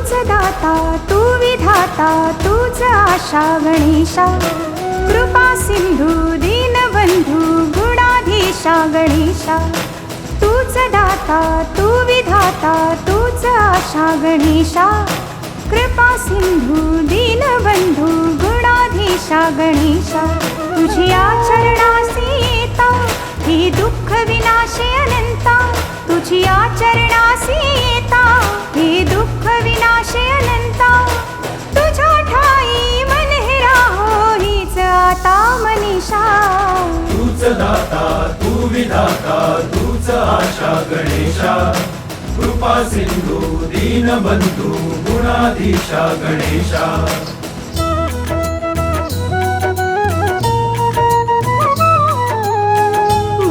तूच दाता तू विधाता तूच आशा गणेशा कृपा सिंधू दीनबंधू गुणाधीशा गणेशा तूच दाता तू विधाता तूच आशा गणेशा कृपा सिंधू दीनबंधू गुणाधीशा गणेशा तुझ्या चरणासी येता हे दुःख विनाशे अनंता तुझ्या चरणासी येता हे दुःख विनाशे अनंता तुझ्या ठाई मन हे राहो हीच आता मनीषा तूच दाता तू विधाता तूच आशा गणेशा कृपा सिंधू दीनबंधू गुणाधीशा गणेशा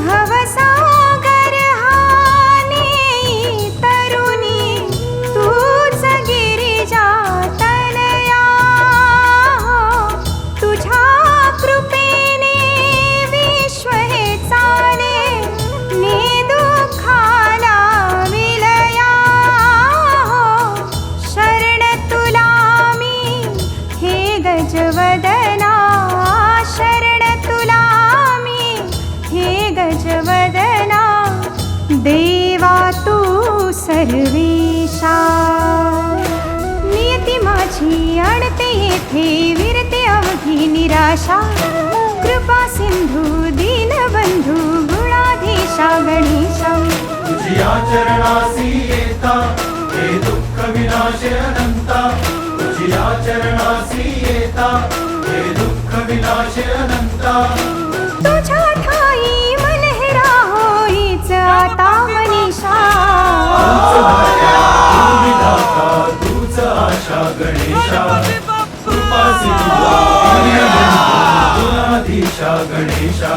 भवसागर हानी तरुणी तूच गिरिजा तनया तुझ्या कृपेने विश्व हे चाले ने दुःखाला विलया शरण तुला मी हे गजवदना शरण तुला मी हे गजवदना देवा तू सर्वेशा नियती माझी अडते येथे विरते अवघी निराशा कृपा सिंधू दीनबंधू गुणाधीशा गणेशा तुझ्या चरणासी येता हे दुःख विनाशे अनंता तुझ्या चरणासी येता हे दुःख विनाशे अनंता तुझ्या ठाई मन हे राहो हीच आता मनीषा तू विधाता तूच आशा गणेशा कृपा सिंधू दीनबंधू गुणाधीशा गणेशा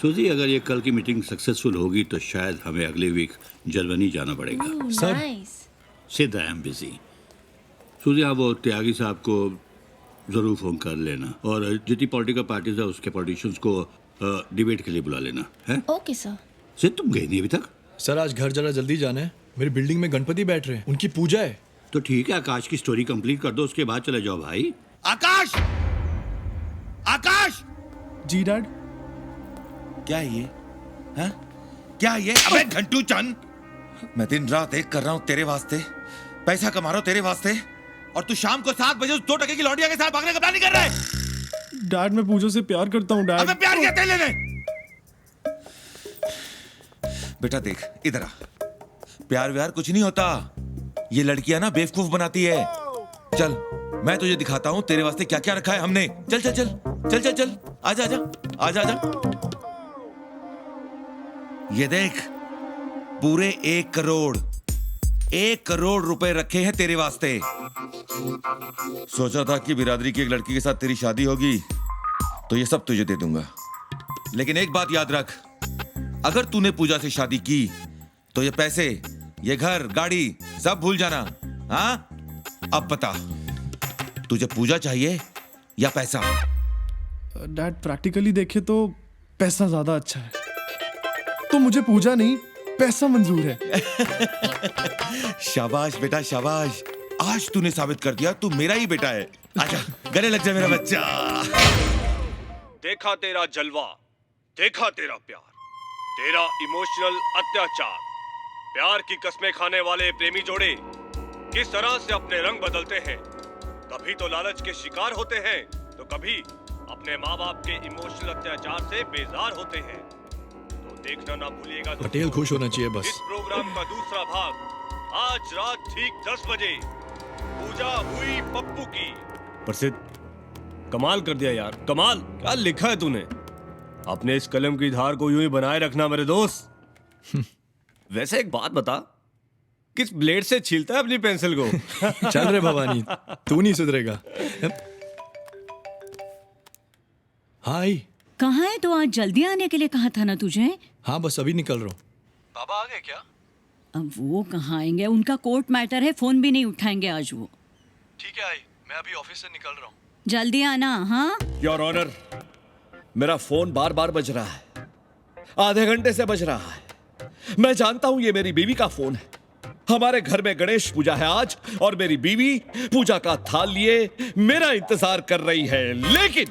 सूजी, अगर ये कल की मीटिंग सक्सेसफुल होगी तो शायद हमें अगले वीक जर्मनी जाना पड़ेगा। सर सिद्ध आई एम बिजी। सूजी, आप वो त्यागी साहब को जरूर फोन कर लेना और जितनी पॉलिटिकल पार्टीज है उसके पॉलिटिशियंस को डिबेट के लिए बुला लेना है। Okay sir. सिद्ध, तुम गई नहीं अभी तक? सर आज घर जरा जल्दी जाना है, मेरी बिल्डिंग में गणपति बैठ रहे हैं, उनकी पूजा है। तो ठीक है, आकाश की स्टोरी कंप्लीट कर दो, उसके बाद चले जाओ भाई। आकाश! आकाश! जी डैड। क्या है ये? हाँ? क्या है ये? अबे घंटू चंद! मैं दिन रात एक कर रहा हूँ तेरे वास्ते, पैसा कमा रहा हूँ तेरे वास्ते, और तू शाम को 7 बजे उस 2 टके की लौंडिया के साथ भागने का प्लान नहीं कर रहा है? डैड मैं पूजा से प्यार करता हूँ डैड। अबे प्यार क्या तेरे लेने? बेटा देख इधर आ, प्यार व्यार कुछ नहीं होता, ये लड़कियां ना बेवकूफ बनाती है। चल मैं तुझे दिखाता हूँ तेरे वास्ते क्या क्या रखा है हमने। चल चल चल चल चल चल आजा आजा आजा आजा। ये देख, पूरे 1 करोड़ रुपए रखे हैं तेरे वास्ते। सोचा था कि बिरादरी की एक लड़की के साथ तेरी शादी होगी तो ये सब तुझे दे दूंगा, लेकिन एक बात याद रख, अगर तूने पूजा से शादी की तो ये पैसे, ये घर, गाड़ी सब भूल जाना। हाँ? अब बता, तुझे पूजा चाहिए या पैसा? डैड प्रैक्टिकली देखे तो पैसा ज्यादा अच्छा है, तो मुझे पूजा नहीं पैसा मंजूर है। शाबाश बेटा शाबाश, आज तूने साबित कर दिया तू मेरा ही बेटा है। आजा गले लग जा मेरा बच्चा। देखा तेरा जलवा, देखा तेरा प्यार, तेरा इमोशनल अत्याचार। प्यार की कस्में खाने वाले प्रेमी जोड़े किस तरह से अपने रंग बदलते हैं। कभी तो लालच के शिकार होते हैं तो कभी अपने माँ बाप के इमोशनल अत्याचार से बेजार होते हैं। तो देखना ना भूलिएगा पटेल खुश होना चाहिए बस। इस प्रोग्राम का दूसरा भाग आज रात ठीक 10 बजे पूजा हुई पप्पू की। प्रसिद्ध कमाल कर दिया यार, कमाल। क्या लिखा है तूने? अपने इस कलम की धार को यूं ही बनाए रखना मेरे दोस्त। वैसे एक बात बता, किस ब्लेड से छीलता है अपनी पेंसिल को? चल रे भवानी, तू नहीं सुधरेगा। हाय। कहाँ है? तो आज जल्दी आने के लिए कहा था ना तुझे। हाँ बस अभी निकल रहा हूँ। बाबा आ गए क्या? अब वो कहाँ आएंगे, उनका कोर्ट मैटर है, फोन भी नहीं उठाएंगे आज वो। ठीक है आई, मैं अभी ऑफिस से निकल रहा हूँ। जल्दी आना। हाँ योर ऑनर, मेरा फोन बार बार बज रहा है, आधे घंटे से बज रहा है। मैं जानता हूं ये मेरी बीवी का फोन है। हमारे घर में गणेश पूजा है आज और मेरी बीवी पूजा का थाल लिए मेरा इंतजार कर रही है, लेकिन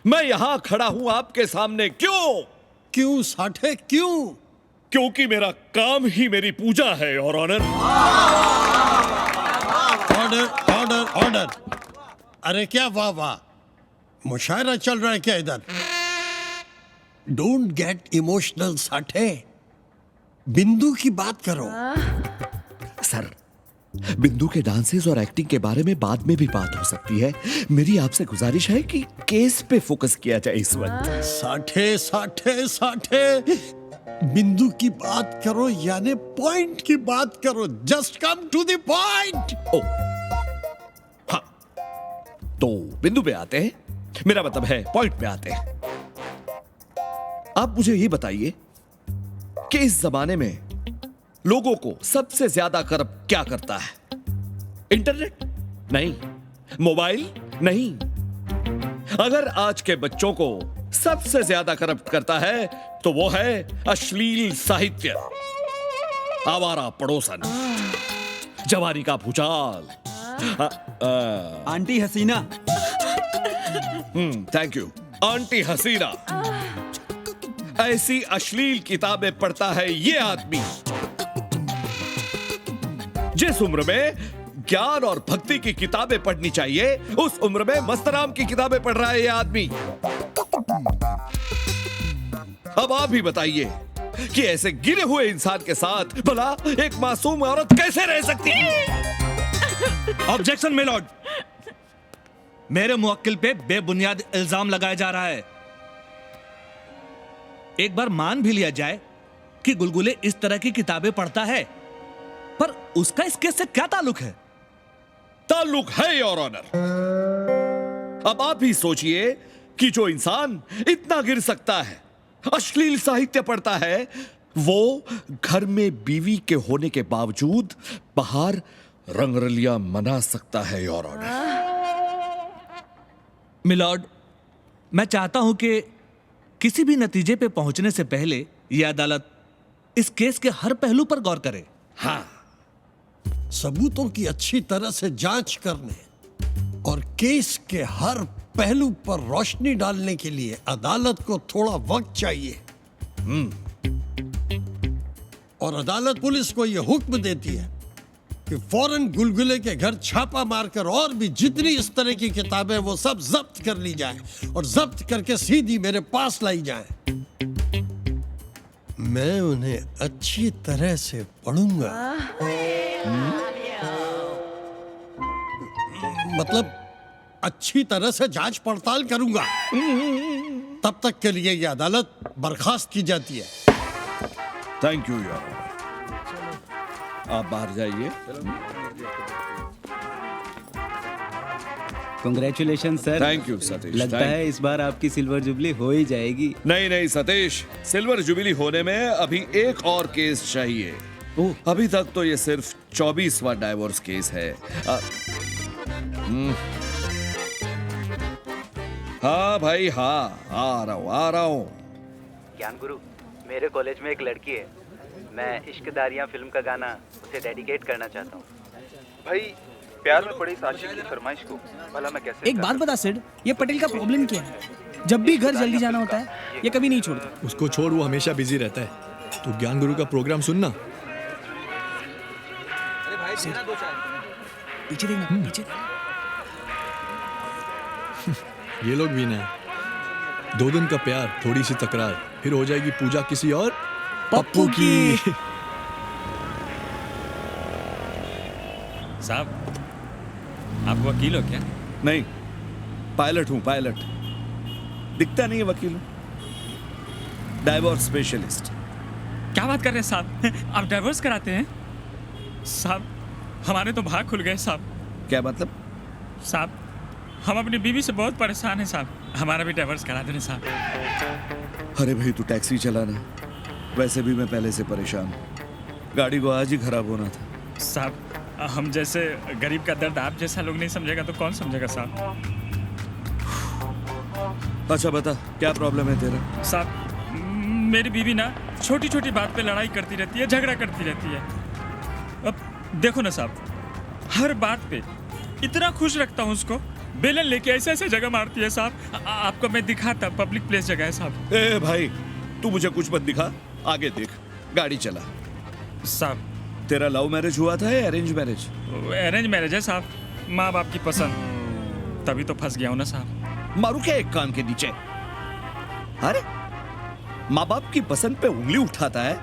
मैं यहां खड़ा हूं आपके सामने क्यों? क्यों साठे क्यों? क्योंकि मेरा काम ही मेरी पूजा है और ऑनर। Order order order. अरे क्या वाह वाह, मुशायरा चल रहा है क्या इधर? डोंट गेट इमोशनल साठे, बिंदु की बात करो। सर, बिंदु के डांसेस और एक्टिंग के बारे में बाद में भी बात हो सकती है। मेरी आपसे गुजारिश है कि केस पे फोकस किया जाए इस वक्त। साठे साठे साठे, बिंदु की बात करो यानी पॉइंट की बात करो। Just come to the point. Oh, हाँ, तो बिंदु पे आते हैं। मेरा मतलब है पॉइंट पे आते हैं। आप मुझे ये बताइए कि इस जमाने में लोगों को सबसे ज्यादा करप्ट क्या करता है? इंटरनेट? नहीं। मोबाइल? नहीं। अगर आज के बच्चों को सबसे ज्यादा करप्ट करता है तो वो है अश्लील साहित्य, आवारा पड़ोसन, जवानी का भूचाल, आंटी हसीना। थैंक यू, आंटी हसीना। ऐसी अश्लील किताबें पढ़ता है ये आदमी। जिस उम्र में ज्ञान और भक्ति की किताबें पढ़नी चाहिए, उस उम्र में मस्तराम की किताबें पढ़ रहा है ये आदमी। अब आप ही बताइए कि ऐसे गिरे हुए इंसान के साथ भला एक मासूम औरत कैसे रह सकती है? ऑब्जेक्शन मिलॉर्ड, मेरे मुवक्किल पे बेबुनियाद इल्जाम लगाया जा रहा है। एक बार मान भी लिया जाए कि गुलगुले इस तरह की किताबें पढ़ता है, पर उसका इस केस से क्या ताल्लुक है? ताल्लुक है योर ऑनर। अब आप ही सोचिए कि जो इंसान इतना गिर सकता है, अश्लील साहित्य पढ़ता है, वो घर में बीवी के होने के बावजूद बाहर रंगरलियां मना सकता है योर ऑनर। मिलॉर्ड, मैं चाहता हूं कि किसी भी नतीजे पे पहुंचने से पहले यह अदालत इस केस के हर पहलू पर गौर करे। हाँ, सबूतों की अच्छी तरह से जांच करने और केस के हर पहलू पर रोशनी डालने के लिए अदालत को थोड़ा वक्त चाहिए। और अदालत पुलिस को यह हुक्म देती है कि फौरन गुलगुले के घर छापा मारकर और भी जितनी इस तरह की किताबें वो सब जब्त कर ली जाए और जब्त करके सीधी मेरे पास लाई जाए। मैं उन्हें अच्छी तरह से पढ़ूंगा। मतलब अच्छी तरह से जांच पड़ताल करूंगा। तब तक के लिए यह अदालत बर्खास्त की जाती है। थैंक यू यार, आप बाहर जाइए। Congratulation sir. Thank you Satish. लगता है इस बार आपकी सिल्वर जुबली हो ही जाएगी। नहीं नहीं सतीश, सिल्वर जुबिली होने में अभी एक और केस चाहिए। अभी तक तो ये सिर्फ 24वां डाइवोर्स केस है। हाँ भाई हाँ, आ रहा हूँ। ज्ञान गुरु, मेरे कॉलेज में एक लड़की है, मैं इश्कदारियाँ फिल्म का गाना उसे डेडिकेट करना चाहता हूँ। भाई प्यार में पड़ी आशिक की फरमाइश को भला मैं कैसे? एक बात बता सिड, ये पटेल का प्रॉब्लम क्या है? जब भी घर जल्दी जाना होता है ये कभी नहीं छोड़ता। उसको छोड़, वो हमेशा बिजी रहता है। तू ज्ञान गुरु का प्रोग्राम सुनना। अरे भाई देना दो चाय। पीछे देखना, पीछे देखना। ये लोग भी ना, 2 दिन का प्यार, थोड़ी सी तकरार, फिर हो जाएगी पूजा किसी और पप्पू की। साहब, आप वकील हो क्या? नहीं, पायलट हूं, पायलट। दिखता नहीं है वकील, डाइवोर्स स्पेशलिस्ट। क्या बात कर रहे हैं साहब? आप डाइवोर्स कराते हैं? साहब, हमारे तो भाग खुल गए साहब। क्या मतलब? साहब, हम अपनी बीवी से बहुत परेशान हैं साहब, हमारा भी डाइवोर्स करा देना साहब। अरे भाई तू टैक्सी चलाना, वैसे भी मैं पहले से परेशान हूं। गाड़ी को आज ही खराब होना था। साहब, हम जैसे गरीब का दर्द आप जैसा लोग नहीं समझेगा तो कौन समझेगा साहब? अच्छा बता, क्या प्रॉब्लम है तेरा? साहब मेरी बीवी ना छोटी छोटी बात पे लड़ाई करती रहती है, झगड़ा करती रहती है। अब देखो ना साहब, हर बात पे इतना खुश रखता हूँ उसको, बेलन लेके ऐसे ऐसे जगह मारती है साहब। आपको मैं दिखाता, पब्लिक प्लेस जगह है साहब। ए भाई, तू मुझे कुछ मत दिखा, आगे देख, गाड़ी चला। साहब तेरा लव मैरिज हुआ था या अरेंज मैरिज? अरेंज मैरिज है साहब, माँ बाप की पसंद, तभी तो फंस गया हूँ ना साहब। मारू क्या एक कान के नीचे? अरे माँ बाप की पसंद पे उंगली उठाता है?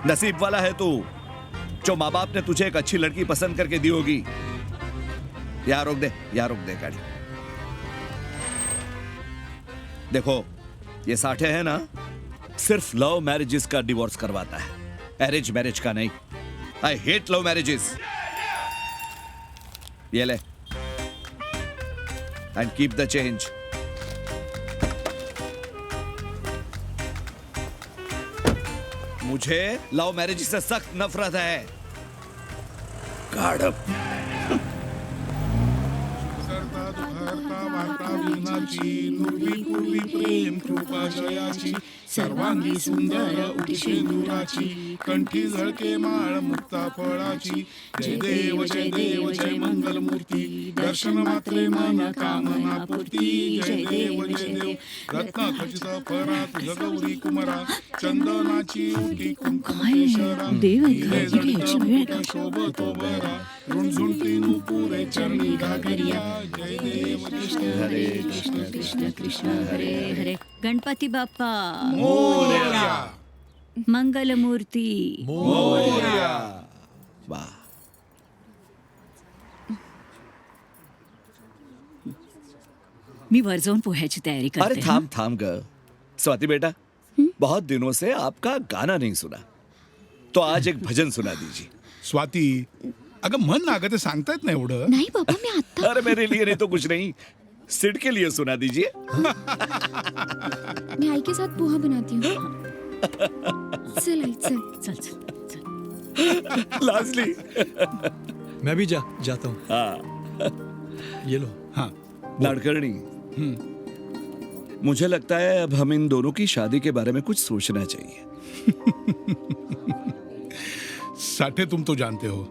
नसीब वाला है तू जो माँ बाप ने तुझे एक अच्छी लड़की पसंद करके दी होगी। यहाँ रोक दे, यहाँ रोक दे गाड़ी। देखो ये साठे है ना, सिर्फ लव मैरिजेस का डिवोर्स करवाता है, अरेंज मैरिज का नहीं। I hate love marriages. ये ले एंड कीप द चेंज। मुझे लव मैरिज से सख्त नफरत है। Guard up. प्रेम कृपाशयाची सर्वांगी सुंदर उटिशेंदुराची कंठी झळके माळ मुक्ता फळाची जय देव जय मंगल मूर्ती दर्शन मात्रे मन कामना पूर्ती जय देव रत्न खचित फरा तुझ गौरी कुमरा चंदनाची उटी कुंकुम केशरा शोभतो बरा रुणझुणती नुपुरे चरणी घागरिया जय देव हरे कृष्ण कृष्ण कृष्ण हरे हरे। गणपति बाप्पा मोरया, मंगल मूर्ती मोरया। वाह, मी वर जाऊन पोह्याची तयारी करते। अरे थांब थांब ग स्वाति बेटा, बहुत दिनों से आपका गाना नहीं सुना, तो आज एक भजन सुना दीजिए। स्वाती, अगं मन लागत सांगतायत ना एवढं? नहीं पापा, मैं आता। अरे मेरे लिए नहीं तो कुछ नहीं, सिड के लिए सुना दीजिए। मैं आई के साथ पोहा बनाती हूँ। चल आई चल। चल चल। लाजली। मैं भी जाता हूँ। हाँ ये लो। हाँ लाड़कर्णी, मुझे लगता है अब हम इन दोनों की शादी के बारे में कुछ सोचना चाहिए। साठे, तुम तो जानते हो,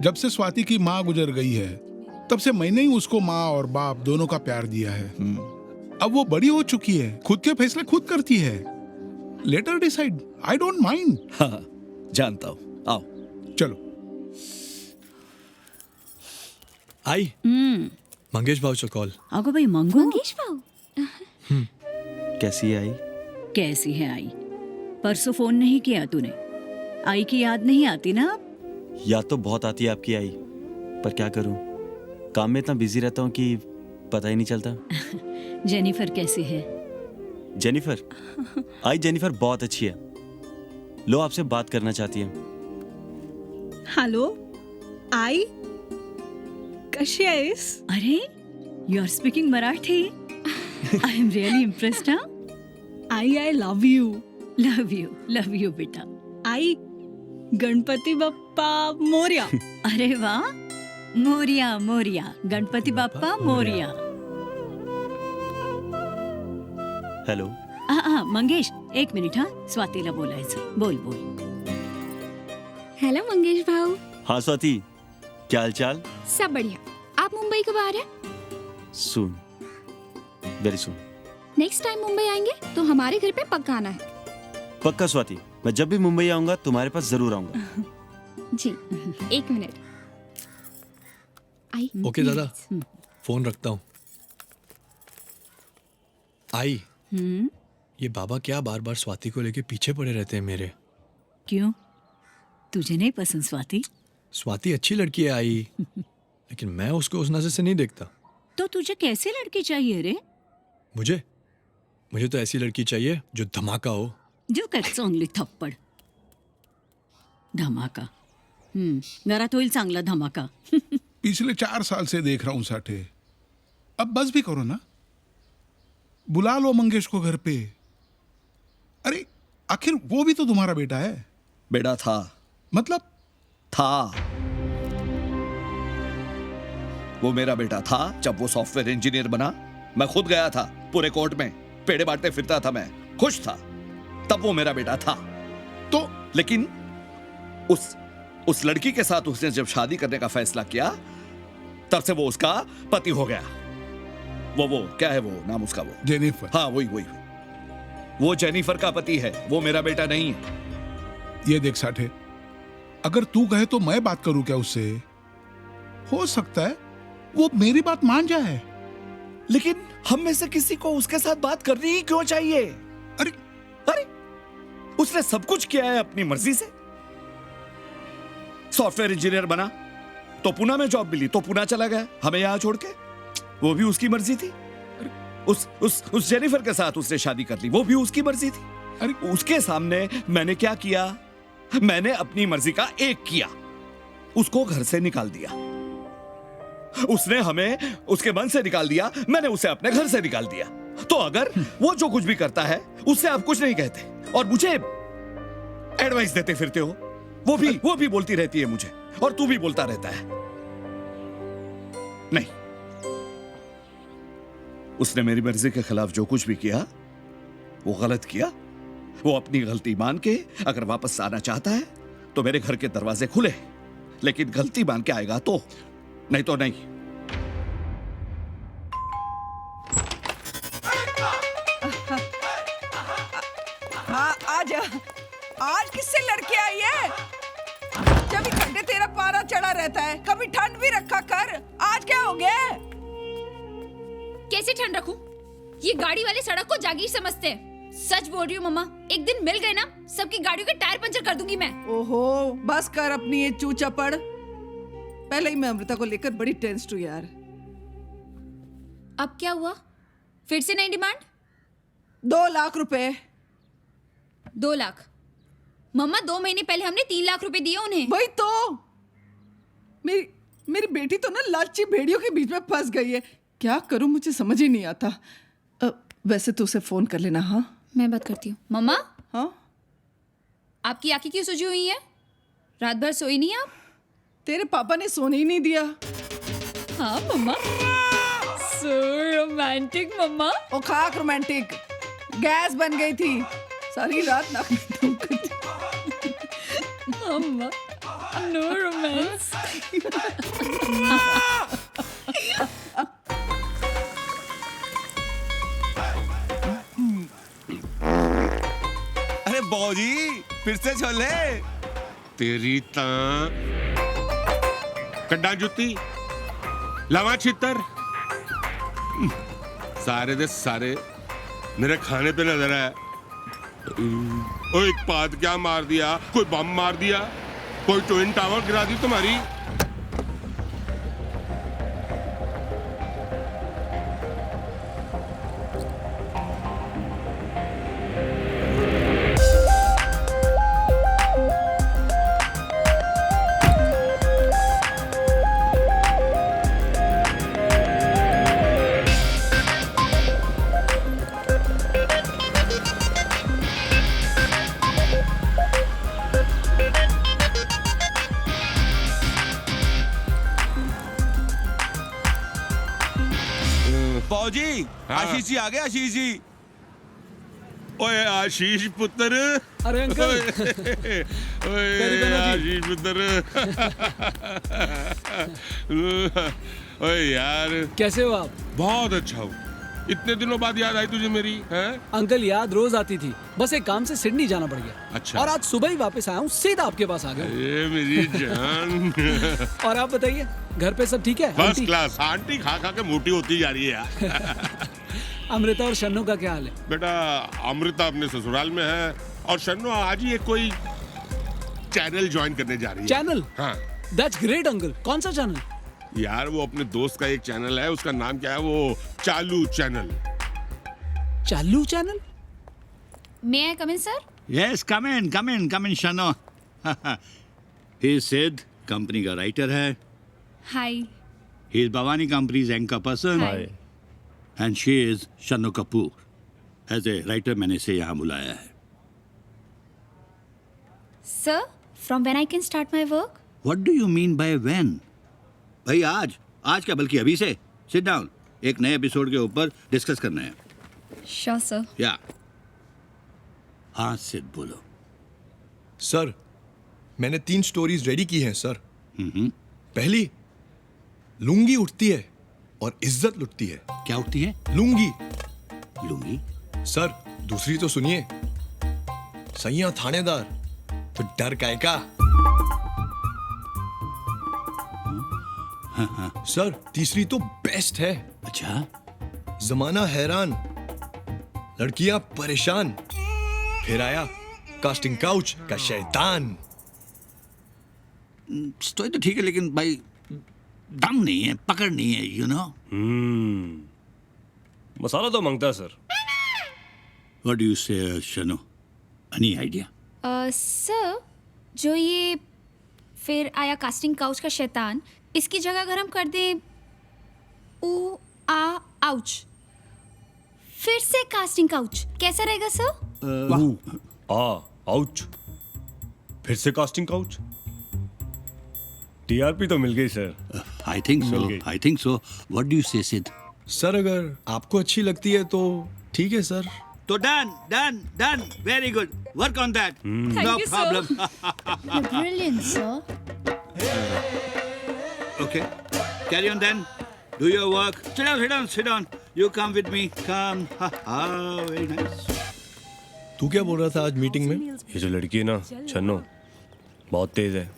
जब से स्वाति की माँ गुजर गई है तब से मैंने ही उसको माँ और बाप दोनों का प्यार दिया है। अब वो बड़ी हो चुकी है, खुद के फैसले खुद करती है। Let her decide, I don't mind. हाँ जानता हूँ, आओ चलो। आई मंगेश भाऊचा कॉल। अगो भाई मंगू, मंगेश भाऊ कैसी है आई? कैसी है आई? परसों फोन नहीं किया तूने, आई की याद नहीं आती ना? याद तो बहुत आती है आपकी आई, पर क्या करूं, काम में इतना बिजी रहता हूं कि पता ही नहीं चलता। जेनिफर कैसी है? जेनिफर? आई जेनिफर बहुत अच्छी है, लो आपसे बात करना चाहती है। हॅलो आई, कशी आहेस? अरे you are speaking Marathi. I am really impressed. I I love you. Love you बेटा। आई गणपती बाप्पा मोरया। अरे वाह, मोरिया मोरिया, गणपति बाप्पा मोरिया। हेलो। मंगेश एक मिनिट, हाँ स्वातीला बोलायचं, बोल बोल। हेलो मंगेश भाऊ। हाँ स्वाति, क्या हाल चाल? सब बढ़िया। आप मुंबई कब आ रहे हैं? Soon, very soon. Next time Mumbai आएंगे तो हमारे घर पे पक्का आना है। पक्का स्वाति, मैं जब भी मुंबई आऊंगा तुम्हारे पास जरूर आऊंगा। जी, एक मिनट। आई। ओके दादा, फोन रखता हूँ। आई, ये बाबा क्या बार बार स्वाति को लेके पीछे पड़े रहते हैं मेरे? क्यों, तुझे नहीं पसंद स्वाति? स्वाति अच्छी लड़की है आई, लेकिन मैं उसको उस नजर से नहीं देखता। तो तुझे कैसी लड़की चाहिए रे? मुझे तो ऐसी लड़की चाहिए जो धमाका हो। जो काय चांगली थप्पड। धमाका, घरात होईल चांगला धमाका। पिछले 4 साल से देख रहा हूं साठे, अब बस भी करो ना, बुला लो मंगेश को घर पे। अरे आखिर वो भी तो तुम्हारा बेटा है। बेटा था? मतलब था। वो मेरा बेटा था जब वो सॉफ्टवेयर इंजीनियर बना, मैं खुद गया था पूरे कोर्ट में, पेड़े बांटते फिरता था, मैं खुश था, तब वो मेरा बेटा था। तो लेकिन उस लड़की के साथ उसने जब शादी करने का फैसला किया, तब से वो उसका पति हो गया। वो क्या है वो नाम उसका, वो जेनिफर। हाँ वही वो जेनिफर का पति है, वो मेरा बेटा नहीं है। ये देख साठे, अगर तू कहे तो मैं बात करूं क्या उससे? हो सकता है वो मेरी बात मान जाए। लेकिन हम में से किसी को उसके साथ बात करनी ही क्यों चाहिए? अरे उसने सब कुछ किया है अपनी मर्जी से। सॉफ्टवेयर इंजीनियर बना तो पुणे में जॉब मिली तो पुणे चला गया हमें यहां छोड़ के, वो भी उसकी मर्जी थी। उस जेनिफर के साथ उसने शादी कर ली, वो भी उसकी मर्जी थी। अरे उसके सामने मैंने क्या किया? मैंने अपनी मर्जी का एक किया, उसको घर से निकाल दिया। उसने हमें उसके मन से निकाल दिया, मैंने उसे अपने घर से निकाल दिया। तो अगर वो जो कुछ भी करता है उससे आप कुछ नहीं कहते और मुझे एडवाइस देते फिरते हो, वो भी बोलती रहती है मुझे, और तू भी बोलता रहता है। नहीं, उसने मेरी मर्जी के खिलाफ जो कुछ भी किया वो गलत किया। वो अपनी गलती मान के अगर वापस आना चाहता है तो मेरे घर के दरवाजे खुले, लेकिन गलती मान के आएगा तो, नहीं तो नहीं। आज किससे लड़के आई है? जब घंटे तेरा पारा चढ़ा रहता है, कभी ठंड भी रखा कर। आज क्या हो गया? कैसे ठंड रखूं? ये गाड़ी वाले सड़क को जागीर समझते हैं। सच बोल रही हूँ मम्मा, एक दिन मिल गए ना, सबकी गाड़ियों के टायर पंचर कर दूंगी मैं। ओहो, बस कर अपनी ये चूचा पड़। पहले ही मैं अमृता को लेकर बड़ी टेंस्ड हूँ यार। अब क्या हुआ? फिर से नई डिमांड? 2 लाख रुपए। 2 लाख? मम्मा 2 महीने पहले हमने 3 लाख रुपए दिए उन्हें। वही तो, मेरी बेटी तो ना लालची भेड़ियों के बीच में फंस गई है। क्या करूं मुझे समझ ही नहीं आता। वैसे तो उसे फोन कर लेना। हाँ मैं बात करती हूँ। मम्मा, हाँ आपकी आंखें क्यों सूजी हुई हैं? रात भर सोई नहीं आप? तेरे पापा ने सोने ही नहीं दिया। हाँ मम्मा, सो रोमांटिक मम्मा। ओ खाक रोमांटिक, गैस बन गई थी, सारी रात नाक में दम करती। मम्मा, नो रोमांस। अरे बौजी, फिर से छोले। तेरी तां कड्डा जुत्ती लावा छितर, सारे दे सारे मेरे खाने पे नजर है। ओ एक पाद क्या मार दिया, कोई बम मार दिया, कोई ट्विन टावर गिरा दी तुम्हारी। फौजी, आशीष जी आ गए। आशीष जी, ओए आशीष पुत्र। अरे अंकल। ओए आशीष पुत्र। ओए यार, कैसे हो आप? बहुत अच्छा हूँ। इतने दिनों बाद याद आई तुझे मेरी? हैं? अंकल याद रोज आती थी, बस एक काम से सिडनी जाना पड़ गया। अच्छा। और आज सुबह ही वापस आया हूँ, सीधा आपके पास आ गया। ये मेरी जान। और आप बताइए, घर पे सब ठीक है? First class. आंटी खा खा के मोटी होती जा रही है यार। अमृता और शन्नू का क्या हाल है? बेटा, अमृता अपने ससुराल में है और शन्नू आज ही एक कोई चैनल ज्वाइन करने जा रही है। चैनल? हाँ। That's great uncle. कौन सा चैनल? यार वो अपने दोस्त का एक चैनल है, उसका नाम क्या है, वो चालू चैनल। चालू channel? May I come in sir? Yes, come in Shanno. He Siddh, company का राइटर है। Hi. He is Bhavani company's anchor person. Hi. And she is Shannu Kapoor. As a writer मैंने इसे यहाँ बुलाया है। Sir, from when I can start my work? What do you mean by when? भाई आज क्या, बल्कि अभी से। Sit down. एक नए एपिसोड के ऊपर डिस्कस करना है। Sure sir. या हाँ सिद्ध बोलो। सर मैंने 3 स्टोरीज रेडी की हैं सर। पहली, लुंगी उठती है और इज्जत लुटती है। क्या उठती है? लुंगी। लुंगी? सर दूसरी तो सुनिए, सैया थानेदार तो डर काय का। सर तीसरी तो बेस्ट है। अच्छा। जमाना हैरान, लड़कियां परेशान, फिर आया कास्टिंग काउच का शैतान। स्टोरी तो ठीक है लेकिन भाई दम नहीं है, पकड़ नहीं है, यू नो। मसाला तो मांगता है सर। व्हाट डू यू से शनो? Any idea? सर जो ये फिर आया कास्टिंग काउच का शैतान, इसकी जगह अगर हम कर दें ऊ आ आउच, फिर से कास्टिंग काउच, कैसा रहेगा सर? आउच, फिर से कास्टिंग काउच। टीआरपी तो मिल गई sir. I think so. What do you से सिद्ध? सर अगर आपको अच्छी लगती है तो ठीक है सर। तो done, very good, work on that, no problem. Brilliant sir. Okay, carry on then. Do your work. Sit down. You come with me. Come. Very nice. तू क्या बोल रहा था आज मीटिंग में? ये जो लड़की है ना छन्नो, बहुत तेज है,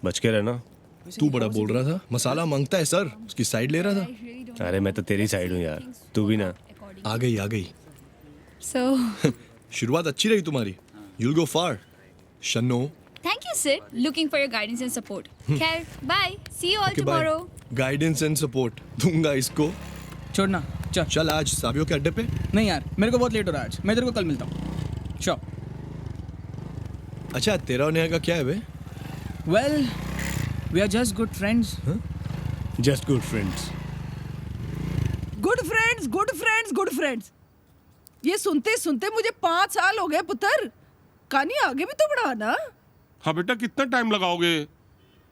बच के रहना। तू बड़ा बोल रहा था, मसाला मांगता है सर, उसकी साइड ले रहा था। अरे मैं तो तेरी साइड हूँ यार, तू भी ना। आ गई। So शुरुआत अच्छी रही तुम्हारी। You'll go far, शन्नो। Thank you, sir. Looking for your guidance and support. Khair, bye. See you all tomorrow. Guidance and support दूंगा इसको। छोड़ना, चल आज साबियो के अड्डे पे। नहीं यार, मेरे को बहुत लेट हो रहा है आज, मैं तेरे को कल मिलता हूँ। श्योर। अच्छा तेरा और नेहा का क्या है बे? Well we are just good friends. Just good friends. Good friends. ये सुनते सुनते मुझे 5 साल हो गए पुत्र। कहानी आगे भी तो बढ़ा ना। हाँ बेटा, कितना टाइम लगाओगे?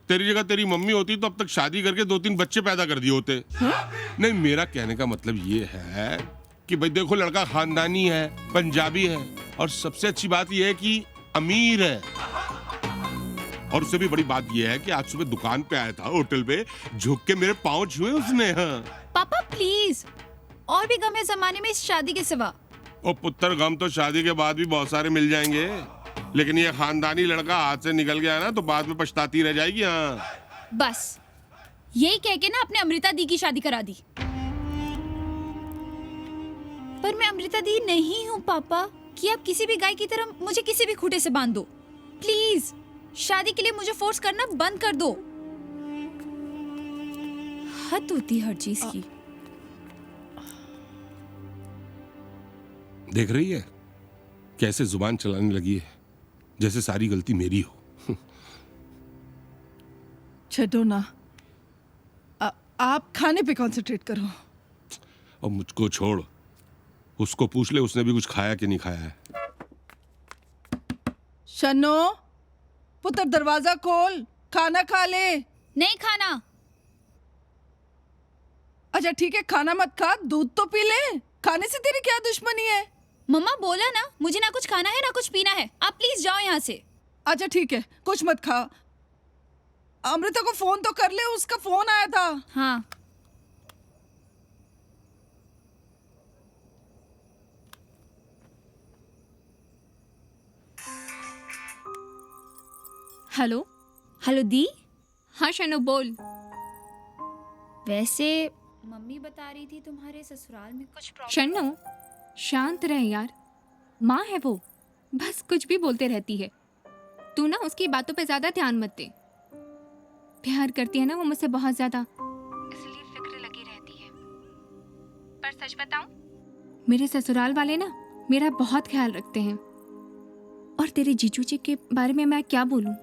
तेरी जगह तेरी मम्मी होती तो अब तक शादी करके 2-3 बच्चे पैदा कर दिए होते। नहीं, मेरा कहने का मतलब ये है कि भाई देखो, लड़का खानदानी है, पंजाबी है, और सबसे अच्छी बात ये है कि अमीर है। और उससे भी बड़ी बात ये है कि आज सुबह दुकान पे आया था, होटल पे झुक के मेरे पाँव छुए उसने। हाँ पापा प्लीज, और भी गम है जमाने में इस शादी के सिवा। ओ पुत्र, गम तो शादी के बाद भी बहुत सारे मिल जाएंगे, लेकिन ये खानदानी लड़का हाथ से निकल गया ना तो बाद में पछताती रह जाएगी। हाँ बस यही कह के ना अपने अमृता दी की शादी करा दी। पर मैं अमृता दी नहीं हूँ पापा कि आप किसी भी गाय की तरह मुझे किसी भी खूंटे से बांध दो। प्लीज शादी के लिए मुझे फोर्स करना बंद कर दो। हद होती हर चीज की। देख रही है कैसे जुबान चलाने लगी है, जैसे सारी गलती मेरी हो। छोड़ो ना, आप खाने पे कंसंट्रेट करो। और मुझको छोड़, उसको पूछ ले उसने भी कुछ खाया कि नहीं खाया है। शनो पुत्र, दरवाजा खोल, खाना खा ले। नहीं खाना। अच्छा ठीक है, खाना मत खा, दूध तो पी ले। खाने से तेरी क्या दुश्मनी है? मम्मा बोला ना, मुझे ना कुछ खाना है ना कुछ पीना है। आप प्लीज जाओ यहाँ से। अच्छा ठीक है, कुछ मत खा। अमृता को फोन तो कर ले, उसका फोन आया था। हाँ हेलो हेलो दी। हाँ शनो बोल। वैसे मम्मी बता रही थी तुम्हारे ससुराल में कुछ शनो शांत रह यार, माँ है वो, बस कुछ भी बोलते रहती है। तू ना उसकी बातों पे ज्यादा ध्यान मत दे। प्यार करती है ना वो मुझसे बहुत ज्यादा, इसलिए फिक्र लगी रहती है। पर सच बताऊं, मेरे ससुराल वाले ना मेरा बहुत ख्याल रखते हैं। और तेरे जीजू जी के बारे में मैं क्या बोलूं,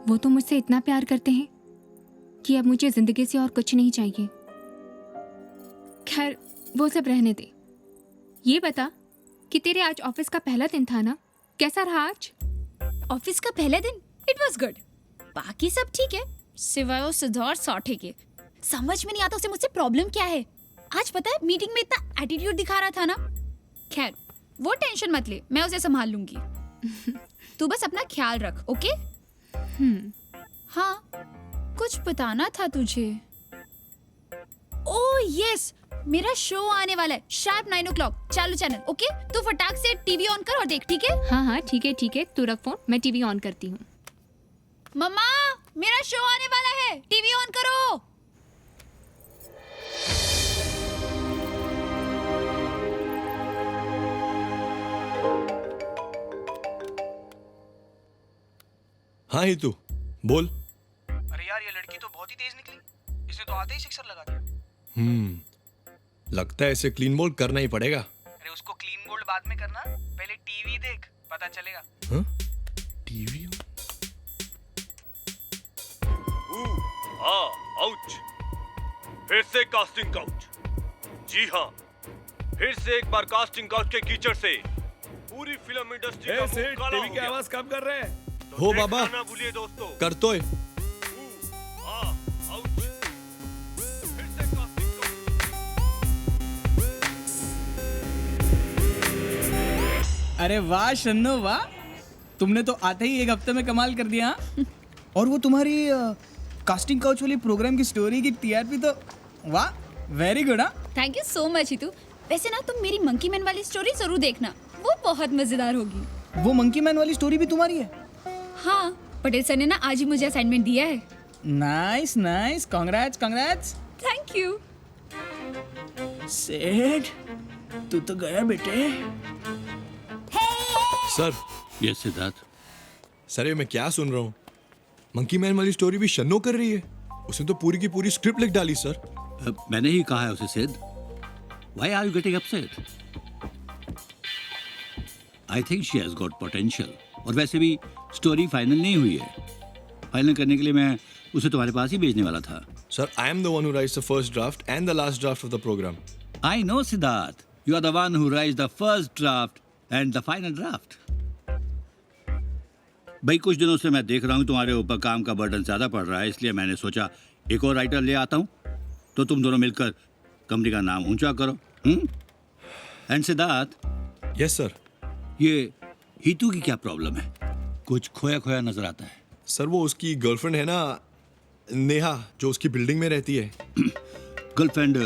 वो तो मुझसे इतना प्यार करते हैं कि अब मुझे जिंदगी से और कुछ नहीं चाहिए। खैर वो सब रहने दे। ये बता कि तेरे आज ऑफिस का पहला दिन था ना, कैसा रहा आज? ऑफिस का पहला दिन इट वाज गुड, बाकी सब ठीक है सिवाय उस सिद्धार्थ साठे के। समझ में नहीं आता उसे मुझसे प्रॉब्लम क्या है। आज पता है मीटिंग में इतना एटीट्यूड दिखा रहा था ना। खैर वो टेंशन मत ले, मैं उसे संभाल लूंगी। तू बस अपना ख्याल रख, ओके? हाँ, कुछ बताना था तुझे। ओह यस, मेरा शो आने वाला है शार्प 9 o'clock, चालू चैनल, ओके? तू फटाक से टीवी ऑन कर और देख, ठीक है? हाँ हाँ ठीक है, तू रख फोन, मैं टीवी ऑन करती हूँ। मम्मा, मेरा शो आने वाला है, टीवी ऑन करो। हाँ ही तू बोल। अरे यार ये लड़की तो बहुत ही तेज निकली, इसने तो आते ही सिक्सर लगा दिया। लगता है इसे क्लीन बोल्ड करना ही पड़ेगा। अरे उसको क्लीन बोल्ड बाद में करना, पहले टीवी देख, पता चलेगा। हाँ? टीवी? आउच, फिर से कास्टिंग काउच। जी हाँ, फिर से एक बार कास्टिंग काउच के कीचड़ से पूरी फिल्म इंडस्ट्री का मुंह काला टीवी की आवाज कम कर रहे हैं। हो बाबा, ना भूलिए दोस्तों। कर तो है। अरे वाह शन्नो वाह, तुमने तो आते ही एक हफ्ते में कमाल कर दिया। और वो तुम्हारी कास्टिंग काउच वाली प्रोग्राम की स्टोरी की टीआरपी तो वाह, वेरी गुड। हाँ, थैंक यू सो मच हितू। वैसे ना तुम मेरी मंकी मैन वाली स्टोरी जरूर देखना, वो बहुत मजेदार होगी। वो मंकी मैन वाली स्टोरी भी तुम्हारी है? हाँ, पटेल सर ने ना आज ही मुझे असाइनमेंट दिया है। Nice nice, congrats congrats. Thank you. सेठ, तू तो गया बेटे। सर। यस सिद्धार्थ। सर ये मैं क्या सुन रहा हूँ? मंकी मैन वाली स्टोरी भी शन्नो कर रही है। उसने तो पूरी की पूरी स्क्रिप्ट लिख डाली सर। मैंने ही कहा है उसे सिद्ध। Why are you getting upset? I think she has got potential. और वैसे भी स्टोरी फाइनल नहीं हुई है। फाइनल करने के लिए मैं उसे तुम्हारे पास ही भेजने वाला था। Sir, I am the one who writes the first draft and the last draft of the program. I know Siddharth. You are the one who writes the first draft and the final draft. भाई कुछ दिनों से मैं देख रहा हूँ तुम्हारे ऊपर काम का बर्डन ज्यादा पड़ रहा है, इसलिए मैंने सोचा एक और राइटर ले आता हूँ, तो तुम दोनों मिलकर कंपनी का नाम ऊंचा करो। एंड सिद्धार्थ। Yes sir. ये हितू की क्या प्रॉब्लम है? कुछ खोया खोया नजर आता है। सर वो उसकी गर्लफ्रेंड है ना, नेहा, जो उसकी बिल्डिंग में रहती है। गर्लफ्रेंड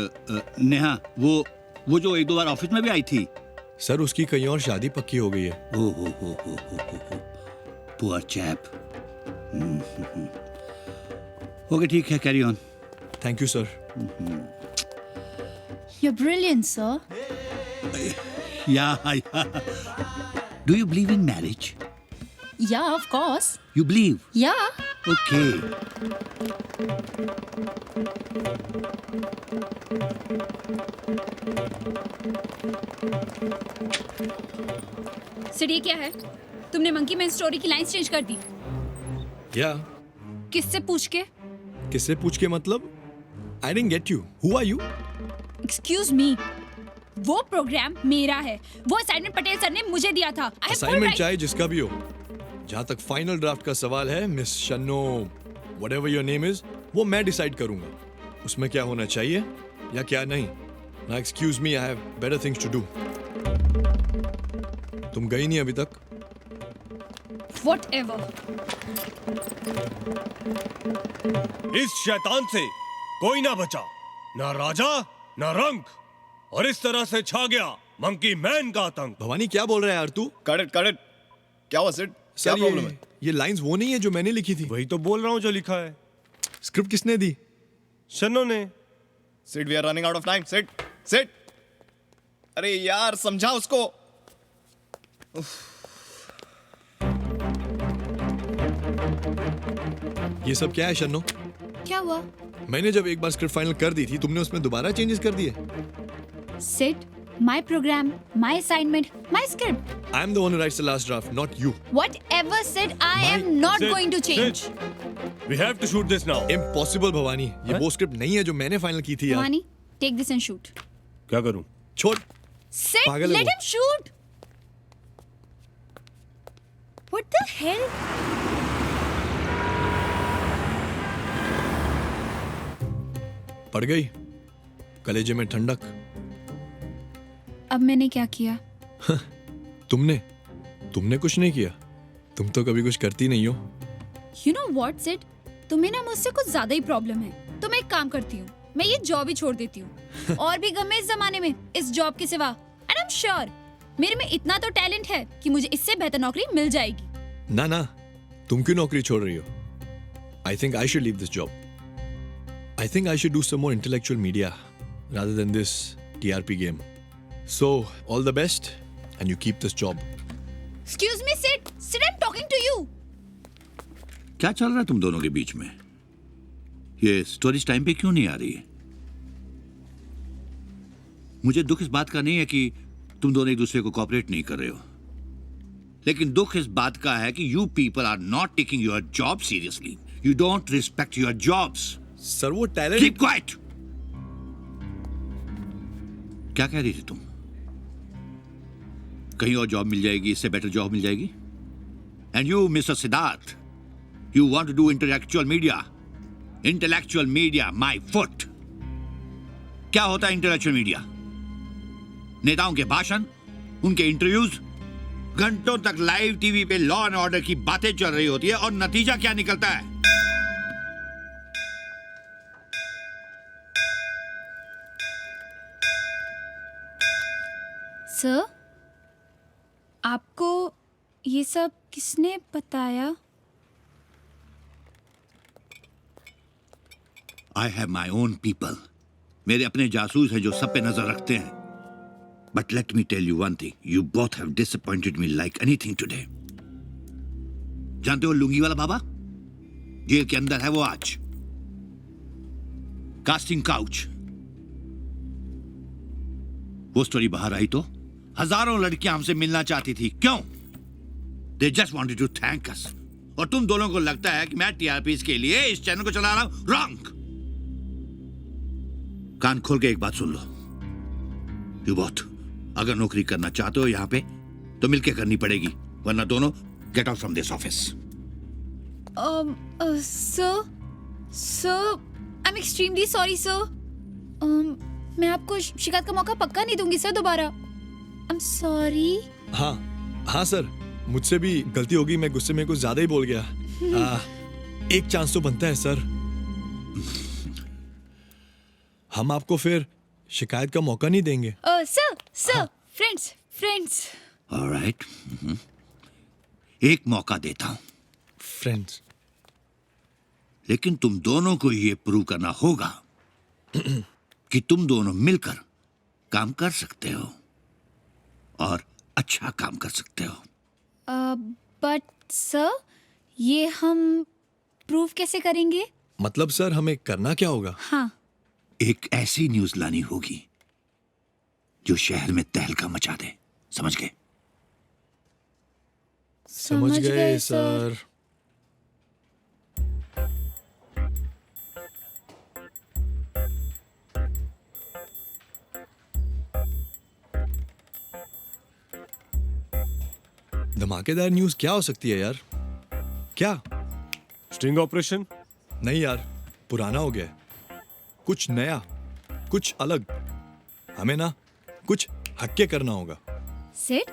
नेहा, वो जो एक दो बार ऑफिस में भी आई थी। सर उसकी कहीं और शादी पक्की हो गई है। हो पुअर चैप। ओके ठीक है, carry on. Thank you sir. You're brilliant, sir. Yeah. Do you believe in marriage? Yeah, of course. You believe? Yeah. Okay. Sid, ये क्या है? तुमने मंकी मैन स्टोरी की लाइंस चेंज कर दी। या किससे पूछ के? किससे पूछ के मतलब? I didn't get you. Who are you? Excuse me. वो प्रोग्राम मेरा है। वो असाइनमेंट पटेल सर ने मुझे दिया था। असाइनमेंट चाहे जिसका भी हो, जहाँ तक फाइनल ड्राफ्ट का सवाल है, मिस शन्नो, whatever your name is, वो मैं डिसाइड करूंगा। उसमें क्या होना चाहिए या क्या नहीं। Now excuse me, I have better things to do. तुम गई नहीं अभी तक? Whatever. इस शैतान से कोई ना बचा, ना राजा ना रंक, और इस तरह से छा गया मंकी मैन का आतंक। भवानी क्या बोल रहा है यार तू? Cut it. क्या हुआ सिड? क्या प्रॉब्लम है? ये लाइंस वो नहीं है जो मैंने लिखी थी। वही तो बोल रहा हूँ जो लिखा है। स्क्रिप्ट किसने दी? शन्नो ने। Sid, we are running out of time. Sid. अरे यार समझा उसको। ये सब क्या है शन्नो? क्या हुआ? मैंने जब एक बार स्क्रिप्ट फाइनल कर दी थी, तुमने उसमें दोबारा चेंजेस कर दिए। Sid, my program, my assignment, my script. I am the one who writes the last draft, not you. Whatever, Sid, I am not going to change. We have to shoot this now. Impossible, Bhavani. ये वो script नहीं है जो मैंने final की थी यार। Bhavani, take this and shoot. क्या करूं? छोड़। Sid, पागल है let वो। him shoot. What the hell? पड़ गई। कलेजे में ठंडक। अब मैंने क्या किया? तुमने कुछ नहीं किया। तुम तो कभी कुछ करती नहीं हो। You know what, Sid? तुम्हें ना मुझसे कुछ ज्यादा ही प्रॉब्लम है। तो मैं एक काम करती हूँ, मैं ये जॉब ही छोड़ देती हूँ। और भी गम है इस जमाने में इस जॉब के सिवा। एंड आई एम श्योर मेरे में इतना तो टैलेंट है कि मुझे इससे बेहतर नौकरी मिल जाएगी। ना, तुम क्यों नौकरी छोड़ रही हो? I think I should leave this job. I think I should do some more intellectual media rather than this TRP game. So, all the best and you keep this job. Excuse me, Sid. Sid, I'm talking to you. क्या चल रहा है तुम दोनों के बीच में? ये stories time पे क्यों नहीं आ रही है? मुझे दुख इस बात का नहीं है कि तुम दोनों एक दूसरे को कोऑपरेट नहीं कर रहे हो, लेकिन दुख इस बात का है कि you people are not taking your job seriously. You don't respect your jobs. Sir वो टैलेंट. Keep quiet. क्या कह रही थी तुम? कहीं और जॉब मिल जाएगी, इससे बेटर जॉब मिल जाएगी. And you mister Siddharth, you want to do intellectual media. Intellectual media my foot. क्या होता है इंटेलेक्चुअल मीडिया? नेताओं के भाषण, उनके इंटरव्यूज, घंटों तक लाइव टीवी पे लॉ एंड ऑर्डर की बातें चल रही होती है और नतीजा क्या निकलता है? सर, आपको ये सब किसने बताया? I have my own people. मेरे अपने जासूस हैं जो सब पे नजर रखते हैं. But let me tell you one thing, you both have disappointed me like anything today. जानते हो लुंगी वाला बाबा जेल के अंदर है वो आज. कास्टिंग काउच, वो स्टोरी बाहर आई तो हजारों लड़कियां हमसे मिलना चाहती थी. क्यों? They just wanted to thank us. और तुम दोनों को लगता है कि मैं टीआरपीस के लिए इस चैनल को चला रहा हूं. रॉन्ग. कान खोल के एक बात सुन लो. यू बोथ अगर नौकरी करना चाहते हो यहां पे तो मिलके करनी पड़ेगी, वरना दोनों get out from this office. Sir, I am extremely sorry sir. मैं आपको शिकायत का मौका पक्का नहीं दूंगी सर दोबारा. I am sorry. हाँ सर, मुझसे भी गलती होगी. मैं गुस्से में कुछ ज्यादा ही बोल गया. एक चांस तो बनता है सर. हम आपको फिर शिकायत का मौका नहीं देंगे. Sir, friends. ऑलराइट, एक मौका देता हूं. फ्रेंड्स. लेकिन तुम दोनों को ये प्रूव करना होगा कि तुम दोनों मिलकर काम कर सकते हो और अच्छा काम कर सकते हो. बट सर, ये हम प्रूव कैसे करेंगे? मतलब सर हमें करना क्या होगा? हाँ, एक ऐसी न्यूज लानी होगी जो शहर में तहलका मचा दे. समझ गए? समझ गए सर. धमाकेदार न्यूज क्या हो सकती है यार? क्या? Sting operation? नहीं यार, पुराना हो गया. कुछ नया, कुछ अलग. हमें ना कुछ हटके करना होगा. सिड,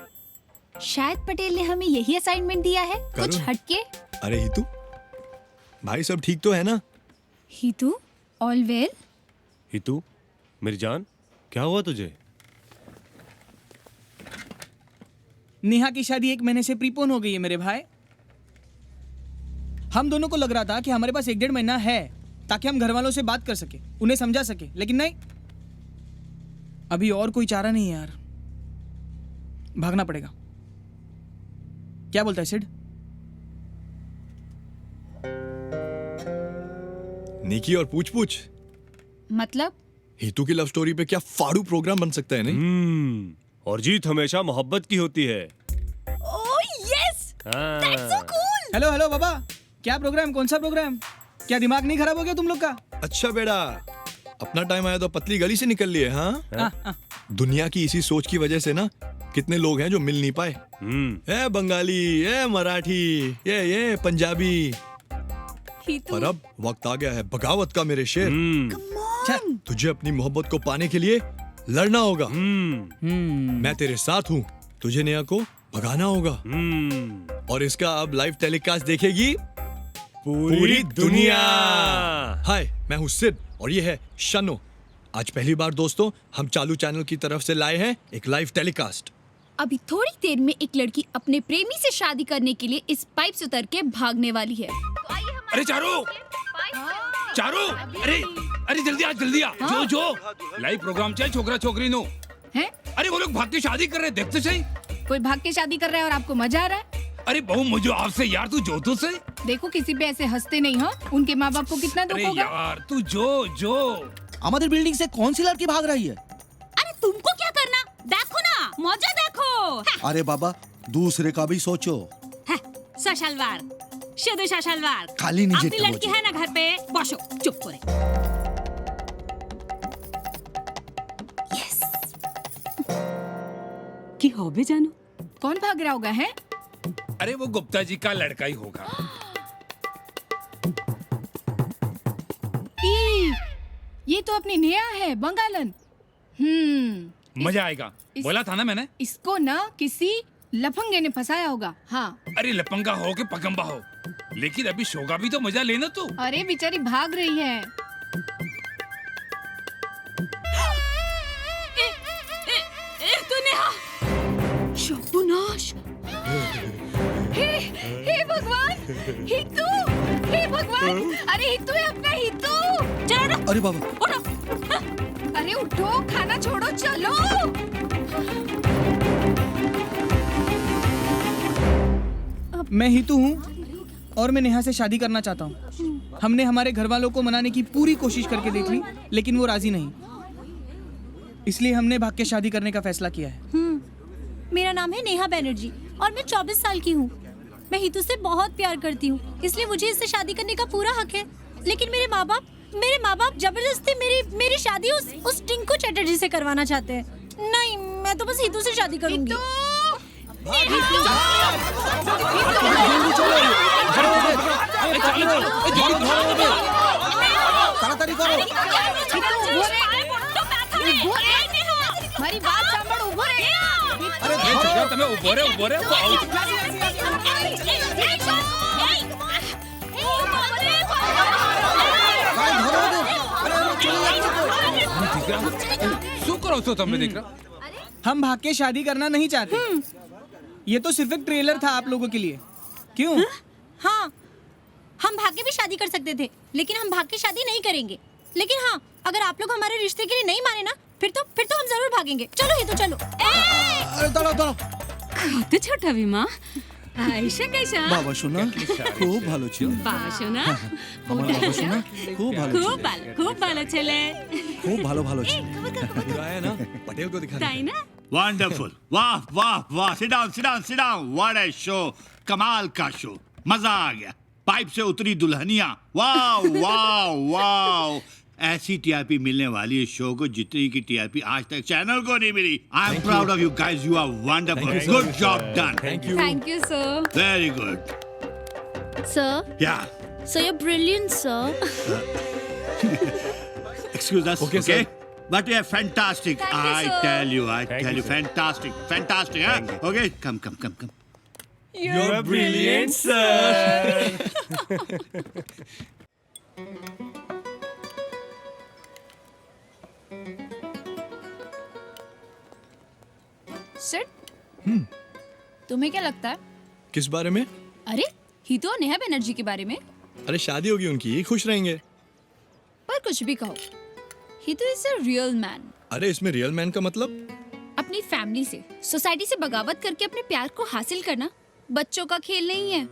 शायद पटेल ने हमें यही असाइनमेंट दिया है. कुछ हटके. अरे हितू, भाई सब ठीक तो है ना? हितू, ऑल वेल? हितू, मेरी जान, क्या हुआ तुझे? नेहा की शादी 1 महीने से प्रीपोन हो गई है मेरे भाई. हम दोनों को लग रहा था कि हमारे पास 1-1.5 महीना है ताकि हम घर वालों से बात कर सके, उन्हें समझा सके, लेकिन नहीं, अभी और कोई चारा नहीं है यार. भागना पड़ेगा. क्या बोलता है सिड? निकी और पूछ मतलब? हितू की लव स्टोरी पे क्या फाड़ू प्रोग्राम बन सकता है नहीं? और जीत हमेशा मोहब्बत की होती है. Oh yes, that's so cool. Hello बाबा, क्या प्रोग्राम? कौन सा प्रोग्राम? क्या दिमाग नहीं खराब हो गया तुम लोग का? अच्छा बेटा, अपना टाइम आया तो पतली गली से निकल लिए. हाँ? दुनिया की इसी सोच की वजह से ना कितने लोग हैं जो मिल नहीं पाए. ए बंगाली, ए मराठी, ये पंजाबी. पर अब वक्त आ गया है बगावत का मेरे शेर. तुझे अपनी मोहब्बत को पाने के लिए लड़ना होगा। मैं तेरे साथ हूँ। तुझे नेहा को भगाना होगा। और इसका अब लाइव टेलीकास्ट देखेगी पूरी दुनिया। हाय, मैं हूँ सिड और ये है शनो। आज पहली बार दोस्तों हम चालू चैनल की तरफ से लाए हैं एक लाइव टेलीकास्ट। अभी थोड़ी देर में एक लड़की अपने प्रेमी से शादी करने के लिए इस पाइप से उतर के भागने वाली है। अरे चारू, चारू, अरे जल्दी आ, जल्दी आ। जो जो लाइव प्रोग्राम चल छोकरा छोकरी नो हैं? अरे वो लोग भाग के शादी कर रहे, देख तो सही। कोई भाग के शादी कर रहा है और आपको मजा आ रहा है? अरे बहु मुझे आपसे यार, तू जो तो सही। देखो किसी पे ऐसे हंसते नहीं हो, उनके माँ बाप को कितना दुख अरे होगा। यार तू जो जो हमारी बिल्डिंग से कौन सी लड़की भाग रही है? अरे तुमको क्या करना, देखो ना, मजा देखो। अरे बाबा, दूसरे का भी सोचो। सशलवार, शुद्ध सशलवार। खाली नहीं अपनी जेते लड़की है ना घर पे, बसो चुप करे। की हो भी जानू कौन भाग रहा होगा है? अरे वो गुप्ता जी का लड़का ही होगा। ये तो अपनी नेहा है, बंगालन। मजा आएगा, बोला था ना मैंने। इसको ना किसी लफंगे ने फंसाया होगा। हाँ। अरे लपंगा हो के पगंबा हो, लेकिन अभी शो का भी तो मजा लेना तू। अरे बेचारी भाग रही है। शोपुनाश। हे भगवान, हितू, हे भगवान, अरे हितू है अपना हितू। चलो। अरे बाबा। उठो। अरे उठो, खाना छोड़ो, चलो। मैं हितू हूँ और मैं नेहा से शादी करना चाहता हूँ। हमने हमारे घर वालों को मनाने की पूरी कोशिश करके देख ली, लेकिन वो राजी नहीं। इसलिए हमने भाग के शादी करने का फैसला किया है। मेरा नाम है नेहा बनर्जी और मैं 24 साल की हूँ। मैं हितू से बहुत प्यार करती हूँ, इसलिए मुझे इससे शादी करने का पूरा हक है। लेकिन मेरे माँ बाप जबरदस्ती मेरी शादी उस टिंकू चैटर्जी से करवाना चाहते हैं। नहीं, मैं तो बस हितू से शादी करूंगी। મારી વાત સાંભળ, ઊભો રહે. અરે તમે ઊભો રહે, ઊભો રહે. શું કરો છો તમે દીકરા? हम भाग के शादी करना नहीं चाहते। ये तो सिर्फ एक ट्रेलर था आप लोगों के लिए। क्यों? हाँ, हम भाग के भी शादी कर सकते थे, लेकिन हम भाग के शादी नहीं करेंगे। लेकिन हाँ, अगर आप लोग हमारे रिश्ते के लिए नहीं माने ना, फिर तो हम जरूर भागेंगे। चलो ही तो चलो। अरे दाঁড়াও কত ছোট বিমা, আয়েশা कैसा? বাবা শোনা খুব ভালো ছিল। বাবা শোনা আমার বাবা শোনা খুব ভালো ছিল। খুব ভালো ছেলে। খুব ভালো ছিল। पूरा है ना, पटेल को दिखाना। তাই না? वंडरफुल, वाह वाह वाह। Sit down, sit down, sit down. What a show, कमाल का शो, मजा आ गया। पाइप से उतरी दुल्हनिया, वाह वाह वाह। ऐसी टीआरपी मिलने वाली इस शो को जितनी की टीआरपी आज तक चैनल को नहीं मिली। I am proud of you guys, you are wonderful, good job done. Thank you. Thank you, sir. Very good. Sir, या so you're brilliant, sir. excuse us, Okay, okay? sir. But you're fantastic. Thank you, I sir. tell you, Thank you, sir. fantastic, fantastic. Huh? Okay, come. You're brilliant, sir. Sit, तुम्हें क्या लगता है? किस बारे में? अरे हितू और नेहा बनर्जी के बारे में। अरे शादी होगी उनकी, ये खुश रहेंगे। पर कुछ भी कहो, हितू इज अ रियल मैन। अरे इसमें रियल मैन का मतलब? अपनी फैमिली से, सोसाइटी से बगावत करके अपने प्यार को हासिल करना बच्चों का खेल नहीं है।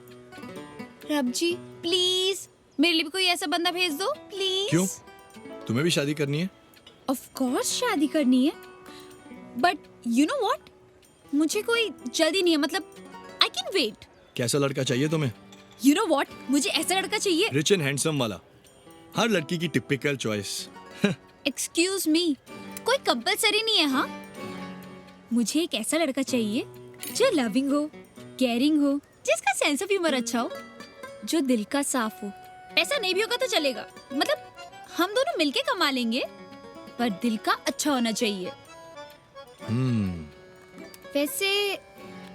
रब जी प्लीज मेरे लिए भी कोई ऐसा बंदा भेज दो प्लीज। क्यों? तुम्हें भी शादी करनी है? ऑफ कोर्स शादी करनी है, बट यू नो व्हाट, मुझे कोई जल्दी नहीं है, मतलब आई कैन वेट। कैसा लड़का चाहिए तुम्हें? यू नो व्हाट, मुझे ऐसा लड़का चाहिए रिच एंड हैंडसम वाला, हर लड़की की टिपिकल चॉइस। एक्सक्यूज मी, कोई कंपलसरी नहीं है। हाँ, मुझे एक ऐसा लड़का चाहिए जो लविंग हो, केयरिंग हो, जिसका सेंस ऑफ ह्यूमर अच्छा हो, जो दिल का साफ हो। ऐसा नहीं भी होगा तो चलेगा, मतलब हम दोनों मिलके कमा लेंगे, पर दिल का अच्छा होना चाहिए। वैसे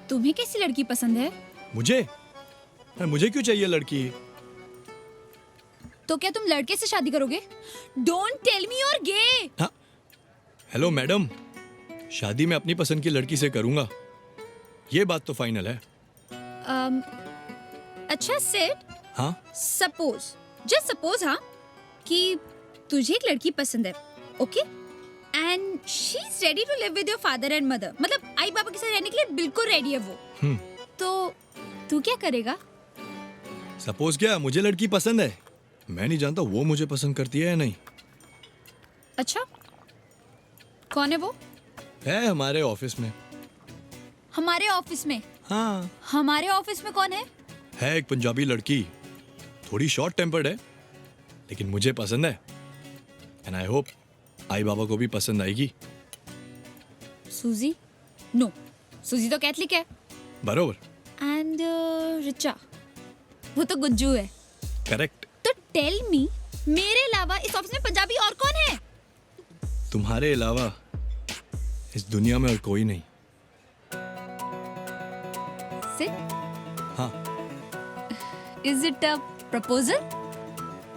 तुम्हें कैसी लड़की पसंद है? मुझे क्यों चाहिए लड़की? तो क्या तुम लड़के से शादी करोगे? Don't tell me you are gay. Hello madam, शादी मैं अपनी पसंद की लड़की से करूंगा, ये बात तो फाइनल है। अच्छा सेट, हाँ सपोज, जस्ट सपोज, हाँ, कि तुझे एक लड़की पसंद है, okay, and she is ready to live with your father and mother, मतलब आई पापा के साथ रहने के लिए बिल्कुल रेडी है वो। तो तू क्या करेगा? सपोज क्या, मुझे लड़की पसंद है, मैं नहीं जानता वो मुझे पसंद करती है या नहीं। अच्छा, कौन है वो? है हमारे ऑफिस में। हमारे ऑफिस में? हाँ। हमारे ऑफिस में कौन है? है एक पंजाबी लड़की, थोड़ी शॉर्ट टेम्पर्ड है, लेकिन मुझे पसंद है, एंड आई होप आई बाबा को भी पसंद आएगी। सूजी? नो, सूजी तो कैथलिक है। बरोबर। एंड रिचा, वो तो गुज्जू है। करेक्ट। तो टेल मी, मेरे अलावा इस ऑफिस में पंजाबी और कौन है? तुम्हारे अलावा इस दुनिया में और कोई नहीं। सिट। हाँ। Is it a proposal?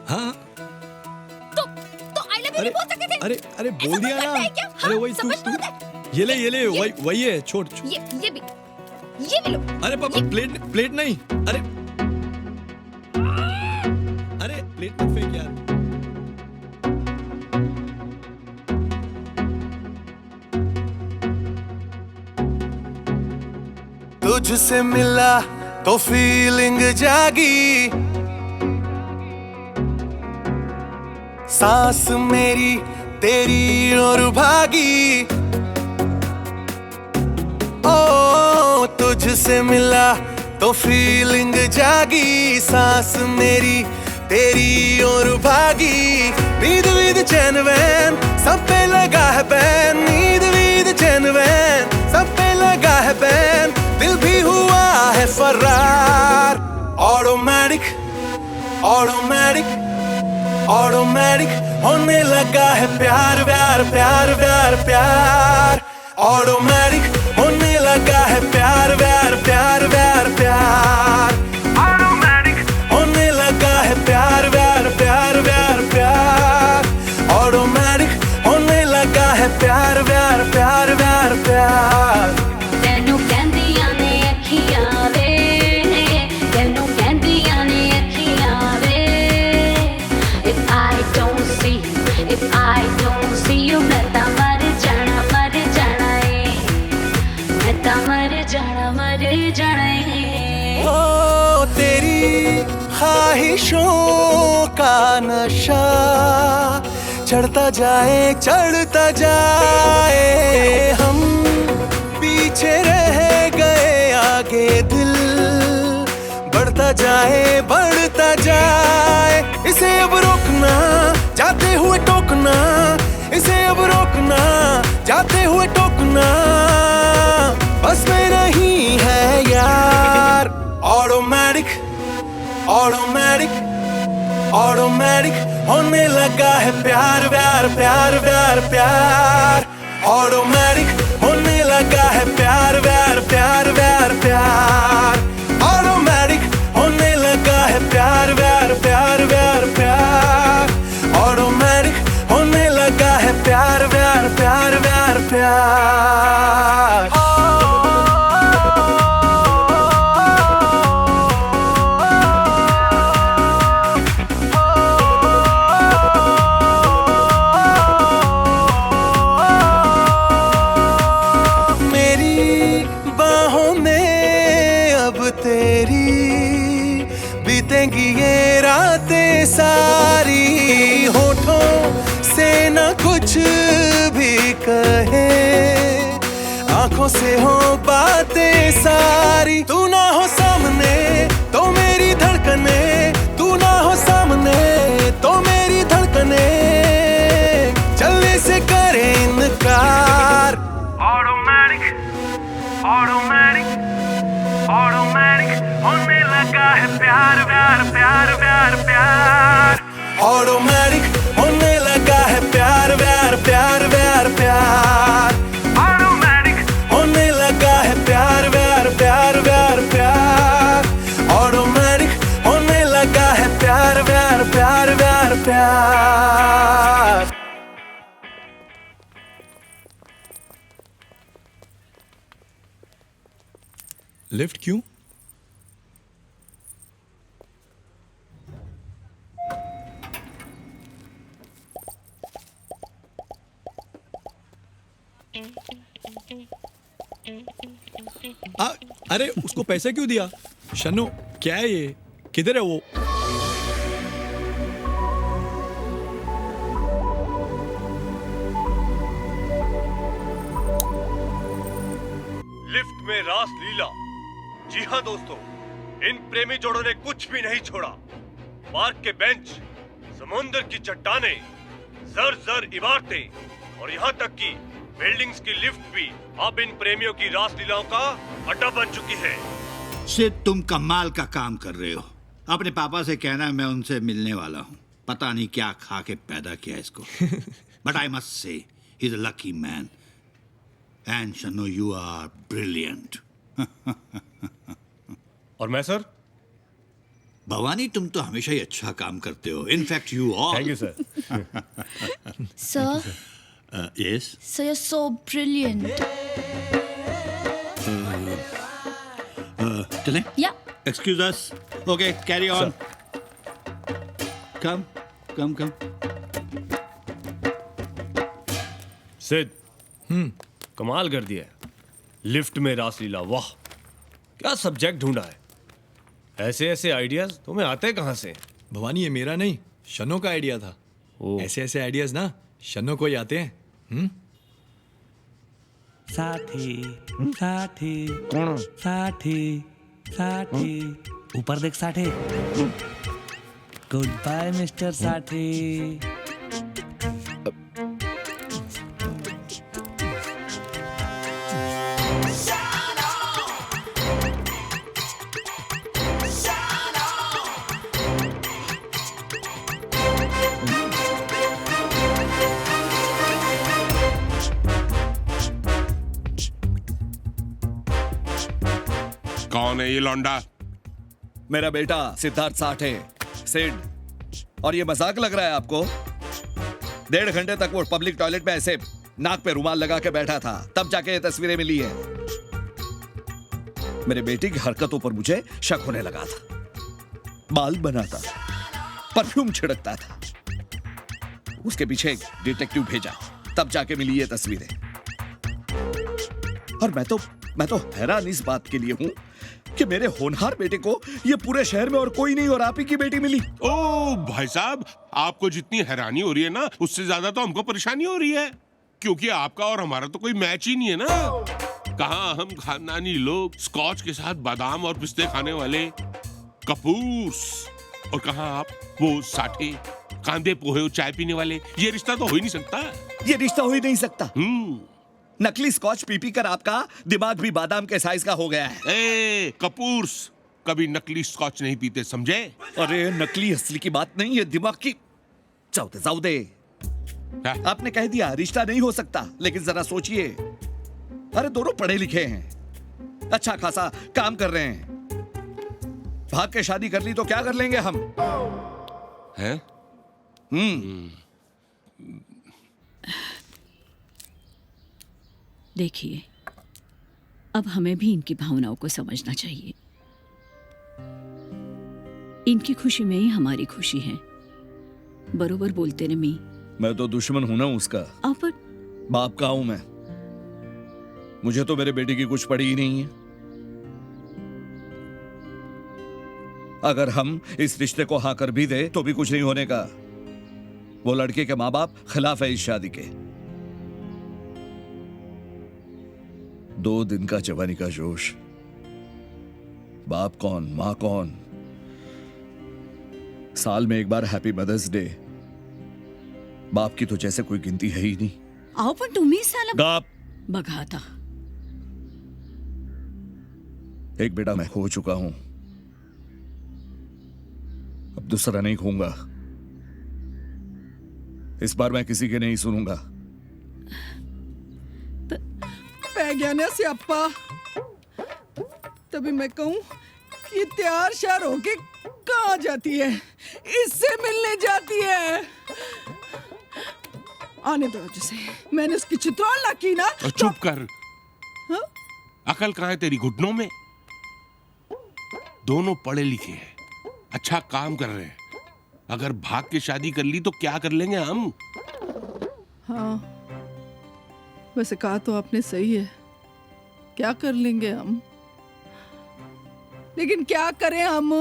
हाँ। तो आई लव यू नहीं बोल सकते थे? अरे बोल दिया ना। अरे वही तू ये ले वही है, छोड़। ये भी लो। अरे पापा, प्लेट नहीं। अरे प्लेट मत फेंक यार। तुझसे मिला तो फीलिंग जागी, सांस मेरी तेरी ओर भागी। ओ तुझसे मिला तो फीलिंग जागी, सांस मेरी तेरी ओर भागी। नींद वीद चैन वैन सब पे लगा है बैन, नींद वीद चैन वैन सब पे लगा है बैन। दिल भी हुआ है फरार, ऑटोमेटिक ऑटोमेटिक ऑटोमेटिक होने लगा है प्यार प्यार प्यार प्यार प्यार। ऑटोमेटिक होने लगा है प्यार प्यार प्यार प्यार प्यार। ऑटोमेटिक होने लगा है प्यार प्यार प्यार प्यार प्यार। ऑटोमेटिक होने लगा है प्यार प्यार प्यार प्यार प्यार। तेनू कहंदियां ने अखियां वे, तेनू कहंदियां ने अखियां वे। If I don't see you, मैं ता मर जाना है, मैं ता मर जाना है। ओ तेरी ख्वाहिशों का नशा चढ़ता जाए, हम पीछे रह गए, आगे दिल बढ़ता जाए। इसे अब रोकना जाते हुए टोकना, इसे अब रोकना जाते हुए टोकना बस में नहीं है यार। ऑटोमेटिक ऑटोमेटिक ऑटोमेटिक होने लगा है प्यार प्यार प्यार प्यार प्यार। ऑटोमेटिक होने लगा है प्यार प्यार प्यार प्यार प्यार। ऑटोमेटिक होने लगा है प्यार प्यार प्यार प्यार प्यार। ऑटोमेटिक होने लगा है प्यार प्यार प्यार प्यार प्यार। बीतेंगी ये रातें सारी, होठों से न कुछ भी कहे, आंखों से हो बातें सारी। तू ना हो सामने तो मेरी धड़कने, तू ना हो सामने तो मेरी धड़कने चलने से करे इनकार। ऑटोमेटिक ऑटोमेटिक ऑटोमेटिक होने लगा है प्यार प्यार प्यार प्यार प्यार। ऑटोमेटिक होने लिफ्ट क्यों? अरे उसको पैसे क्यों दिया? शन्नो क्या है ये? किधर है वो? लिफ्ट में रास लीला। जी हाँ दोस्तों, इन प्रेमी जोड़ों ने कुछ भी नहीं छोड़ा। पार्क के बेंच, समुद्र की चट्टानें, जर जर इमारतें और यहाँ तक कि बिल्डिंग्स की लिफ्ट भी अब इन प्रेमियों की रास लीलाओं का अड्डा बन चुकी है। सिर्फ तुम कमाल का काम कर रहे हो। अपने पापा से कहना मैं उनसे मिलने वाला हूँ। पता नहीं क्या खा के पैदा किया इसको। But I must say he is a lucky man and शन्नो यू आर ब्रिलियंट। और मैं सर? भवानी तुम तो हमेशा ही अच्छा काम करते हो। In fact you all. Thank you sir. Sir, yes? So you're so brilliant. चलें? Yeah. Excuse us. Okay, carry on. Come. सिद, कमाल कर दिया। लिफ्ट में रासलीला, वाह क्या सब्जेक्ट ढूंढा है। ऐसे ऐसे आइडियाज तुम्हें आते कहाँ से? भवानी ये मेरा नहीं, शन्नो का आइडिया था। ऐसे ऐसे आइडियाज ना शन्नो को ही आते हैं। साठी कौन? साठी ऊपर देख साठी। गुड बाय मिस्टर साठी। कौन है ये लौंडा? मेरा बेटा सिद्धार्थ साठे, सिड। और ये मजाक लग रहा है आपको? 1.5 घंटे तक वो पब्लिक टॉयलेट में ऐसे नाक पे रुमाल लगा के बैठा था, तब जाके ये तस्वीरें मिली है। मेरे बेटे की हरकतों पर मुझे शक होने लगा था। बाल बनाता, परफ्यूम छिड़कता था। उसके पीछे एक डिटेक्टिव भेजा, तब जाके मिली ये तस्वीरें। और मैं तो हैरान इस बात के लिए हूं कि मेरे होनहार बेटे को ये पूरे शहर में और कोई नहीं और आप ही की बेटी मिली। ओ भाई साहब, आपको जितनी हैरानी हो रही है ना, उससे ज्यादा तो हमको परेशानी हो रही है, क्योंकि आपका और हमारा तो कोई मैच ही नहीं है ना। कहाँ हम खानदानी लोग स्कॉच के साथ बादाम और पिस्ते खाने वाले कपूर्स, और कहाँ आप वो साठे कांदे पोहे और चाय पीने वाले। ये रिश्ता तो हो ही नहीं सकता। ये रिश्ता हो ही नहीं सकता। नकली स्कॉच पी कर आपका दिमाग भी बादाम के साइज का हो गया है। ए कपूर्स कभी नकली स्कॉच नहीं पीते, समझे? अरे नकली असली की बात नहीं है, दिमाग की। जाओ दे। आपने कह दिया रिश्ता नहीं हो सकता, लेकिन जरा सोचिए, अरे दोनों पढ़े लिखे हैं, अच्छा खासा काम कर रहे हैं। भाग के शादी कर ली तो क्या कर लेंगे हम? हैं? देखिए, अब हमें भी इनकी भावनाओं को समझना चाहिए। इनकी खुशी में ही हमारी खुशी है। बरोबर बोलते ने मी। मैं तो दुश्मन हूं ना उसका। अब बाप का हूं मैं। मुझे तो मेरे बेटे की कुछ पड़ी ही नहीं है। अगर हम इस रिश्ते को हाँ कर भी दे तो भी कुछ नहीं होने का। वो लड़के के माँ बाप खिलाफ है इस शादी के। 2 दिन का जवानी का जोश, बाप कौन माँ कौन। साल में एक बार हैप्पी मदर्स डे, बाप की तो जैसे कोई गिनती है ही नहीं। आओ पण तुम्ही साला गाप बघा आता। एक बेटा मैं खो चुका हूं, अब दूसरा नहीं खोऊंगा। इस बार मैं किसी के नहीं सुनूंगा। पैज्ञाना से अप्पा, तभी मैं कहूं कि तैयार शार होके कहाँ जाती है? इससे मिलने जाती है। आने दो जैसे मैंने उसकी चित्रौल ना की ना। चुप कर। अकल कहाँ है तेरी घुटनों में? दोनों पढ़े लिखे हैं, अच्छा काम कर रहे हैं। अगर भाग के शादी कर ली तो क्या कर लेंगे हम? हाँ, वैसे कहा तो आपने सही है, क्या कर लेंगे हम, लेकिन क्या करें हम?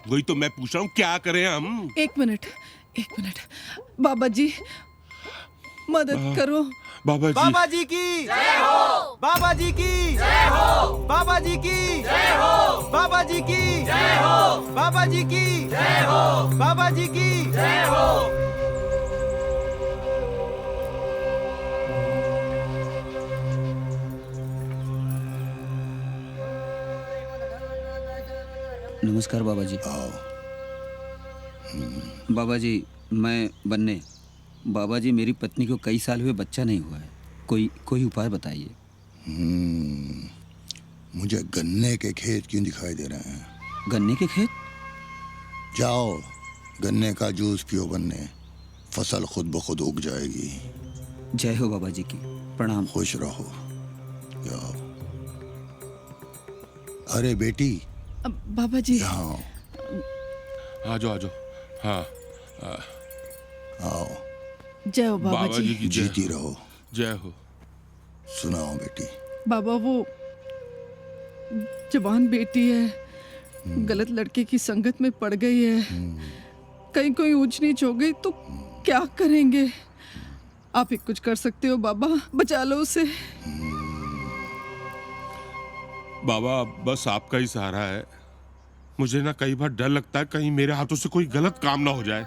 वही तो मैं पूछ रहा हूँ, क्या करें हम? एक मिनट, बाबा जी मदद करो। बाबा जी की जय हो, बाबा जी की जय हो, बाबा जी की जय हो, बाबा जी की जय हो, बाबा जी की जय हो, बाबा जी की जय हो। नमस्कार बाबा जी। बाबा जी मैं बन्ने। बाबा जी मेरी पत्नी को कई साल हुए बच्चा नहीं हुआ है, कोई उपाय बताइए। मुझे गन्ने के खेत क्यों दिखाई दे रहे हैं? गन्ने के खेत? जाओ गन्ने का जूस पियो बन्ने, फसल खुद ब खुद उग जाएगी। जय हो बाबा जी की, प्रणाम। खुश रहो। जाओ। अरे बेटी बाबा जी आओ। आ जाओ। हाँ आओ। जय हो बाबा जी की जय। जीती रहो। जय हो। सुनाओ बेटी। बाबा वो जवान बेटी है, गलत लड़के की संगत में पड़ गई है, कहीं कोई ऊंच नीच हो गई तो क्या करेंगे? आप ही कुछ कर सकते हो बाबा, बचा लो उसे। बाबा बस आपका ही सहारा है। मुझे ना कई बार डर लगता है कहीं मेरे हाथों से कोई गलत काम ना हो जाए।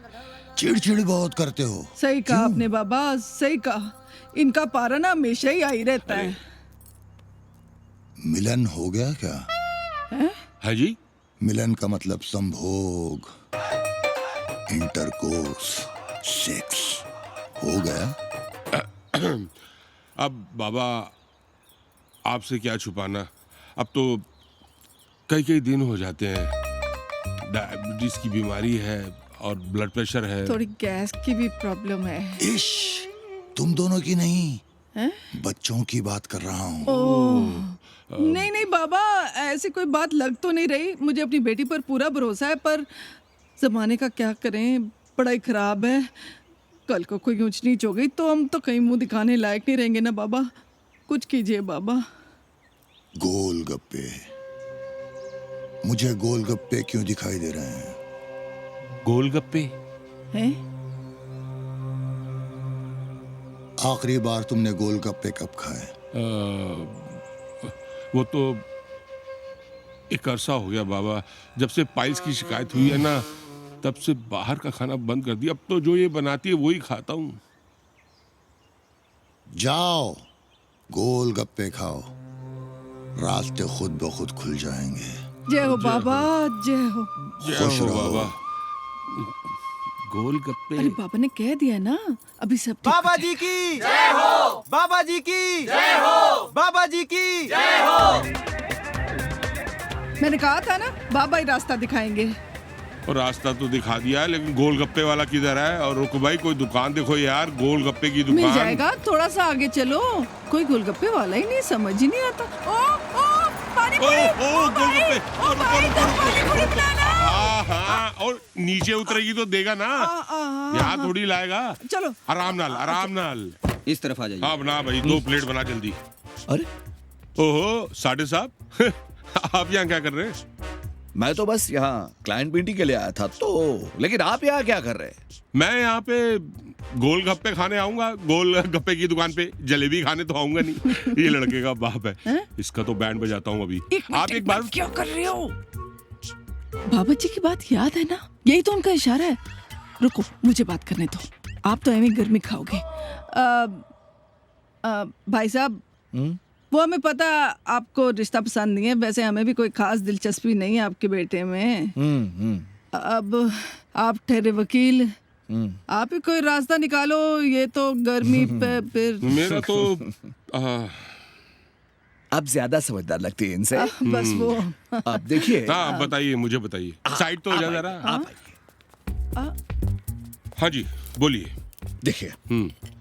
चिड़चिड़ बहुत करते हो। सही कहा आपने बाबा, सही कहा। इनका पारा ना हमेशा ही आई रहता है। मिलन हो गया क्या? है जी? मिलन का मतलब संभोग, इंटरकोर्स, सेक्स हो गया? अब बाबा आपसे क्या छुपाना, अब तो कई दिन हो जाते हैं। डायबिटीज की बीमारी है और ब्लड प्रेशर है। थोड़ी गैस की भी प्रॉब्लम है। इश, तुम दोनों की नहीं, हैं? बच्चों की बात कर रहा हूँ। नहीं बाबा, ऐसी कोई बात लग तो नहीं रही। मुझे अपनी बेटी पर पूरा भरोसा है, पर जमाने का क्या करें, पढ़ाई खराब है। कल को कोई ऊंच नीच हो गई तो हम तो कहीं मुंह दिखाने लायक नहीं रहेंगे ना बाबा। कुछ कीजिए बाबा। गोलगप्पे, मुझे गोलगप्पे क्यों दिखाई दे रहे हैं? गोलगप्पे हैं? आखिरी बार तुमने गोलगप्पे कब खाए? वो तो एक अरसा हो गया बाबा। जब से पाइल्स की शिकायत हुई है ना, तब से बाहर का खाना बंद कर दिया। अब तो जो ये बनाती है वही खाता हूँ। जाओ गोलगप्पे खाओ, रास्ते खुद ब खुद खुल जाएंगे। जय हो बाबा, जय हो। खुश रहो बाबा। गोलगप्पे। अरे बाबा ने कह दिया ना, अभी सब ठीक बाबा हो जी की जय हो, बाबा जी की जय हो, बाबा जी की जय हो। मैंने कहा था ना, बाबा ही रास्ता दिखाएंगे। और रास्ता तो दिखा दिया है, लेकिन गोलगप्पे वाला किधर है? और रुको भाई, कोई दुकान देखो यार, गोलगप्पे की दुकान। मिल जाएगा, थोड़ा सा आगे चलो। कोई गोलगप्पे वाला ही नहीं, समझ ही नहीं आता। ओ पानी पूरी, गोलगप्पे। पानी पूरी पिलाना। हाँ, और नीचे उतरेगी तो देगा ना, यहाँ थोड़ी लाएगा। चलो आराम नाल। इस तरफ आ जाइए। हाँ बना भाई, 2 प्लेट बना जल्दी। अरे ओहो साढ़े साहब, आप यहाँ क्या कर रहे हैं? मैं तो बस यहाँ क्लाइंट मीटिंग के लिए आया था, तो लेकिन आप यहाँ क्या कर रहे हैं? मैं यहाँ पे गोलगप्पे खाने आऊंगा। गोलगप्पे की दुकान पे जलेबी खाने तो आऊंगा नहीं। ये लड़के का बाप है, इसका तो बैंड बजाता हूँ अभी। आप एक बार क्या कर रहे हो? बाबा जी की बात याद है ना, यही तो उनका इशारा है। रुको, मुझे बात करने दो। आप तो ऐਵੇਂ गर्मी खाओगे। भाई साहब, वो हमें पता आपको रिश्ता पसंद नहीं है, वैसे हमें भी कोई खास दिलचस्पी नहीं है आपके बेटे में। अब आप ठहरे वकील, आप ही कोई रास्ता निकालो। ये तो गर्मी पे फिर मेरा तो आप ज्यादा समझदार लगती है इनसे। बस वो आप देखिए। हाँ बताइए, मुझे बताइए। साइड तो हो जा जरा। हाँ जी बोलिए। देखिए,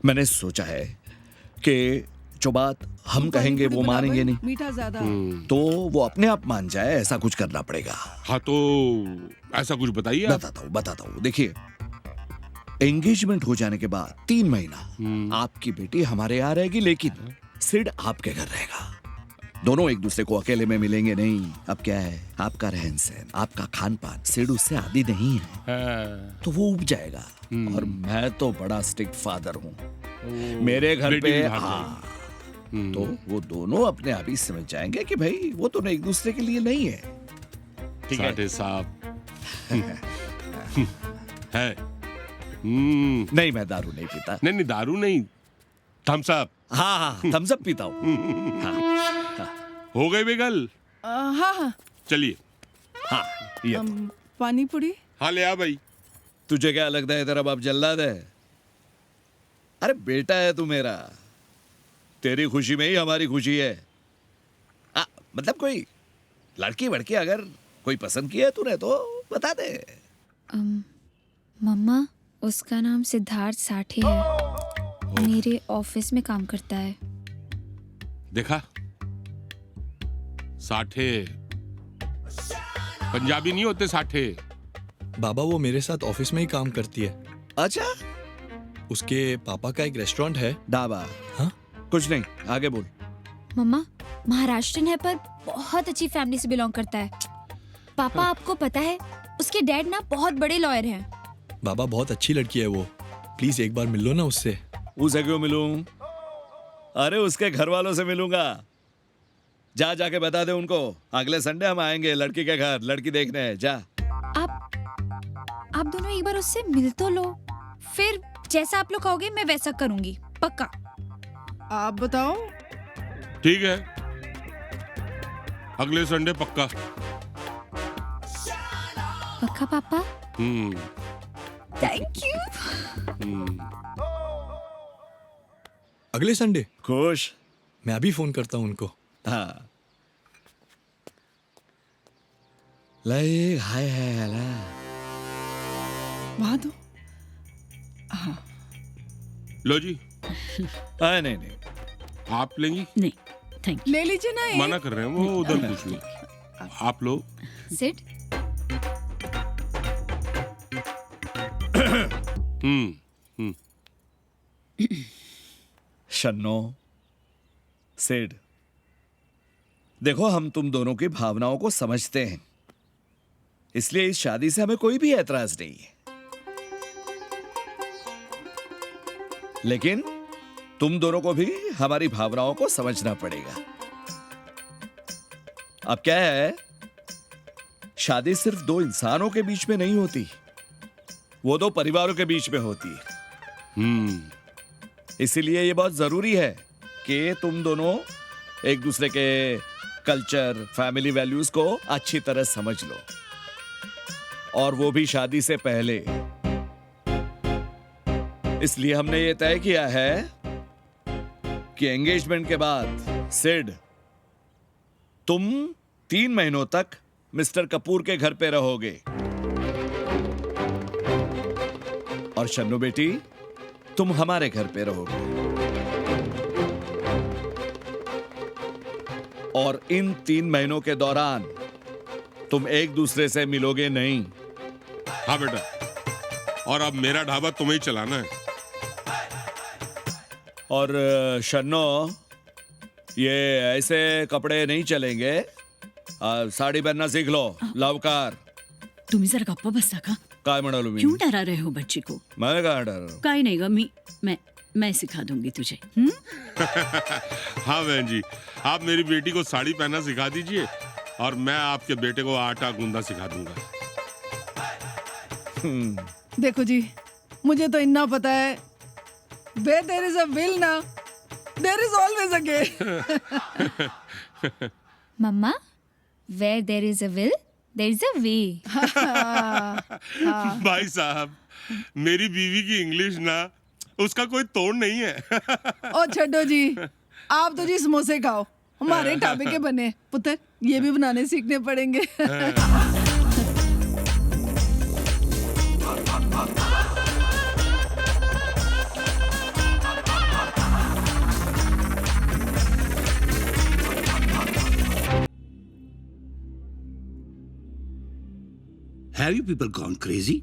मैंने सोचा है कि जो बात हम कहेंगे वो मानेंगे नहीं, मीठा ज्यादा। तो वो अपने आप मान जाए, ऐसा कुछ करना पड़ेगा। हाँ तो ऐसा कुछ बताइए। बताता हूँ। देखिए, एंगेजमेंट हो जाने के बाद 3 महीना आपकी बेटी हमारे यहाँ रहेगी, लेकिन सिड आपके घर रहेगा। दोनों एक दूसरे को अकेले में मिलेंगे नहीं। अब क्या है, आपका रहन सहन, आपका खान पान सिड उससे आदी नहीं है, तो वो उब जाएगा। और मैं तो बड़ा स्ट्रिक्ट फादर हूँ, मेरे घर पे तो वो दोनों अपने आप ही समझ जाएंगे कि भाई वो दोनों एक दूसरे के लिए नहीं है। ठीक है साहब। है नहीं, मैं दारू नहीं पीता। नहीं दारू नहीं, थम्स अप। हाँ, थम्स अप पीता हूँ। हो गई बेगल? हाँ। चलिए। हाँ, ये पानी पूरी। हाँ ले आ भाई। तुझे क्या लगता है तेरा बाप जल्लाद है? अरे बेटा है तू मेरा, तेरी खुशी में ही हमारी खुशी है। मतलब कोई लड़की वड़की अगर कोई पसंद किया है तूने तो बता दे। मम्मा, उसका नाम सिद्धार्थ साठे है, मेरे ऑफिस में काम करता है। देखा, साठे पंजाबी नहीं होते साठे। बाबा वो मेरे साथ ऑफिस में ही काम करती है। अच्छा, उसके पापा का एक रेस्टोरेंट है, ढाबा। हाँ, कुछ नहीं, आगे बोल। मम्मा, महाराष्ट्रन है पर बहुत अच्छी फैमिली से बिलोंग करता है। पापा, आपको पता है उसके डैड ना बहुत बड़े लॉयर हैं। बाबा बहुत अच्छी लड़की है वो, प्लीज एक बार मिल लो ना उससे। उसे क्यों मिलूं? अरे उसके घर वालों से मिलूंगा। जाके बता दे उनको, अगले संडे हम आएंगे लड़की के घर, लड़की देखने। जा। आप दोनों एक बार उससे मिल तो लो, फिर जैसा आप लोग कहोगे मैं वैसा करूंगी, पक्का। आप बताओ। ठीक है, अगले संडे पक्का। पक्का पापा? Thank you. अगले संडे? खुश। मैं अभी फोन करता हूँ उनको। हाँ, लाइक हाय है वहां तो। हाँ। लो जी। नहीं, आप लेंगी? नहीं, थैंक ले लीजिए ना। मना कर रहे हैं वो, उधर कुछ नहीं। आप लो। सिड। शन्नो, सिड, देखो हम तुम दोनों की भावनाओं को समझते हैं, इसलिए इस शादी से हमें कोई भी ऐतराज नहीं है। लेकिन तुम दोनों को भी हमारी भावनाओं को समझना पड़ेगा। अब क्या है, शादी सिर्फ 2 इंसानों के बीच में नहीं होती, वो 2 परिवारों के बीच में होती है। इसीलिए ये बहुत जरूरी है कि तुम दोनों एक दूसरे के कल्चर, फैमिली वैल्यूज को अच्छी तरह समझ लो, और वो भी शादी से पहले। इसलिए हमने ये तय किया है कि एंगेजमेंट के बाद सिड, तुम 3 महीनों तक मिस्टर कपूर के घर पे रहोगे, और शन्नू बेटी तुम हमारे घर पे रहोगे। और इन 3 महीनों के दौरान तुम एक दूसरे से मिलोगे नहीं। हाँ बेटा, और अब मेरा ढाबा तुम्हें ही चलाना है। और शन्नो, ये ऐसे कपड़े नहीं चलेंगे, साड़ी पहनना सीख लो, लवकार। तुम्ही जर गप्प बसता का? काय म्हणालो मी? क्यों डरा रहे हो बच्ची को? मैं कहाँ डर रहा हूँ? काय नहीं ग, मैं सिखा दूंगी तुझे। हाँ बहन जी, आप मेरी बेटी को साड़ी पहनना सिखा दीजिए, और मैं आपके बेटे को आटा गूंदा सिखा दूंगा। देखो जी, मुझे तो इतना पता है, where there is a will ना, there is always a way। Mamma, where there is a will, there is a way। भाई साहब, मेरी बीवी की इंग्लिश ना, उसका कोई तोड़ नहीं है। ओ छड्डो जी, आप तो जी समोसे खाओ, हमारे ढाबे के बने। पुत्र, ये भी बनाने सीखने पड़ेंगे। Have you people gone crazy?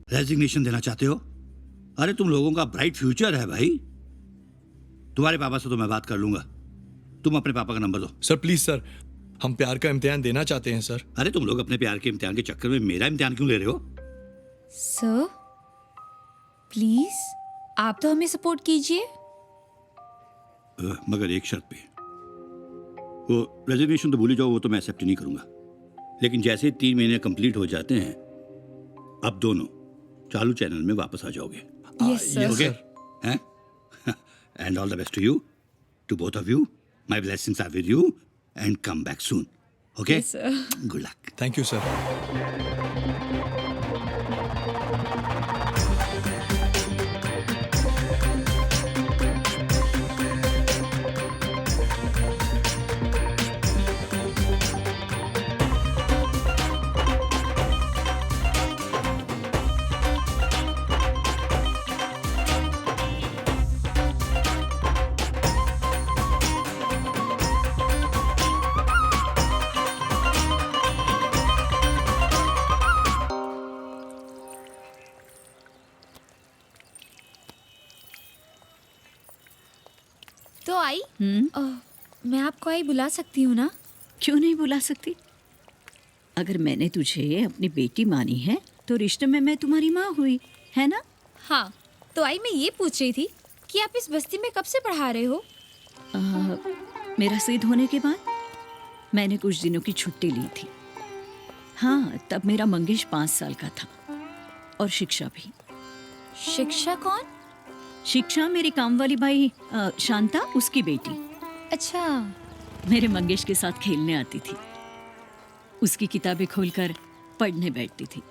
Resignation देना चाहते हो? अरे तुम लोगों का ब्राइट फ्यूचर है भाई। तुम्हारे पापा से तो मैं बात कर लूंगा। तुम अपने पापा का नंबर दो। सर प्लीज सर, हम प्यार का इम्तिहान देना चाहते हैं सर। अरे तुम लोग अपने प्यार के इम्तिहान के चक्कर में मेरा इम्तिहान क्यों ले रहे हो? सर प्लीज आप तो हमें सपोर्ट कीजिए। मगर एक शर्त पे। वो रेजिग्नेशन तो भूल ही जाओ, वो तो मैं एक्सेप्ट नहीं करूंगा। लेकिन जैसे 3 महीने कंप्लीट हो जाते हैं, अब दोनों चालू चैनल में वापस आ जाओगे। Yes sir. ओके हैं? And all the best to you, to both of you. My blessings are with you and come back soon. Okay, good luck. Thank you sir. तो आई मैं आपको आई बुला सकती हूँ ना? क्यों नहीं बुला सकती? अगर मैंने तुझे अपनी बेटी मानी है तो रिश्ते में मैं तुम्हारी माँ हुई, है ना? हाँ, तो आई मैं ये पूछ रही थी कि आप इस बस्ती में कब से पढ़ा रहे हो? मेरा सिद्ध होने के बाद मैंने कुछ दिनों की छुट्टी ली थी। हाँ, तब मेरा मंगेश 5 साल का था और शिक्षा भी। शिक्षा कौन? शिक्षा मेरी काम वाली भाई शांता, उसकी बेटी। अच्छा। मेरे मंगेश के साथ खेलने आती थी, उसकी किताबें खोलकर पढ़ने बैठती थी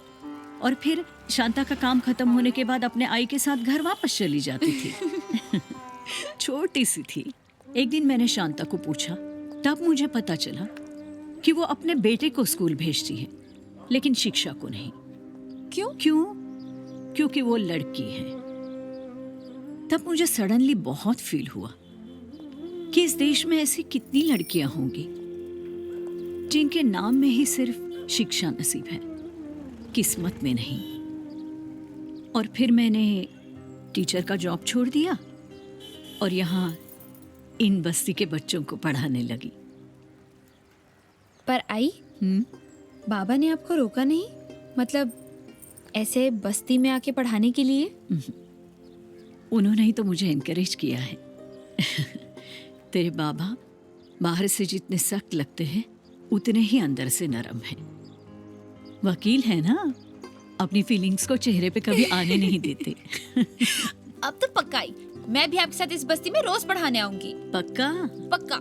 और फिर शांता का काम खत्म होने के बाद अपने आई के साथ घर वापस चली जाती थी। छोटी सी थी। एक दिन मैंने शांता को पूछा, तब मुझे पता चला कि वो अपने बेटे को स्कूल भेजती है लेकिन शिक्षा को नहीं। क्यों? क्योंकि वो लड़की है। तब मुझे सडनली बहुत फील हुआ कि इस देश में ऐसी कितनी लड़कियां होंगी जिनके नाम में ही सिर्फ शिक्षा नसीब है, किस्मत में नहीं। और फिर मैंने टीचर का जॉब छोड़ दिया और यहाँ इन बस्ती के बच्चों को पढ़ाने लगी। पर आई, बाबा ने आपको रोका नहीं? मतलब ऐसे बस्ती में आके पढ़ाने के लिए? उन्होंने ही तो मुझे एनकरेज किया है। तेरे बाबा बाहर से जितने सख्त लगते हैं उतने ही अंदर से नरम हैं। वकील है ना, अपनी फीलिंग्स को चेहरे पे कभी आने नहीं देते। अब तो पक्का आई, मैं भी आपके साथ इस बस्ती में रोज पढ़ाने आऊंगी। पक्का? पक्का।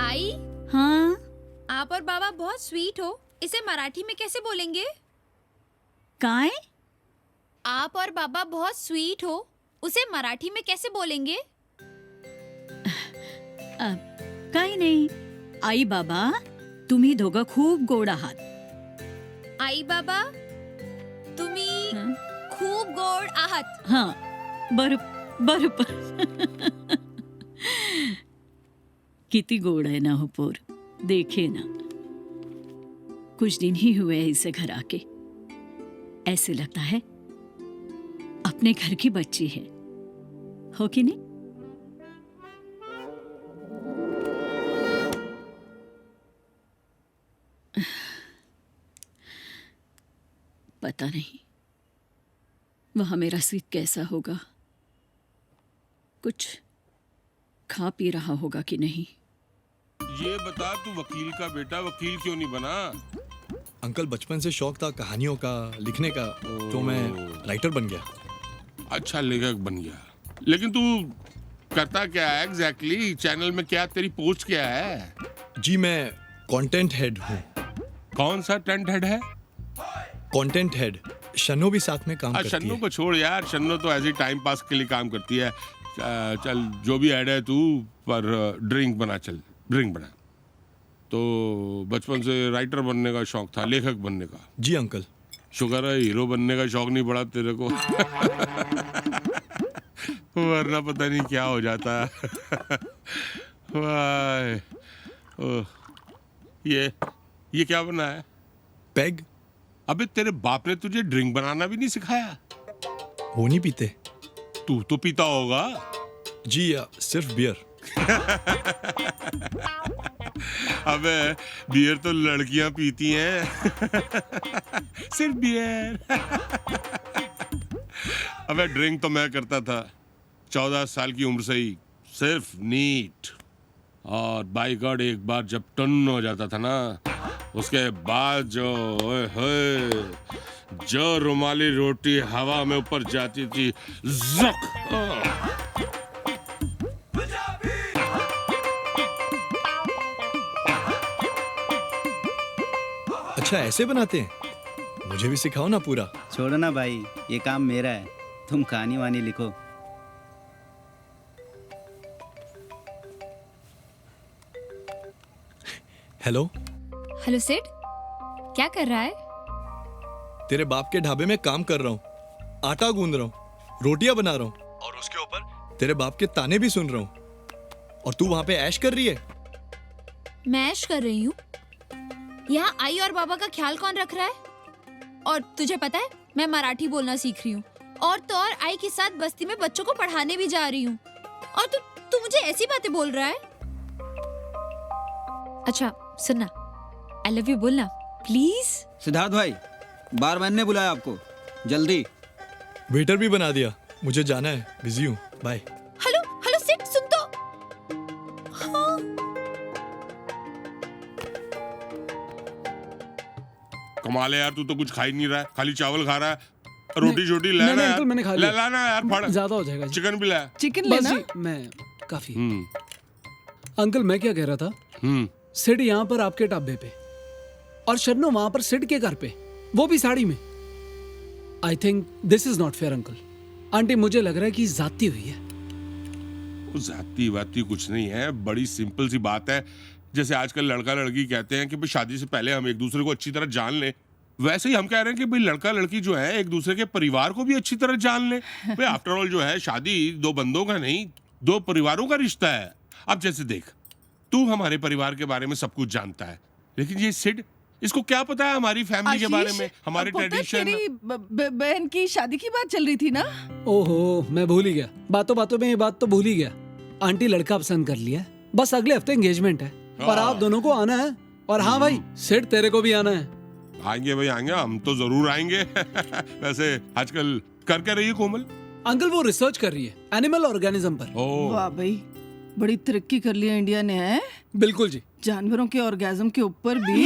आई? हाँ? आप और बाबा बहुत स्वीट हो, इसे मराठी में कैसे बोलेंगे? काय? आप और बाबा बहुत स्वीट हो, उसे मराठी में कैसे बोलेंगे? काही नाही। आई बाबा, तुम्ही दोघं खूप गोड आहात। आई बाबा, तुम्ही खूप गोड आहात। हाँ, बरोबर। किती गोड है ना हो पोर, देखे ना। कुछ दिन ही हुए इसे घर आके, ऐसे लगता है अपने घर की बच्ची है, हो कि नहीं? पता नहीं वहां मेरा सीत कैसा होगा, कुछ खा पी रहा होगा कि नहीं। ये बता, तू वकील का बेटा वकील क्यों नहीं बना? अंकल, बचपन से शौक था कहानियों का, लिखने का, तो मैं राइटर बन गया। अच्छा, लेखक बन गया। लेकिन तू करता क्या है एग्जैक्टली? चैनल में क्या तेरी पोस्ट क्या है? जी मैं कंटेंट हेड हूँ। कौन सा टेंट हेड है? Content head. शन्नो भी साथ में काम करती है। शन्नो को छोड़ यार, शन्नो तो ऐसे टाइम पास के लिए काम करती है। चल जो भी ऐड है तू, पर ड्रिंक बना, चल ड्रिंक बना। तो बचपन से राइटर बनने का शौक था, लेखक बनने का? जी अंकल। शुक्र है हीरो बनने का शौक नहीं पड़ा तेरे को। वरना पता नहीं क्या हो जाता। वाह, ओह, ये क्या बना है? पैग। अबे तेरे बाप ने तुझे ड्रिंक बनाना भी नहीं सिखाया? वो नहीं पीते। तू तो पीता होगा। जी या सिर्फ बियर। अबे बियर तो लड़कियां पीती हैं। सिर्फ बियर। अबे ड्रिंक तो मैं करता था 14 साल की उम्र से ही, सिर्फ नीट। और बाय गॉड एक बार जब टन हो जाता था ना, उसके बाद जो ओए होए, जो रुमाली रोटी हवा में ऊपर जाती थी, ज़क। अच्छा ऐसे बनाते हैं? मुझे भी सिखाओ ना पूरा। छोड़ो ना भाई, ये काम मेरा है, तुम कहानी वानी लिखो। हेलो। हेलो सेठ, क्या कर रहा है? तेरे बाप के ढाबे में काम कर रहा हूँ, आटा गूंद रहा हूँ, रोटियां बना रहा हूँ और उसके ऊपर तेरे बाप के ताने भी सुन रहा हूँ। और तू वहां पे ऐश कर रही है। मैं ऐश कर रही हूँ? यहाँ आई और बाबा का ख्याल कौन रख रहा है? और तुझे पता है मैं मराठी बोलना सीख रही हूँ, और तो और आई के साथ बस्ती में बच्चों को पढ़ाने भी जा रही हूँ, और तू मुझे ऐसी बातें बोल रहा है? अच्छा सुनना, आई लव यू बोलना प्लीज। सिद्धार्थ भाई, बारमैन ने बुलाया आपको, जल्दी। वेटर भी बना दिया, मुझे जाना है, बिजी हूँ, बाय। हेलो हेलो सेठ, सुन तो। हाँ। कमाल है यार, तू तो कुछ खा ही नहीं रहा है, खाली चावल खा रहा है। रोटी छोटी लाना नहीं, यार। अंकल, मैंने खा लिया। लाना यार, फड़। ज्यादा हो जाएगा। चिकन भी ला। चिकन लेना? मैं काफी। अंकल मैं क्या कह रहा था, सिड यहाँ पर आपके ढाबे पे और शन्नो वहां पर सिड के घर पे, वो भी साड़ी में। I think this is not fair uncle. Aunty मुझे लग रहा है कि जाती हुई है। जाती वाती कुछ नहीं है, बड़ी सिंपल सी बात है। जैसे आजकल लड़का लड़की कहते हैं कि भाई शादी से पहले हम एक दूसरे को अच्छी तरह जान लें, वैसे ही हम कह रहे हैं कि भाई लड़का लड़की जो है एक दूसरे के परिवार को भी अच्छी तरह जान ले। भाई आफ्टर ऑल जो है शादी दो बंदों का नहीं, दो परिवारों का रिश्ता है। अब जैसे देख, तू हमारे परिवार के बारे में सब कुछ जानता है, लेकिन ये सिड, इसको क्या पता है हमारी फैमिली के बारे में, हमारे ट्रेडिशन। तेरी बहन की शादी की बात चल रही थी ना? ओहो, मैं भूल ही गया, बातों बातों में ये बात तो भूल ही गया। आंटी लड़का पसंद कर लिया, बस अगले हफ्ते एंगेजमेंट है और आप दोनों को आना है। और हाँ भाई, सिड तेरे को भी आना है। आएंगे भाई आएंगे, हम तो जरूर आएंगे। वैसे आजकल कर क्या रही है कोमल? अंकल वो रिसर्च कर रही है एनिमल ऑर्गेनिज्म पर। वाह भाई, बड़ी तरक्की कर लिया इंडिया ने, है? बिल्कुल जी। जानवरों के ऑर्गेज्म के ऊपर भी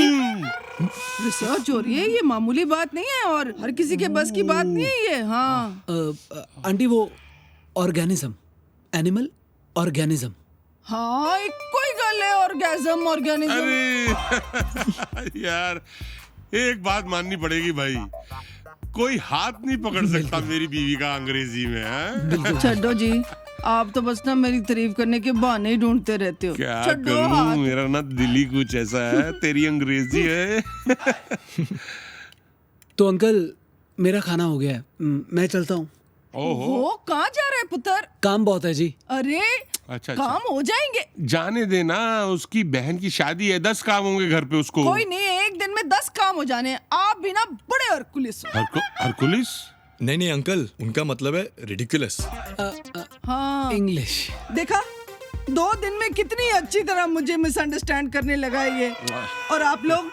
रिसर्च हो रही है, ये मामूली बात नहीं है और हर किसी के बस की बात नहीं है ये। हाँ आंटी वो ऑर्गेनिज्म, एनिमल ऑर्गेनिज्म। हाँ, कोई गल है ऑर्गेज्म ऑर्गेनिज्म। अरे यार एक बात माननी पड़ेगी भाई, कोई हाथ नहीं पकड़ सकता मेरी बीवी का अंग्रेजी में, है? छड्डो जी, आप तो बस ना मेरी तारीफ करने के बहाने ही ढूंढते रहते हो। क्या करूं, मेरा ना दिल ही कुछ ऐसा है, तेरी अंग्रेजी है। तो अंकल मेरा खाना हो गया है, मैं चलता हूँ। ओहो, कहाँ जा रहे हैं पुत्र? काम बहुत है जी। अरे अच्छा, काम हो जाएंगे, जाने देना, उसकी बहन की शादी है, 10 काम होंगे घर पे उसको। कोई नहीं, एक दिन में 10 काम हो जाने हैं। आप भी ना बड़े हरकुलिस हो। हरकुलिस? नहीं अंकल, उनका मतलब है रिडिकुलस। हाँ इंग्लिश। देखा, 2 दिन में कितनी अच्छी तरह मुझे मिसअंडरस्टैंड करने लगा ये। और आप लोग?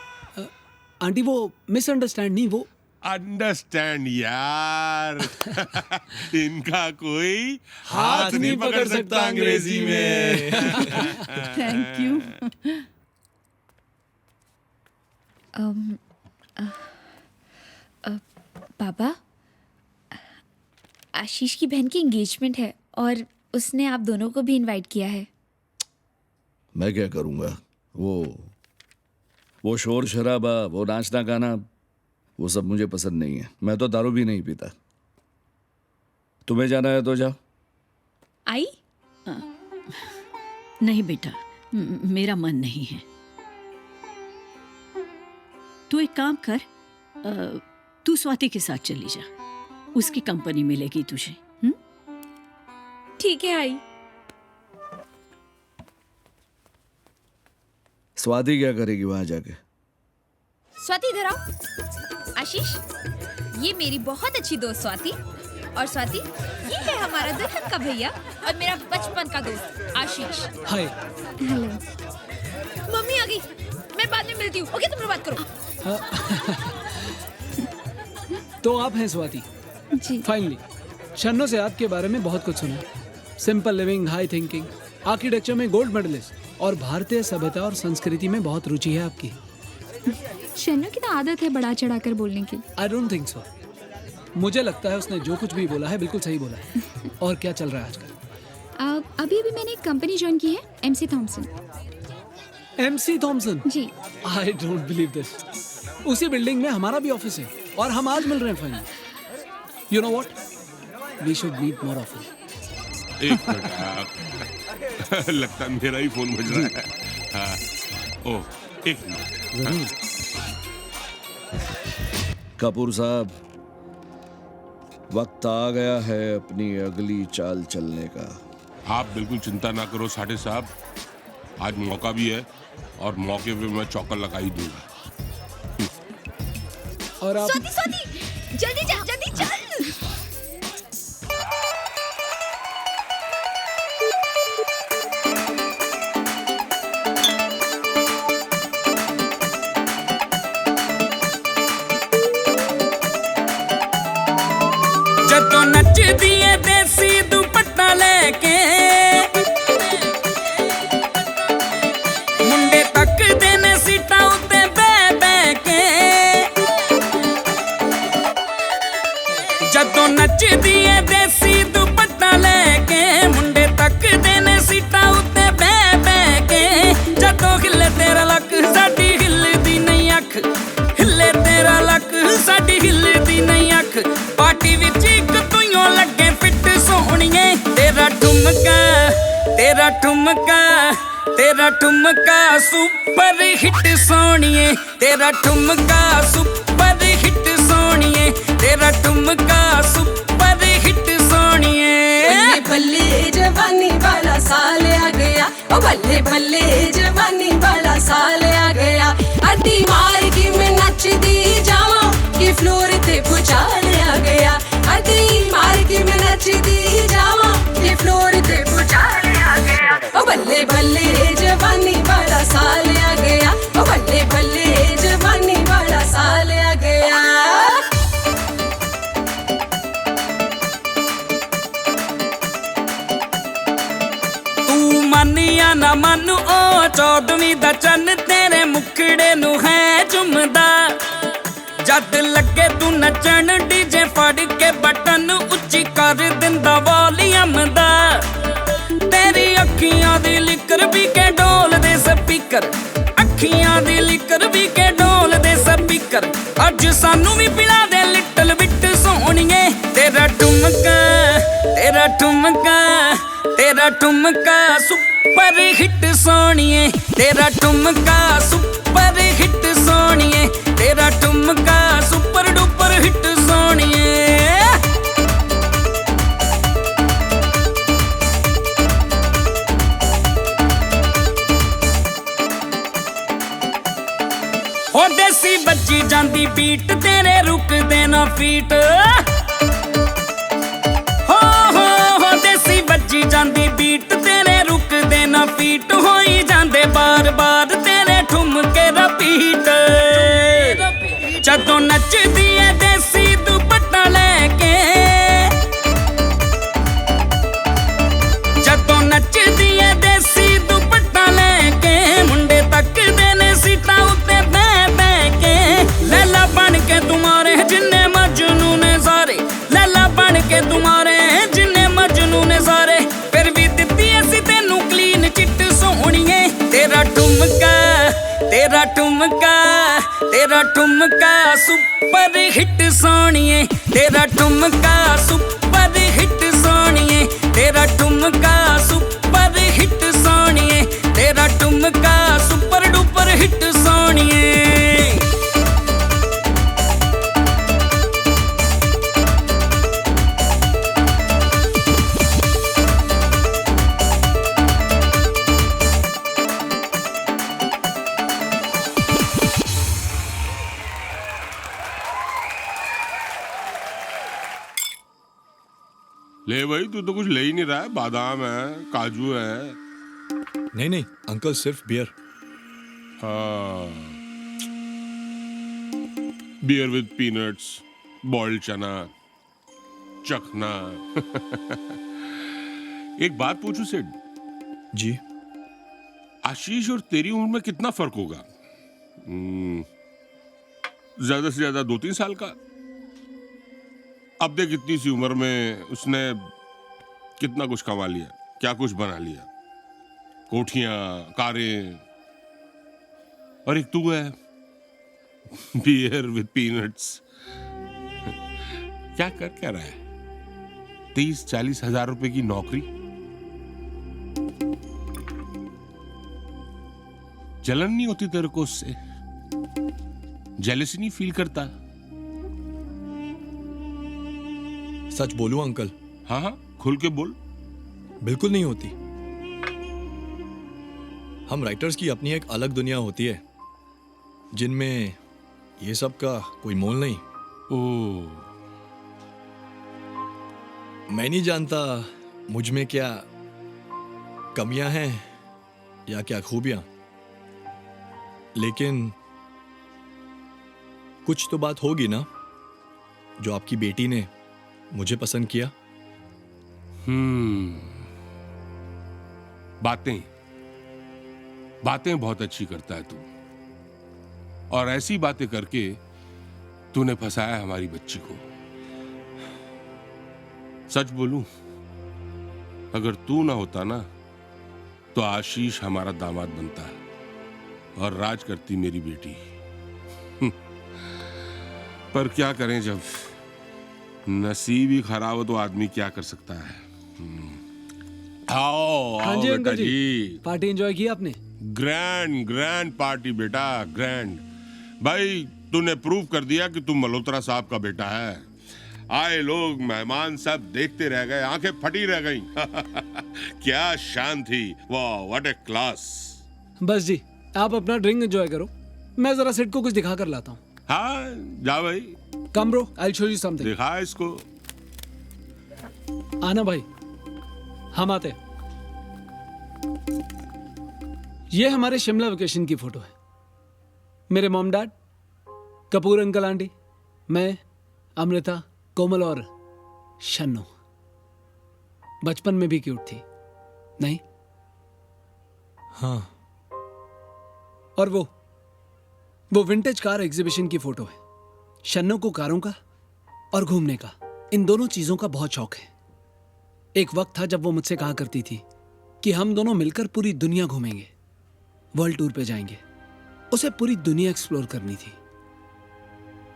आंटी वो मिसअंडरस्टैंड नहीं, वो अंडरस्टैंड यार। इनका कोई हाथ नहीं पकड़ सकता अंग्रेजी में। Thank you. बाबा, आशीष की बहन की एंगेजमेंट है और उसने आप दोनों को भी इनवाइट किया है। मैं क्या करूंगा, वो शोर शराबा, वो नाचना गाना, वो सब मुझे पसंद नहीं है। मैं तो दारू भी नहीं पीता। तुम्हें जाना है तो जाओ। आई? नहीं बेटा, मेरा मन नहीं है। तू एक काम कर, तू स्वाति के साथ चली जा, उसकी कंपनी मिलेगी तुझे। ठीक है आई। स्वाति क्या करेगी वहां जाके? स्वाति इधर आओ। आशीष, ये मेरी बहुत अच्छी दोस्त स्वाति, और स्वाति ये है हमारा दुल्हन का भैया और मेरा बचपन का दोस्त आशीष। हाय। हेलो। मम्मी आ गई, मैं बाद में मिलती हूँ। ओके, तुम लोग बात करो। तो आप हैं स्वाति? जी। फाइनली शन्नो से आपके बारे में बहुत कुछ सुना। Simple living, high thinking, architecture में गोल्ड मेडलिस्ट और भारतीय सभ्यता और संस्कृति में बहुत रुचि है आपकी। शन्नो की तो आदत है बढ़ा चढ़ाकर बोलने की। I don't think so. मुझे लगता है उसने जो कुछ भी बोला है बिल्कुल सही बोला है। और क्या चल रहा है आजकल? अभी मैंने एक कंपनी ज्वाइन की है, MC थॉमसन। MC Thomson? जी। I don't believe this. उसी बिल्डिंग में हमारा भी ऑफिस है और हम आज मिल रहे हैं finally. You know what, we should meet more often. एक मिनट, लगता है मेरा ही फोन बज रहा है। हाँ। ओह, एक मिनट। कपूर साहब, वक्त आ गया है अपनी अगली चाल चलने का। आप बिल्कुल चिंता ना करो साठे साहब, आज मौका भी है और मौके पे मैं चौका लगा ही दूंगा। और आप स्वाति, जल्दी चल, जल्दी चल। जदों नचदी है देसी दुपट्टा लेके, मुंडे तकदे ने सीटां उत्ते बह बह के। जदों नचदी है देसी दुपट्टा लेके, मुंडे तकदे ने सीटां उत्ते बह बह के। जदों हिले तेरा लक साडी हिलदी नहीं अख, हिले तेरा लक साडी हिलदी नहीं अख। पार्टी विच लगे फिट सोहणिए, तेरा ठुमका, तेरा ठुमका, तेरा ठुमका सुपर हिट सोहणिए, तेरा ठुमका सुपर हिट सोहणिए, तेरा ठुमका सुपर हिट सोहणिए। बल्ले बल्ले जवानी वाला साल आ गया, ओ बल्ले बल्ले जवानी वाला साल आ गया। अड्डी मार के मैं नचदी जावां कि फ्लोर ते भुचाल आ गया। अड्डी मार के मैं नचदी जावां कि फ्लोर ते भुचाल आ गया। ओ बल्ले बल्ले जवानी वाला साल आ गया, ओ बल्ले बल्ले जवानी वाला साल आ गया। तू मन या ना मन ओ 14वीं दा चन्न तेरे मुखड़े नू है चुमदा। जद लगे तू नचन डीजे फड़ के बटन उच्ची कर दिंदा वॉल्यूम दा। तेरी अखियां दी लिकर भी के डोल दे स्पीकर, अखियां दी लिकर भी के डोल दे स्पीकर। अज सानू भी पिला दे लिटल बिट सोहणिए, तेरा ठुमका, तेरा ठुमका, तेरा ठुमका सुपर हिट सोहणिए, तेरा ठुमका सुपर हिट सोहणिए, तेरा ठुमका सुपर डुपर हिट सोहणिए। हो देसी बच्ची जांदी बीट, तेरे रुक देना फीट। हो देसी बच्ची जांदी बीट, तेरे रुक देना फीट। हो ही जांदे बार बार तेरे ठुमके रपीट। जदों नचदी है देसी दुपट्टा लेके, जदों नचदी है देसी दुपट्टा लेके। मुंडे तकदे ने सीटां उत्ते बह बह के। लैला बन के तुम्हारे जिन्ने मजनू ने सारे, लैला बन के तुम्हारे जिन्ने मजनू ने सारे। फिर भी दित्ती असी तेनू क्लीन चिट सोहणिए, तेरा ठुमका, तेरा ठुमका, तेरा ठुमका सुपर हिट सोहणिए, तेरा ठुमका सुपर हिट सोहणिए, तेरा ठुमका सुपर हिट सोहणिए, तेरा ठुमका सुपर डुपर हिट सोहणिए। ले भाई, तू तो कुछ ले ही नहीं रहा है। बादाम है, काजू है। नहीं नहीं अंकल, सिर्फ बियर। हाँ, बियर विद पीनट्स, बॉइल्ड चना, चखना। एक बात पूछूं सेठ जी? आशीष और तेरी उम्र में कितना फर्क होगा? ज्यादा से ज्यादा 2-3 साल का। अब देख इतनी सी उम्र में उसने कितना कुछ कमा लिया, क्या कुछ बना लिया। कोठियां, कारें, और एक तू है बियर विद पीनट्स। क्या कर रहा है? 30-40 हजार रुपए की नौकरी। जलन नहीं होती तेरे को उससे? जेलसी नहीं फील करता? सच बोलूं अंकल? हाँ हाँ, खुल के बोल। बिल्कुल नहीं होती। हम राइटर्स की अपनी एक अलग दुनिया होती है जिनमें ये सब का कोई मोल नहीं। ओह, मैं नहीं जानता मुझ में क्या कमियां हैं या क्या खूबियां, लेकिन कुछ तो बात होगी ना जो आपकी बेटी ने मुझे पसंद किया। बातें बहुत अच्छी करता है तू, और ऐसी बातें करके तूने फंसाया हमारी बच्ची को। सच बोलूं, अगर तू ना होता ना तो आशीष हमारा दामाद बनता और राज करती मेरी बेटी। पर क्या करें, जब नसीब ही खराब हो तो आदमी क्या कर सकता है। आओ हाँ आओ जी बेटा अंकल जी। पार्टी एंजॉय की आपने? ग्रैंड ग्रैंड पार्टी बेटा, ग्रैंड। भाई तूने प्रूव कर दिया कि तू मल्होत्रा साहब का बेटा है। आए लोग मेहमान सब देखते रह गए, आंखें फटी रह गईं। क्या शान थी, वाह व्हाट ए क्लास। बस जी, आप अपना ड्रिंक एंजॉय करो, मैं जरा सेट को कुछ दिखा कर लाता हूँ। हाँ जा भाई। कम bro, I will show you something. दिखा इसको। आना भाई, हम आते हैं। ये हमारे शिमला वेकेशन की फोटो है। मेरे mom dad, Kapoor uncle aunty, मैं, अमृता, कोमल और शन्नू। बचपन में भी क्यूट थी, नहीं? हाँ। और वो विंटेज कार एग्जीबिशन की फोटो है। शन्नू को कारों का और घूमने का, इन दोनों चीजों का बहुत शौक है। एक वक्त था जब वो मुझसे कहा करती थी कि हम दोनों मिलकर पूरी दुनिया घूमेंगे, वर्ल्ड टूर पे जाएंगे। उसे पूरी दुनिया एक्सप्लोर करनी थी।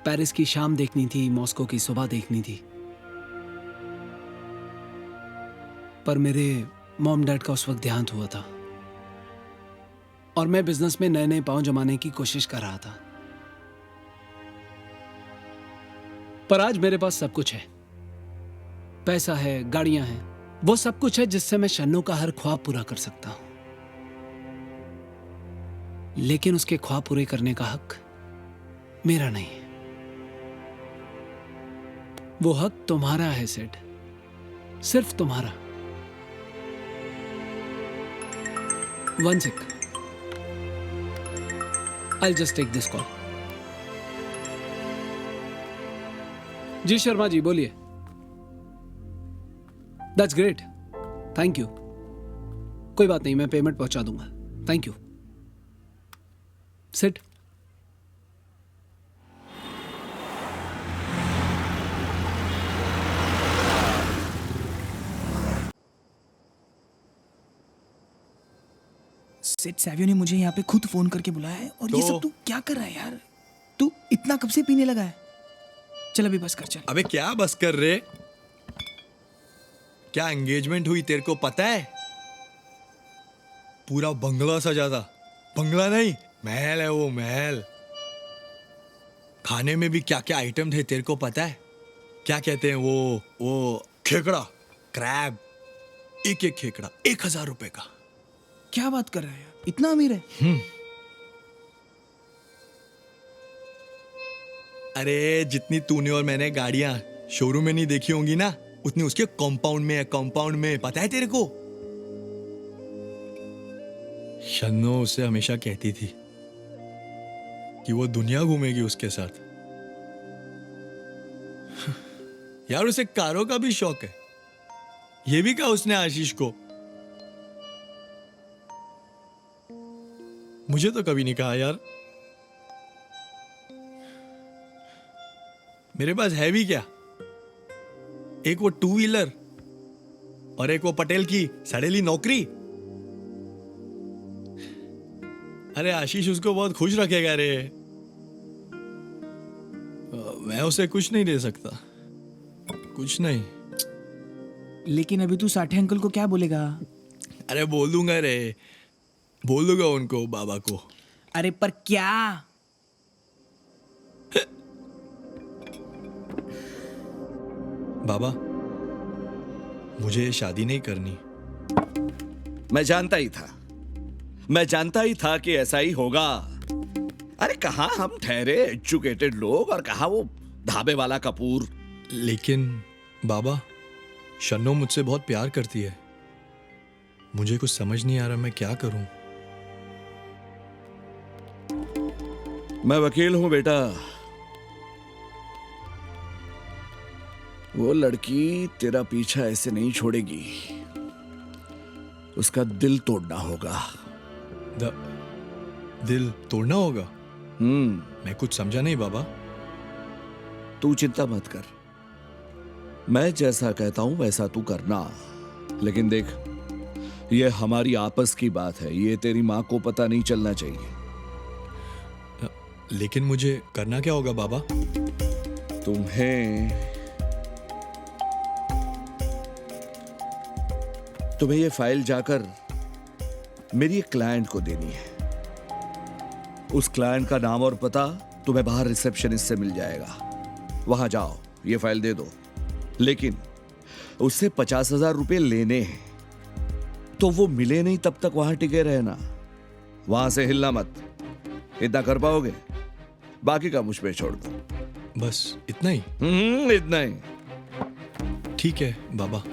पेरिस की शाम देखनी थी, मॉस्को की सुबह देखनी थी। पर मेरे मॉम डैड का उस वक्त देहांत हुआ था और मैं बिजनेस में नए नए पांव जमाने की कोशिश कर रहा था। पर आज मेरे पास सब कुछ है, पैसा है, गाड़ियां हैं, वो सब कुछ है जिससे मैं शन्नू का हर ख्वाब पूरा कर सकता हूं। लेकिन उसके ख्वाब पूरे करने का हक मेरा नहीं है। वो हक तुम्हारा है सेठ, सिर्फ तुम्हारा। One sec, I'll just take this call. जी शर्मा जी बोलिए। That's great. Thank you. कोई बात नहीं, मैं पेमेंट पहुंचा दूंगा। Thank you. Sit. सेठ सैवियो ने मुझे यहाँ पे खुद फोन करके बुलाया है, और ये सब तू क्या कर रहा है यार? तू इतना कब से पीने लगा है? चल अभी बस कर, चल। अबे क्या बस कर रे? क्या एंगेजमेंट हुई तेरे को पता है? पूरा बंगला सजा था। बंगला नहीं, महल है वो, महल। खाने में भी क्या क्या आइटम थे तेरे को पता है? क्या कहते हैं वो खेकड़ा, क्रैब, एक एक खेकड़ा 1000 रुपए का। क्या बात कर रहा है यार, इतना अमीर है? अरे जितनी तूने और मैंने गाड़ियां शोरूम में नहीं देखी होंगी ना, उतनी उसके कंपाउंड में है, कंपाउंड में, पता है तेरे को? शन्नो उससे हमेशा कहती थी कि वो दुनिया घूमेगी उसके साथ। यार उसे कारों का भी शौक है, ये भी कहा उसने आशीष को। मुझे तो कभी नहीं कहा यार। मेरे पास है भी क्या, एक वो 2 व्हीलर और एक वो पटेल की सड़ेली नौकरी। अरे आशीष उसको बहुत खुश रखेगा रे। मैं उसे कुछ नहीं दे सकता, कुछ नहीं। लेकिन अभी तू साठे अंकल को क्या बोलेगा? अरे बोल दूंगा रे, बोल दूंगा उनको, बाबा को। अरे पर क्या? बाबा मुझे ये शादी नहीं करनी। मैं जानता ही था कि ऐसा ही होगा। अरे कहाँ हम ठहरे एजुकेटेड लोग और कहाँ वो ढाबे वाला कपूर। लेकिन बाबा शन्नो मुझसे बहुत प्यार करती है, मुझे कुछ समझ नहीं आ रहा मैं क्या करूं। मैं वकील हूं बेटा। वो लड़की तेरा पीछा ऐसे नहीं छोड़ेगी, उसका दिल तोड़ना होगा। दिल तोड़ना होगा? मैं कुछ समझा नहीं बाबा। तू चिंता मत कर, मैं जैसा कहता हूं वैसा तू करना। लेकिन देख, ये हमारी आपस की बात है, ये तेरी मां को पता नहीं चलना चाहिए। लेकिन मुझे करना क्या होगा बाबा? तुम्हें ये फाइल जाकर मेरी एक क्लाइंट को देनी है। उस क्लाइंट का नाम और पता तुम्हें बाहर रिसेप्शनिस्ट से मिल जाएगा। वहां जाओ, ये फाइल दे दो, लेकिन उससे 50,000 रुपए लेने हैं। तो वो मिले नहीं तब तक वहां टिके रहना, वहां से हिलना मत। इतना कर पाओगे? बाकी का मुझ पे छोड़ दो। बस इतना ही? इतना ही। ठीक है बाबा।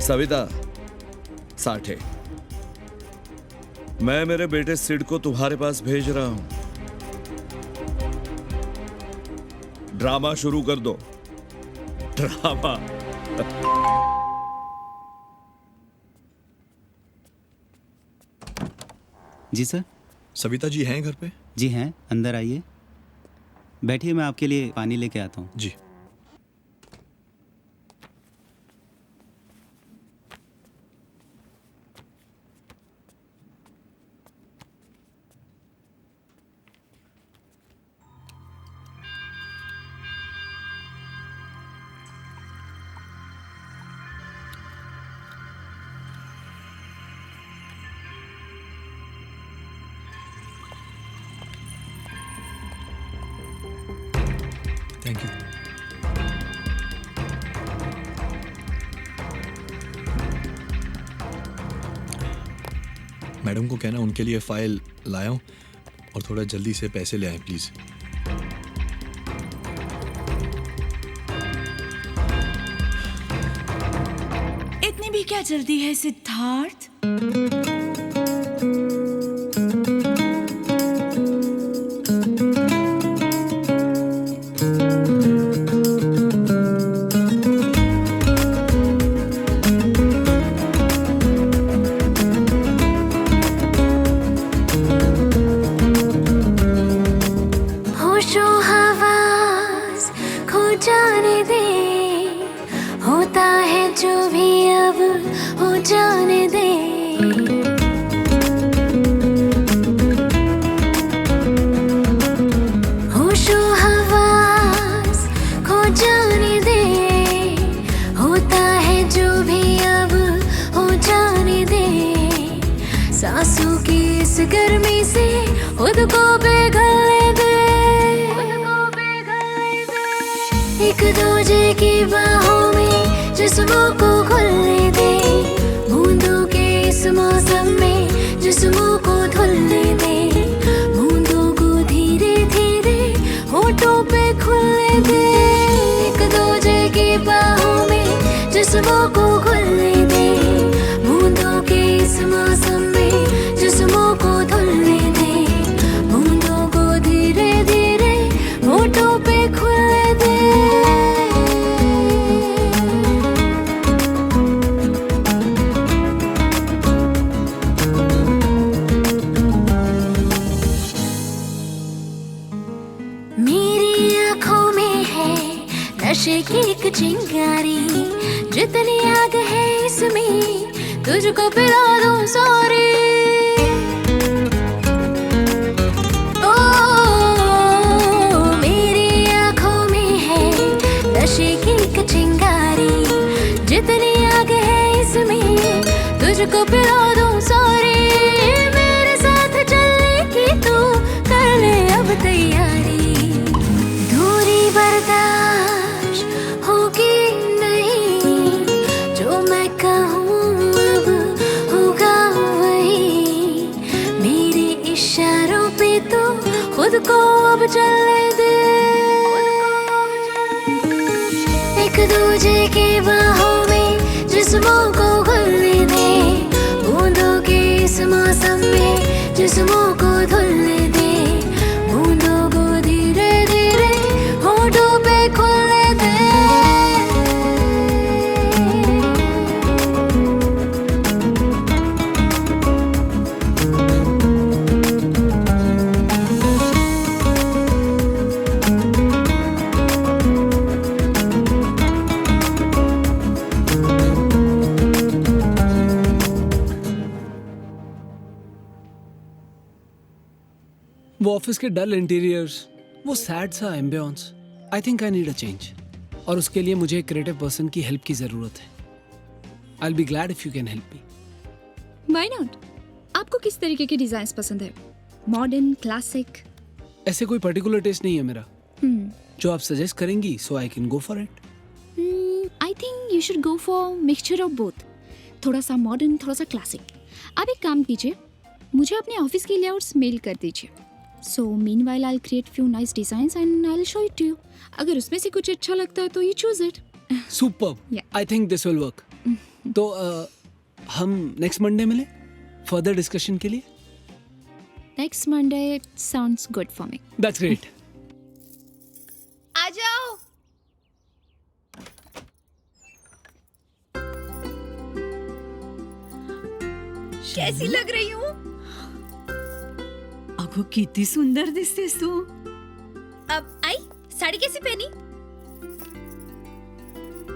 सविता, साठे, मैं मेरे बेटे सिड को तुम्हारे पास भेज रहा हूं। ड्रामा शुरू कर दो, ड्रामा। जी सर। सविता जी हैं घर पे? जी हैं, अंदर आइए, बैठिए, मैं आपके लिए पानी लेके आता हूँ। जी। Thank you. मैडम को कहना उनके लिए फाइल लाया हूं और थोड़ा जल्दी से पैसे ले आए प्लीज। इतनी भी क्या जल्दी है सिद्धार्थ? सांसों की इस गर्मी से खुद को पिघलने दे, एक एक दूजे की बाहों में जिस्मों को खुलने दे, बूंदों के इस मौसम में जिस्मों को धुलने दे, बूंदों को धीरे धीरे होठों पे खुलने दे। एक दूजे की बाहों में जिस्मों को खुलने दे, बूंदों के इस मौसम में जिस्मों को धुलने दे, बूंदों को धीरे धीरे होठों पे खुलने दे। मेरी आँखों में है नशे की एक चिंगारी, जितनी आग है इसमें तुझको पिला दूं सारी। ओ मेरी आँखों में है नशे की एक चिंगारी, जितनी आग है इसमें तुझको पिला दूं सारी। मेरे साथ चलने की तू कर ले अब तैयारी, दूरी बर्दाश्त होगी नहीं, जो मैं कहूँ अब होगा वही। मेरे इशारों पे तो खुद को अब चलने दे। एक दूजे की बाहों में जिस्मों को खुलने दे, बूंदों के इस मौसम में जिस्मों को धुलने दे, बूंदों को धीरे धीरे होठों पे खुलने दे। वो ऑफिस के डल इंटीरियर्स, वो सैड सा ambience, I think I need a change. और उसके लिए मुझे एक क्रिएटिव पर्सन की हेल्प की जरूरत है। I will be glad if you can help me. Why not? आपको किस तरीके के डिजाइन्स पसंद है? Modern, classic? ऐसे कोई पर्टिकुलर टेस्ट नहीं है मेरा। जो आप सजेस्ट करेंगी so I can go for it. I think you should go for mixture of both, थोड़ा सा मॉडर्न, थोड़ा सा क्लासिक। आप एक काम कीजिए, मुझे अपने ऑफिस के लेआउट्स मेल कर दीजिए। So meanwhile I'll create few nice designs and I'll show it to you. अगर उसमें से कुछ अच्छा लगता है तो you choose it. Superb. I think this will work. तो हम next Monday मिले further discussion के लिए? Next Monday sounds good for me. That's great. आ जाओ। कैसी लग रही हूँ? अगो कितनी सुंदर दिसतेस तू। अब आई साड़ी कैसी पहनी?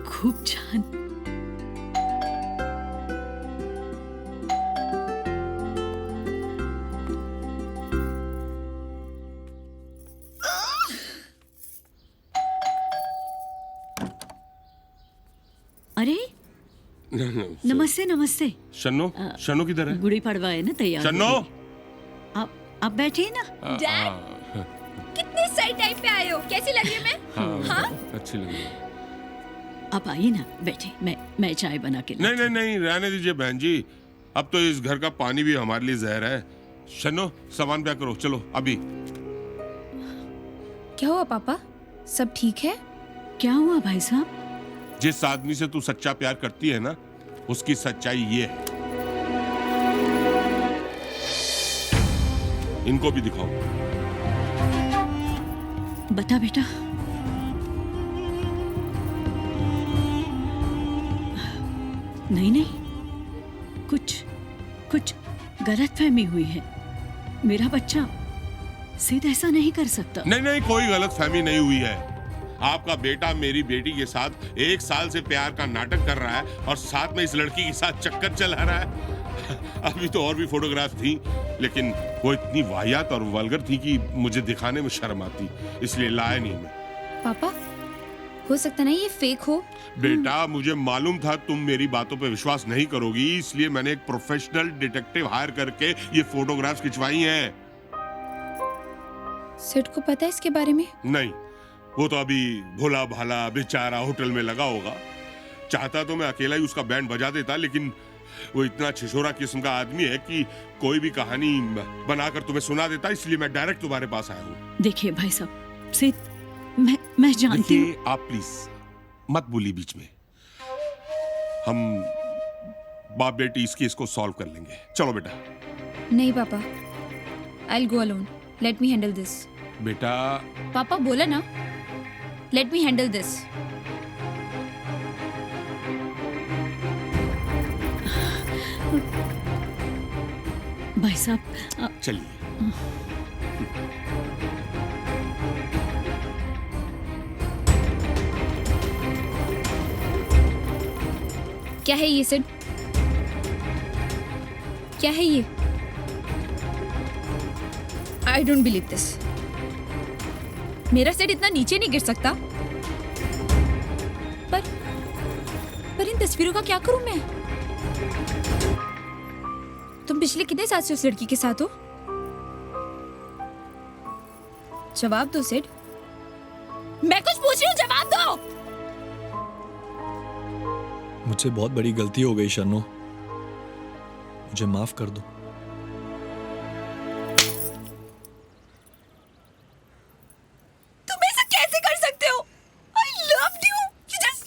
खूप छान। अरे नमस्ते नमस्ते। शन्नो, शन्नो किधर है? गुड़ी पड़वा है ना तैयार। शन्नो, आप बैठिए ना। डैड, कितने सही टाइम पे आए हो। कैसी लग रही है मैं? हाँ? अच्छी लग रही है। आप आइए ना, बैठे। मैं चाय बना के नहीं नहीं नहीं, रहने दीजिए बहन जी। अब तो इस घर का पानी भी हमारे लिए जहर है। शन्नो, सामान पैक करो, चलो अभी। क्या हुआ पापा? सब ठीक है? क्या हुआ भाई साहब? जिस आदमी से तू सच्चा प्यार करती है ना, उसकी सच्चाई ये है। इनको भी दिखाओ। बता बेटा। नहीं नहीं, कुछ गलतफहमी हुई है। मेरा बच्चा सिद्ध ऐसा नहीं कर सकता। नहीं नहीं, कोई गलतफहमी नहीं हुई है। आपका बेटा मेरी बेटी के साथ 1 साल से प्यार का नाटक कर रहा है और साथ में इस लड़की के साथ चक्कर चला रहा है। अभी तो और भी फोटोग्राफ थी, लेकिन वो इतनी वाहियात और वल्गर थी कि मुझे दिखाने में शर्म आती, इसलिए लाया नहीं मैं। पापा, हो सकता नहीं ये फेक हो। बेटा, मुझे मालूम था तुम मेरी बातों पे विश्वास नहीं करोगी, इसलिए मैंने एक प्रोफेशनल डिटेक्टिव हायर करके ये फोटोग्राफ्स खिंचवाई हैं। सेठ को पता है इसके बारे में? नहीं, वो तो अभी भोला भाला बेचारा होटल में लगा होगा। चाहता तो मैं अकेला ही उसका बैंड बजा देता, लेकिन वो इतना छिछोरा किस्म का आदमी है कि कोई भी कहानी बनाकर तुम्हें सुना देता, इसलिए मैं डायरेक्ट तुम्हारे पास आया हूँ। देखिए भाई साहब, सिद्ध मैं जानती हूँ। देखिए आप प्लीज मत बोलिए बीच में। हम बाप बेटी इस केस को सॉल्व कर लेंगे। चलो बेटा। नहीं पापा, I'll go alone. Let me handle this. बेटा पापा बोला ना, let me handle this. भाई साहब चलिए। क्या है ये सिड? क्या है ये? I don't believe this. मेरा सेट इतना नीचे नहीं गिर सकता। पर इन तस्वीरों का क्या करूं मैं? तुम पिछले कितने साल से उस लड़की के साथ हो? जवाब दो सिड। मैं कुछ पूछ रही हूँ, जवाब दो। मुझसे बहुत बड़ी गलती हो गई शन्नो, मुझे माफ कर दो। तुम ऐसा कैसे कर सकते हो? I loved you. You just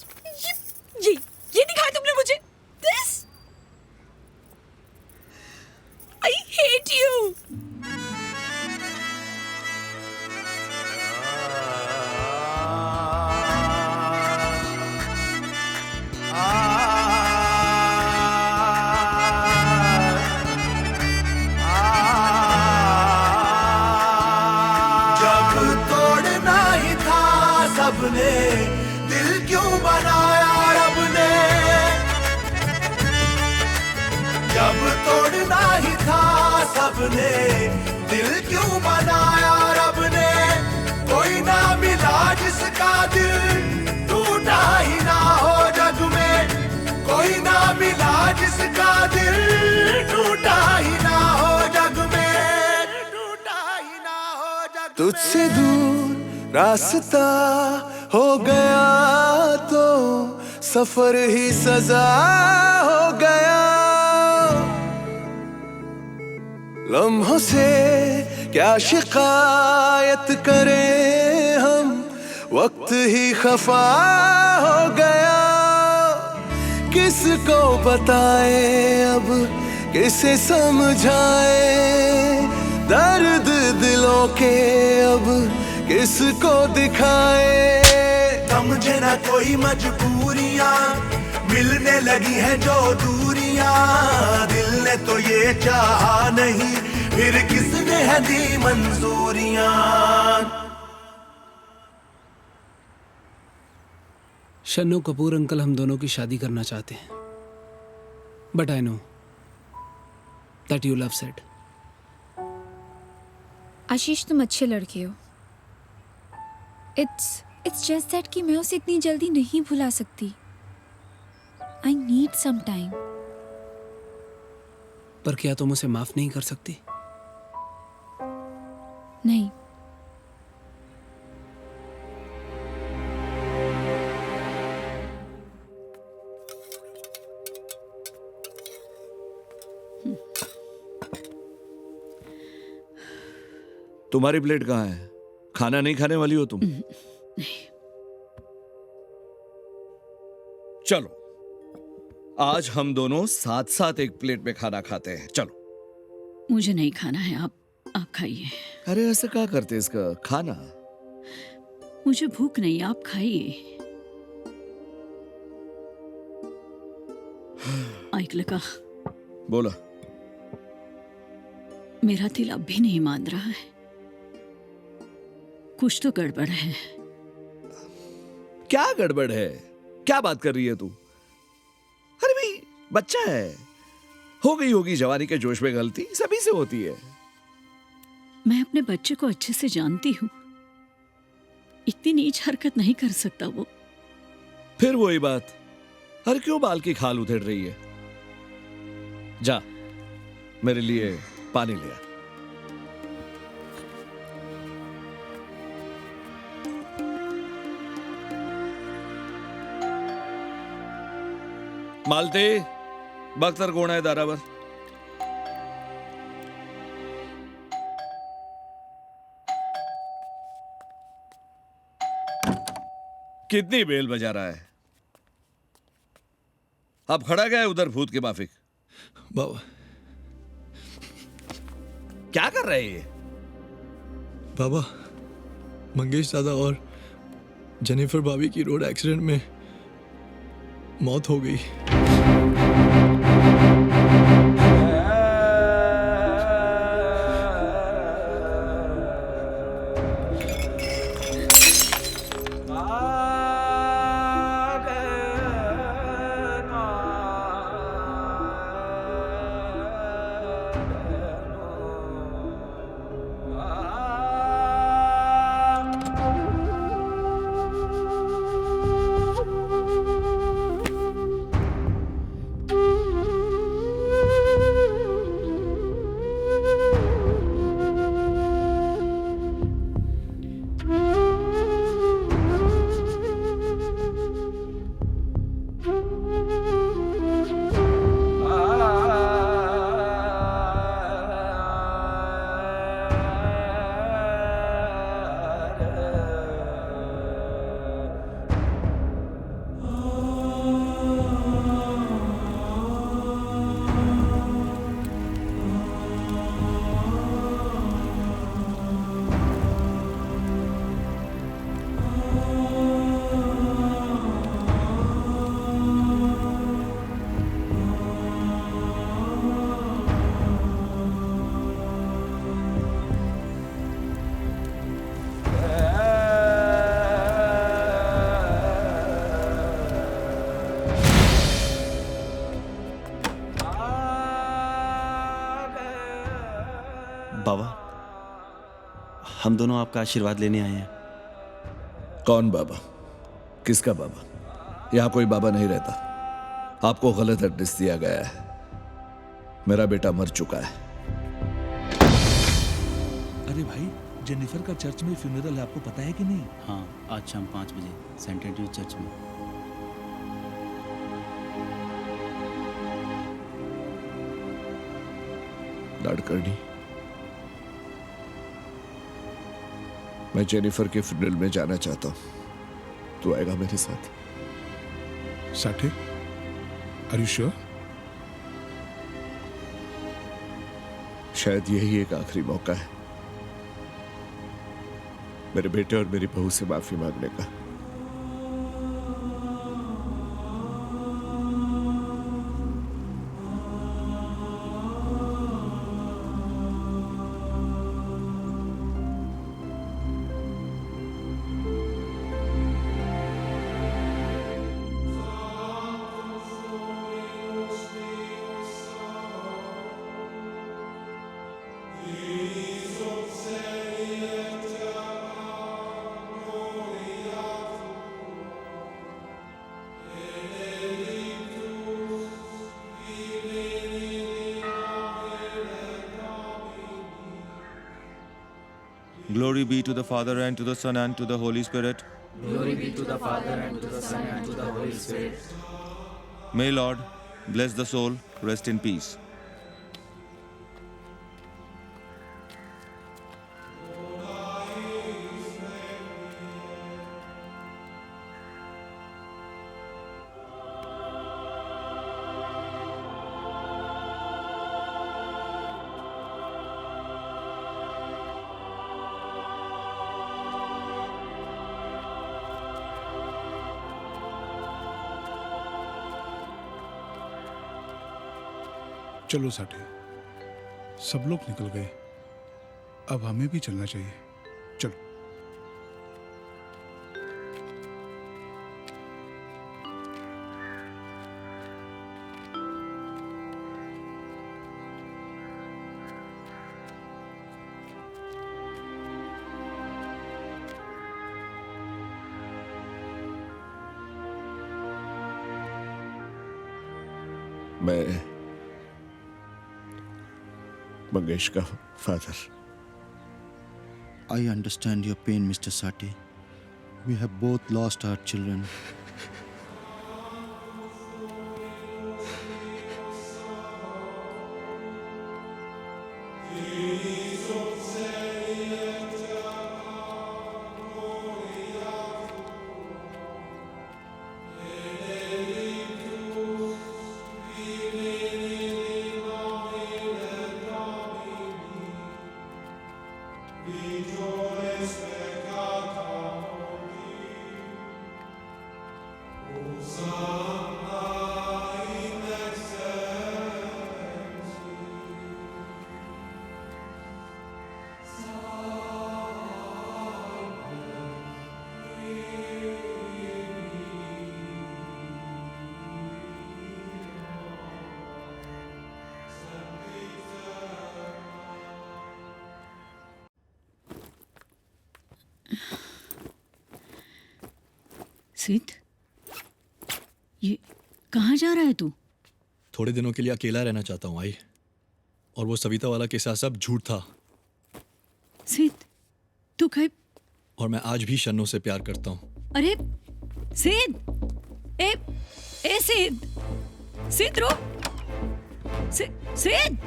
ये दिखाया तुमने मुझे। This. I hate you. जब तोड़ना ही था सबने, दिल क्यों बनाया रब ने? जब तोड़ना ही था सबने, दिल क्यों बनाया रब ने? कोई ना मिला जिसका दिल टूटा ही ना हो जग में। कोई ना मिला जिसका दिल टूटा ही ना हो जग में। तुझसे दूर रास्ता हो गया तो सफर ही सजा हो गया। लम्हों से क्या शिकायत करें हम, वक्त ही खफा हो गया। किसको बताए अब, किसे समझाए दर्द दिलों के अब, किसको दिखाए? समझे ना कोई मजबूरियां, मिलने लगी है जो दूरियां। दिल ने तो ये चाहा नहीं, फिर किसने है दी मंजूरियां? शन्नो कपूर अंकल हम दोनों की शादी करना चाहते हैं, but I know that you love said. Ashish तुम अच्छे लड़के हो। इट्स जस्ट दैट कि मैं उसे इतनी जल्दी नहीं भुला सकती। I need some time. पर क्या तुम उसे माफ नहीं कर सकती? नहीं। तुम्हारी प्लेट कहाँ है? खाना नहीं खाने वाली हो तुम? चलो आज हम दोनों साथ साथ एक प्लेट में खाना खाते हैं। चलो। मुझे नहीं खाना है, आप खाइए। अरे ऐसा क्या करते इसका? खाना। मुझे भूख नहीं, आप खाइए। ऐकलं का? बोला। मेरा दिल अब भी नहीं मान रहा है। कुछ तो गड़बड़ है। क्या गड़बड़ है? क्या बात कर रही है तू? अरे भाई बच्चा है, हो गई होगी जवानी के जोश में गलती, सभी से होती है। मैं अपने बच्चे को अच्छे से जानती हूँ, इतनी नीच हरकत नहीं कर सकता वो। फिर वही बात, अरे क्यों बाल की खाल उधेड़ रही है? जा मेरे लिए पानी ले आ। मालती बघ तर कोण आहे दारावर. कितनी बेल बजा रहा है. अब खड़ा गया है उधर भूत के माफिक. बाबा क्या कर रहे हैं ये? बाबा मंगेश दादा और जेनिफर भाभी की रोड एक्सीडेंट में मौत हो गई. बाबा हम दोनों आपका आशीर्वाद लेने आए हैं. कौन बाबा? किसका बाबा? यहां कोई बाबा नहीं रहता. आपको गलत एड्रेस दिया गया है. मेरा बेटा मर चुका है. अरे भाई जेनिफर का चर्च में फ्यूनरल है, आपको पता है कि नहीं? हाँ, आज शाम 5 बजे सेंट एंड्रयूज चर्च में. लाड़कर्णी, मैं जेनिफर के फ्यूनरल में जाना चाहता हूं. तू आएगा मेरे साथ? Sathe, are you sure? शायद यही एक आखिरी मौका है मेरे बेटे और मेरी बहू से माफी मांगने का. Glory be to the Father, and to the Son, and to the Holy Spirit. Glory be to the Father, and to the Son, and to the Holy Spirit. May Lord bless the soul, rest in peace. चलो साठे, सब लोग निकल गए, अब हमें भी चलना चाहिए. चलो. मैं मंगेश का father. I understand your pain, Mr. Sati. We have both lost our children. सिद्ध, ये कहाँ जा रहा है तू? थोड़े दिनों के लिए अकेला रहना चाहता हूँ आई। और वो सविता वाला किस्सा सब झूठ था। सिद्ध, तू कहीं... और मैं आज भी शन्नो से प्यार करता हूँ। अरे सिद्ध, ए सिद्ध, सिद्ध रुक। सिद्ध,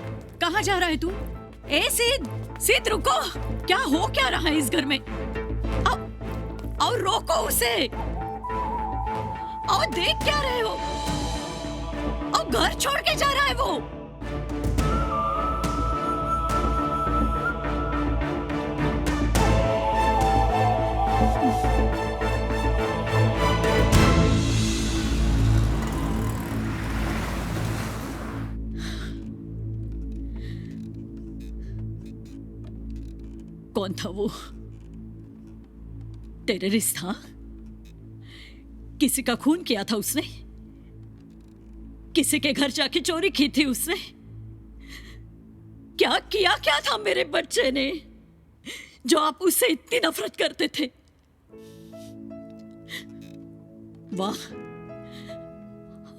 कहाँ जा रहा है तू? ए सिद्ध, सिद्ध रुको। क्या हो क्या रहा है इस घर में? और रोको उसे। और देख क्या रहे हो? और घर छोड़ के जा रहा है वो। कौन था वो? टेररिस्ट था? किसी का खून किया था उसने? किसी के घर जाके चोरी की थी उसने? क्या किया क्या था मेरे बच्चे ने जो आप उससे इतनी नफरत करते थे? वाह,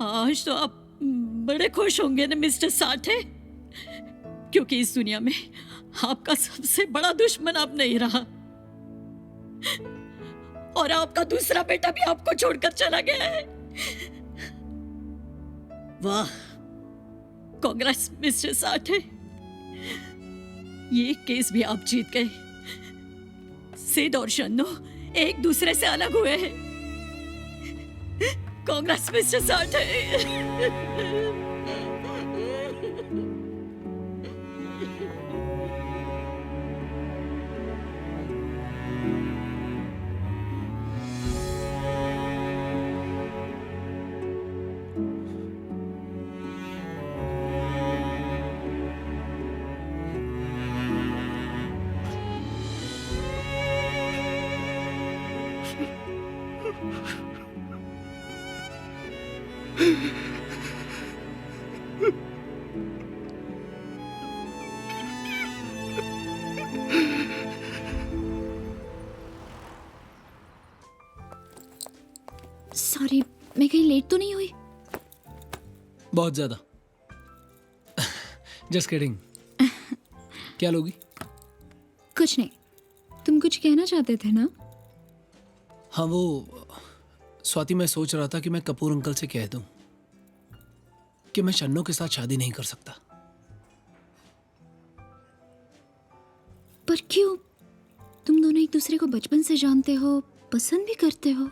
आज तो आप बड़े खुश होंगे ना मिस्टर साठे, क्योंकि इस दुनिया में आपका सबसे बड़ा दुश्मन अब नहीं रहा और आपका दूसरा बेटा भी आपको छोड़कर चला गया है। वाह, कांग्रेस मिस्टर साठे, ये केस भी आप जीत गए। सिद्ध और शन्नो एक दूसरे से अलग हुए हैं। कांग्रेस मिस्टर साठे। सॉरी, मैं कहीं लेट तो नहीं हुई? बहुत ज्यादा। Just kidding. क्या लोगी? कुछ नहीं। तुम कुछ कहना चाहते थे ना? हाँ, वो स्वाति, मैं सोच रहा था कि मैं कपूर अंकल से कह दूं कि मैं शन्नो के साथ शादी नहीं कर सकता। पर क्यों? तुम दोनों एक दूसरे को बचपन से जानते हो, पसंद भी करते हो।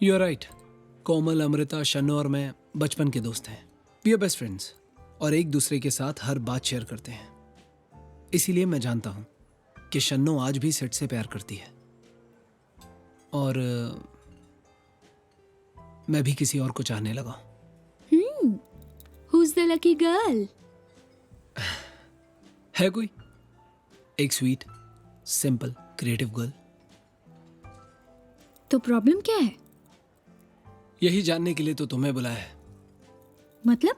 You are right. Komal, Amrita, Shanno और मैं बचपन के दोस्त हैं। वी आर बेस्ट फ्रेंड्स और एक दूसरे के साथ हर बात शेयर करते हैं। इसीलिए मैं जानता हूं कि शन्नो आज भी सिड से प्यार करती है और मैं भी किसी और को चाहने लगा। Who's the lucky girl? है कोई एक स्वीट, सिंपल, क्रिएटिव गर्ल। तो प्रॉब्लम क्या है? यही जानने के लिए तो तुम्हें बुलाया है। मतलब?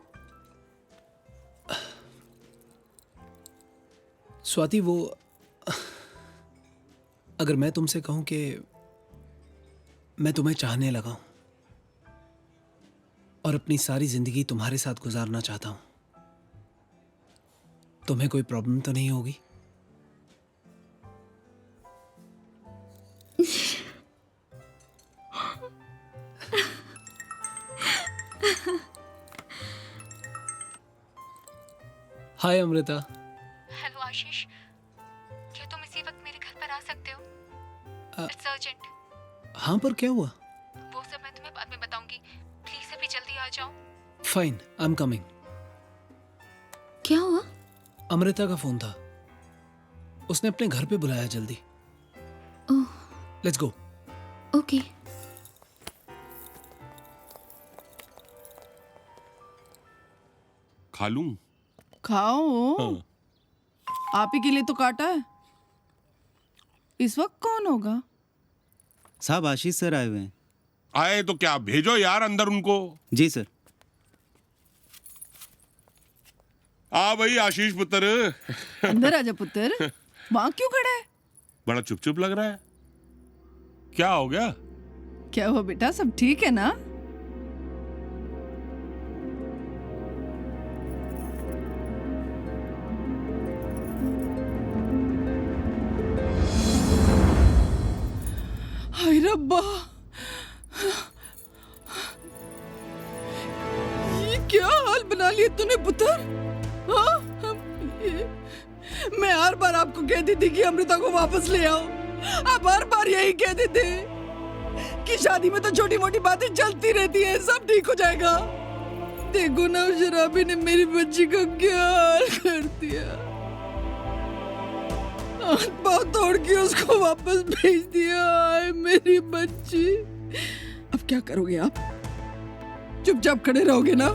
स्वाति, वो अगर मैं तुमसे कहूं कि मैं तुम्हें चाहने लगा हूं और अपनी सारी जिंदगी तुम्हारे साथ गुजारना चाहता हूं, तुम्हें कोई प्रॉब्लम तो नहीं होगी? हाय अमृता। हेलो आशीष, क्या तुम इसी वक्त मेरे घर पर आ सकते हो? It's urgent. हाँ, पर क्या हुआ? वो सब मैं तुम्हें बाद में बताऊंगी। प्लीज अभी जल्दी आ जाओ। Fine, I am coming. क्या हुआ? अमृता का फोन था। उसने अपने घर पे बुलाया जल्दी। ओह लेट्स गो। ओके। खा लूं? खाओ। हाँ। आप ही के लिए तो काटा है। इस वक्त कौन होगा? साहब आशीष सर आए हुए हैं। आए तो क्या भेजो यार अंदर उनको। जी सर। आ भाई आशीष पुत्र। अंदर आजा पुत्र। वहां क्यों खड़ा है? बड़ा चुप चुप लग रहा है, क्या हो गया? क्या हुआ बेटा, सब ठीक है ना? हाय रब्बा, ये क्या हाल बना लिया तूने पुत्र? हाँ? मैं हर बार आपको कहती थी कि अमृता को वापस ले आओ। आप हर बार यही कहते थे कि शादी में तो छोटी मोटी बातें चलती रहती हैं, सब ठीक हो जाएगा। देखो ना उस शराबी ने मेरी बच्ची का क्या हाल कर दिया। हाथ पाँव तोड़ के उसको वापस भेज दिया। आए मेरी बच्ची। अब क्या करोगे आप? चुपचाप खड़े रहोगे ना?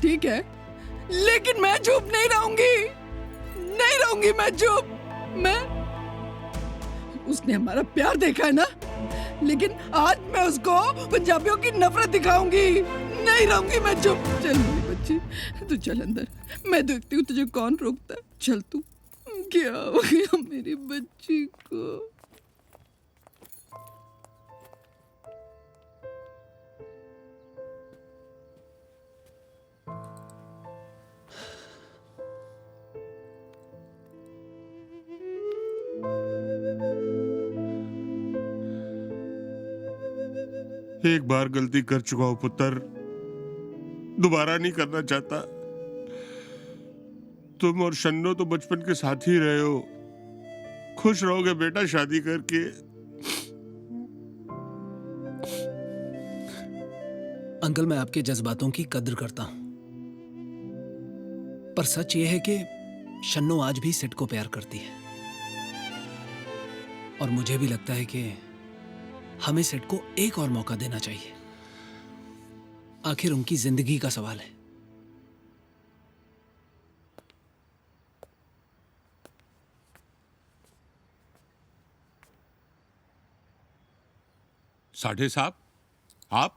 ठीक है, लेकिन मैं चुप नहीं रहूंगी। नहीं रहूंगी मैं चुप। उसने हमारा प्यार देखा है ना, लेकिन आज मैं उसको पंजाबियों की नफरत दिखाऊंगी। नहीं रहूंगी मैं चुप। चल मेरी बच्ची, तू चल अंदर, मैं देखती हूँ तुझे कौन रोकता है। चल तू। क्या हो गया मेरी बच्ची को? एक बार गलती कर चुका हूं पुत्र, दोबारा नहीं करना चाहता। तुम और शन्नो तो बचपन के साथ ही रहे हो। खुश रहोगे बेटा शादी करके। अंकल, मैं आपके जज्बातों की कद्र करता हूं, पर सच यह है कि शन्नो आज भी सिड को प्यार करती है, और मुझे भी लगता है कि हमें सिड को एक और मौका देना चाहिए। आखिर उनकी जिंदगी का सवाल है। साढ़े साहब, आप?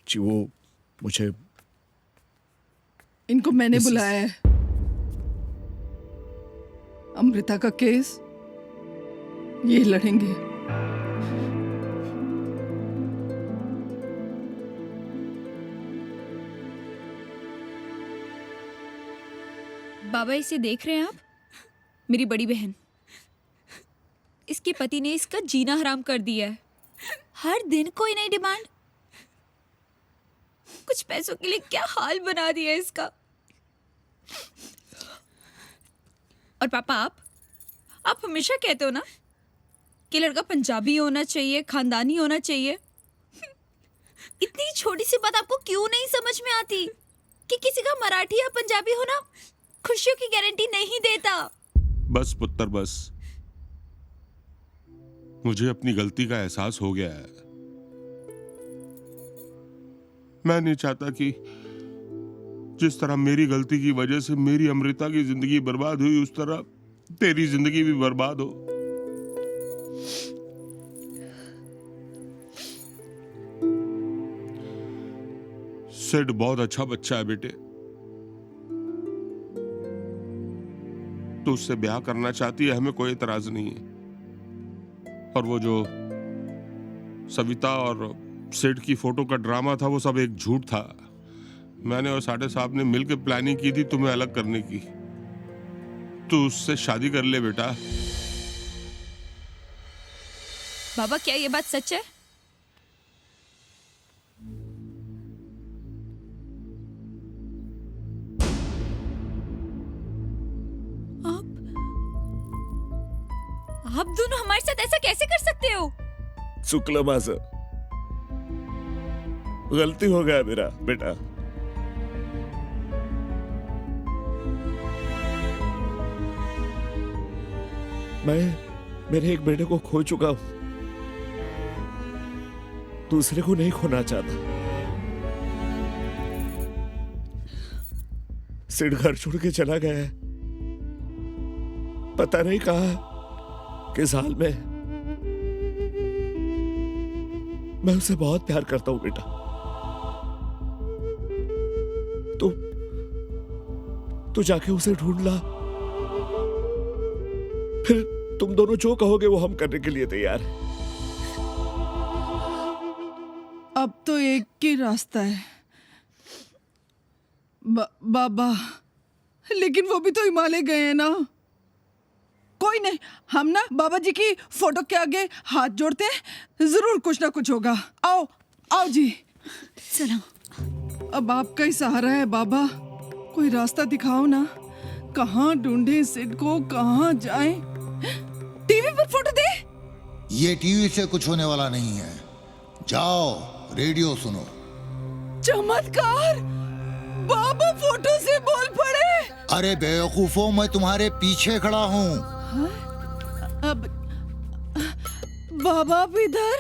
जी वो मुझे इनको मैंने बुलाया है। अमृता का केस ये लड़ेंगे। बाबा, इसे देख रहे हैं आप? मेरी बड़ी बहन। इसके पति ने इसका जीना हराम कर दिया है। हर दिन कोई नई डिमांड। कुछ पैसों के लिए क्या हाल बना दिया है इसका। और पापा, आप हमेशा कहते हो ना कि लड़का पंजाबी होना चाहिए, खानदानी होना चाहिए। इतनी छोटी सी बात आपको क्यों नहीं समझ में आती कि किसी का मराठी या पंजाबी होना खुशियों की गारंटी नहीं देता। बस पुत्र बस, मुझे अपनी गलती का एहसास हो गया है। मैं नहीं चाहता कि जिस तरह मेरी गलती की वजह से मेरी अमृता की जिंदगी बर्बाद हुई, उस तरह तेरी जिंदगी भी बर्बाद हो। सिड बहुत अच्छा बच्चा है बेटे, तो उससे ब्याह करना चाहती है, हमें कोई एतराज नहीं है। और वो जो सविता और सिड की फोटो का ड्रामा था, वो सब एक झूठ था। मैंने और साढ़े साहब ने मिलकर प्लानिंग की थी तुम्हें अलग करने की। तू उससे शादी कर ले बेटा। बाबा, क्या ये बात सच है? आप दोनों हमारे साथ ऐसा कैसे कर सकते हो? चुकलं माझं, गलती हो गया मेरा बेटा। मेरे एक बेटे को खो चुका हूं, दूसरे को नहीं खोना चाहता। सिड घर छोड़ के चला गया है, पता नहीं कहा किस हाल में। मैं उसे बहुत प्यार करता हूं बेटा। तू जाके उसे ढूंढ ला, फिर तुम दोनों जो कहोगे वो हम करने के लिए तैयार हैं। अब तो एक ही रास्ता है बाबा, लेकिन वो भी तो हिमालय गए हैं ना। कोई नहीं, हम ना बाबा जी की फोटो के आगे हाथ जोड़ते हैं, जरूर कुछ ना कुछ होगा। आओ आओ जी, चलो। अब आपका ही सहारा है बाबा, कोई रास्ता दिखाओ ना। कहाँ ढूंढे सिड को, कहाँ जाए? टीवी पर फोटो दे। ये टीवी से कुछ होने वाला नहीं है, जाओ रेडियो सुनो। चमत्कार, बाबा फोटो से बोल पड़े। अरे बेवकूफों, मैं तुम्हारे पीछे खड़ा हूँ। अब बाबा भी इधर?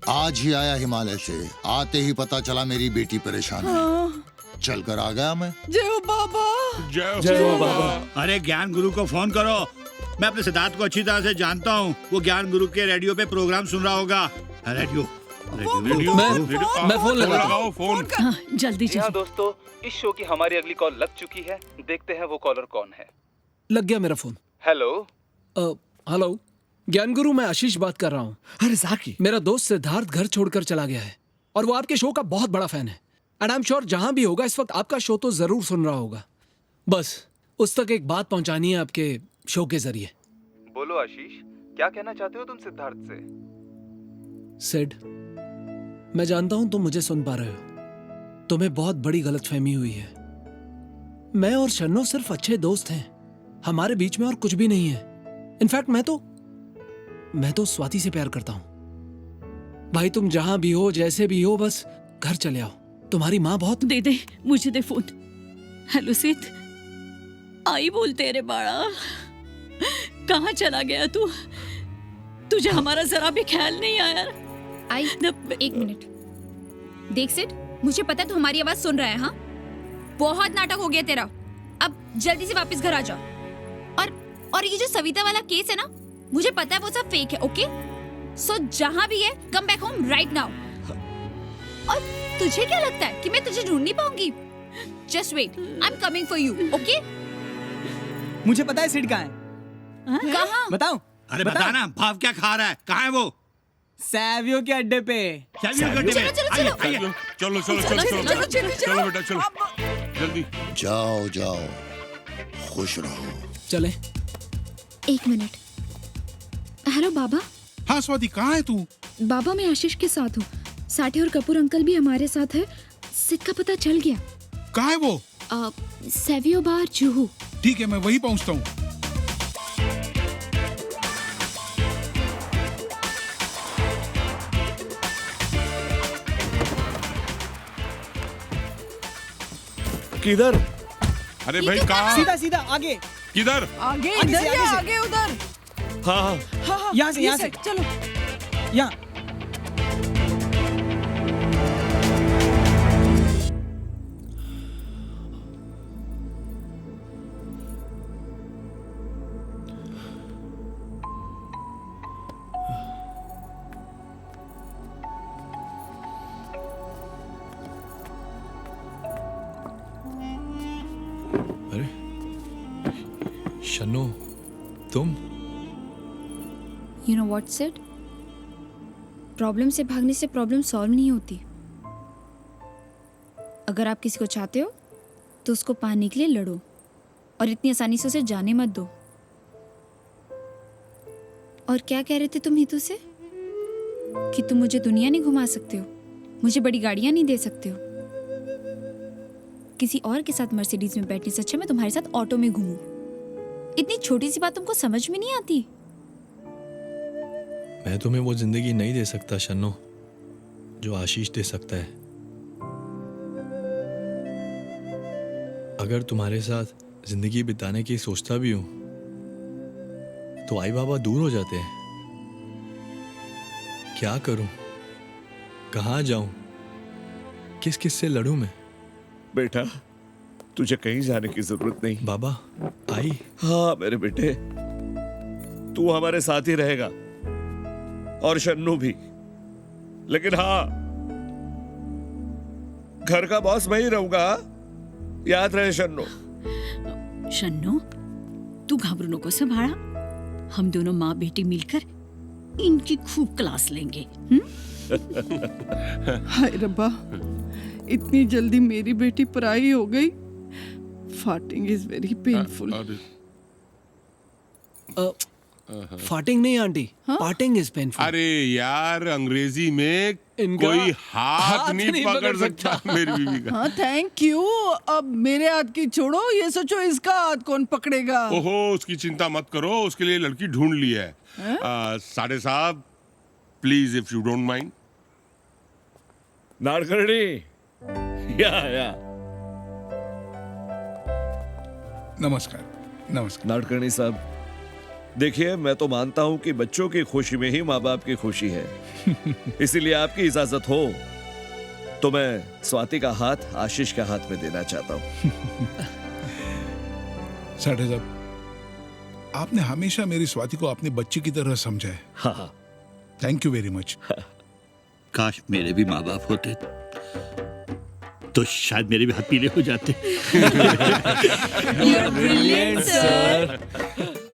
आज ही आया हिमालय से, आते ही पता चला मेरी बेटी परेशान है। चलकर आ गया मैं। जय हो बाबा। जय हो बाबा। अरे ज्ञान गुरु को फोन करो, मैं अपने सिद्धार्थ को अच्छी तरह से जानता हूँ। वो ज्ञान गुरु के रेडियो पे प्रोग्राम सुन रहा होगा। रेडियो मैं फोन लगाओ, फोन। हाँ, जल्दी जी हाँ दोस्तों, इस शो की हमारी अगली कॉल लग चुकी है। देखते हैं वो कॉलर कौन है। लग गया मेरा फोन। हेलो हेलो, ज्ञान गुरु, मैं आशीष बात कर रहा हूँ। अरे साकी, मेरा दोस्त सिद्धार्थ घर छोड़कर चला गया है और वो आपके शो का बहुत बड़ा फैन है। एंड आई एम श्योर जहां भी होगा इस वक्त आपका शो तो जरूर सुन रहा होगा। बस उस तक एक बात पहुंचानी है आपके शो के जरिए। बोलो आशीष, क्या कहना चाहते हो तुम सिद्धार्थ से? सिड, मैं जानता हूं तुम मुझे सुन पा रहे हो। तुम्हें बहुत बड़ी गलतफहमी हुई है। मैं और शन्नो सिर्फ अच्छे दोस्त हैं, हमारे बीच में और कुछ भी नहीं है। इनफैक्ट मैं तो स्वाति से प्यार करता हूं। भाई तुम जहां भी हो, जैसे भी हो, बस घर चले आओ। तुम्हारी माँ बहुत दे मुझे दे फोन। हेलो सिद्ध, आई बोलते रे बाड़ा, कहाँ चला गया तू? तुझे हमारा जरा भी ख्याल नहीं आया? आई एक मिनट। देख सिड, मुझे पता है तू हमारी आवाज सुन रहा है। हाँ, बहुत नाटक हो गया तेरा, अब जल्दी से वापस घर आ जा। और ये जो सविता वाला केस है ना, मुझे पता है वो सब फेक है। ओके, सो जहां भी है, come back home right now. और तुझे क्या लगता है कि मैं तुझे ढूंढ नहीं पाऊंगी? Just wait, I am coming for you. Okay, मुझे पता है सिड कहाँ है। कहाँ? बताओ। अरे बता ना, भाव क्या खा रहा है? कहाँ है वो? सैवियो के अड्डे पे। सैवियो के अड्डे पे? चलो बेटा, चलो जल्दी। जाओ जाओ, खुश रहो। चले। एक मिनट। हेलो बाबा। हाँ स्वाति, कहाँ है तू? बाबा मैं आशीष के साथ हूँ। साठे और कपूर अंकल भी हमारे साथ है। सिड का पता चल गया। कहाँ है वो? सैवियो बार जुहू। ठीक है, मैं वहीं पहुँचता हूँ। किधर? अरे भाई कहाँ? सीधा सीधा आगे। किधर? आगे इधर या आगे उधर? हाँ हाँ, यहाँ से चलो। यहाँ। शन्नो, तुम? You know what, Sid? Problem से भागने से प्रॉब्लम सॉल्व नहीं होती। अगर आप किसी को चाहते हो तो उसको पाने के लिए लड़ो और इतनी आसानी से उसे जाने मत दो। और क्या कह रहे थे तुम हितू से? कि तुम मुझे दुनिया नहीं घुमा सकते हो, मुझे बड़ी गाड़ियां नहीं दे सकते हो। किसी और के साथ मर्सिडीज में बैठने से अच्छा मैं तुम्हारे साथ ऑटो में घूमूं। इतनी छोटी सी बात तुमको समझ में नहीं आती? मैं तुम्हें वो जिंदगी नहीं दे सकता शन्नो जो आशीष दे सकता है। अगर तुम्हारे साथ जिंदगी बिताने की सोचता भी हूं तो आई बाबा दूर हो जाते हैं। क्या करूं, कहाँ जाऊं, किस किस से लड़ूं मैं? बेटा तुझे कहीं जाने की जरूरत नहीं। बाबा आई। हाँ मेरे बेटे, तू हमारे साथ ही रहेगा और शन्नू भी। लेकिन हाँ, घर का बॉस मैं ही रहूंगा, याद रहे शन्नू। शन्नू, तू घबरू नको संभाड़ा। हम दोनों माँ बेटी मिलकर इनकी खूब क्लास लेंगे। हाय रब्बा, इतनी जल्दी मेरी बेटी पराई हो गई। Farting is very painful. Farting नहीं आंटी, पार्टिंग इज पेनफुल। अरे यार, अंग्रेजी में कोई हाथ नहीं पकड़ सकता मेरी बीवी का। हाँ थैंक यू। अब मेरे हाथ की छोड़ो, ये सोचो इसका हाथ कौन पकड़ेगा। ओहो, उसकी चिंता मत करो, उसके लिए लड़की ढूंढ ली है। साढ़े साहब, please if you don't mind. Nadkarni, या नमस्कार। नमस्कार नाड़कर्णी साहब, देखिए मैं तो मानता हूं कि बच्चों की खुशी में ही माँ बाप की खुशी है। इसीलिए आपकी इजाजत हो तो मैं स्वाति का हाथ आशीष के हाथ में देना चाहता हूं। साठे साहब, आपने हमेशा मेरी स्वाति को अपनी बच्ची की तरह समझा है। हाँ, थैंक यू वेरी मच। काश मेरे भी माँ बाप होते तो शायद मेरे भी हाथ पीले हो जाते। You're brilliant, sir.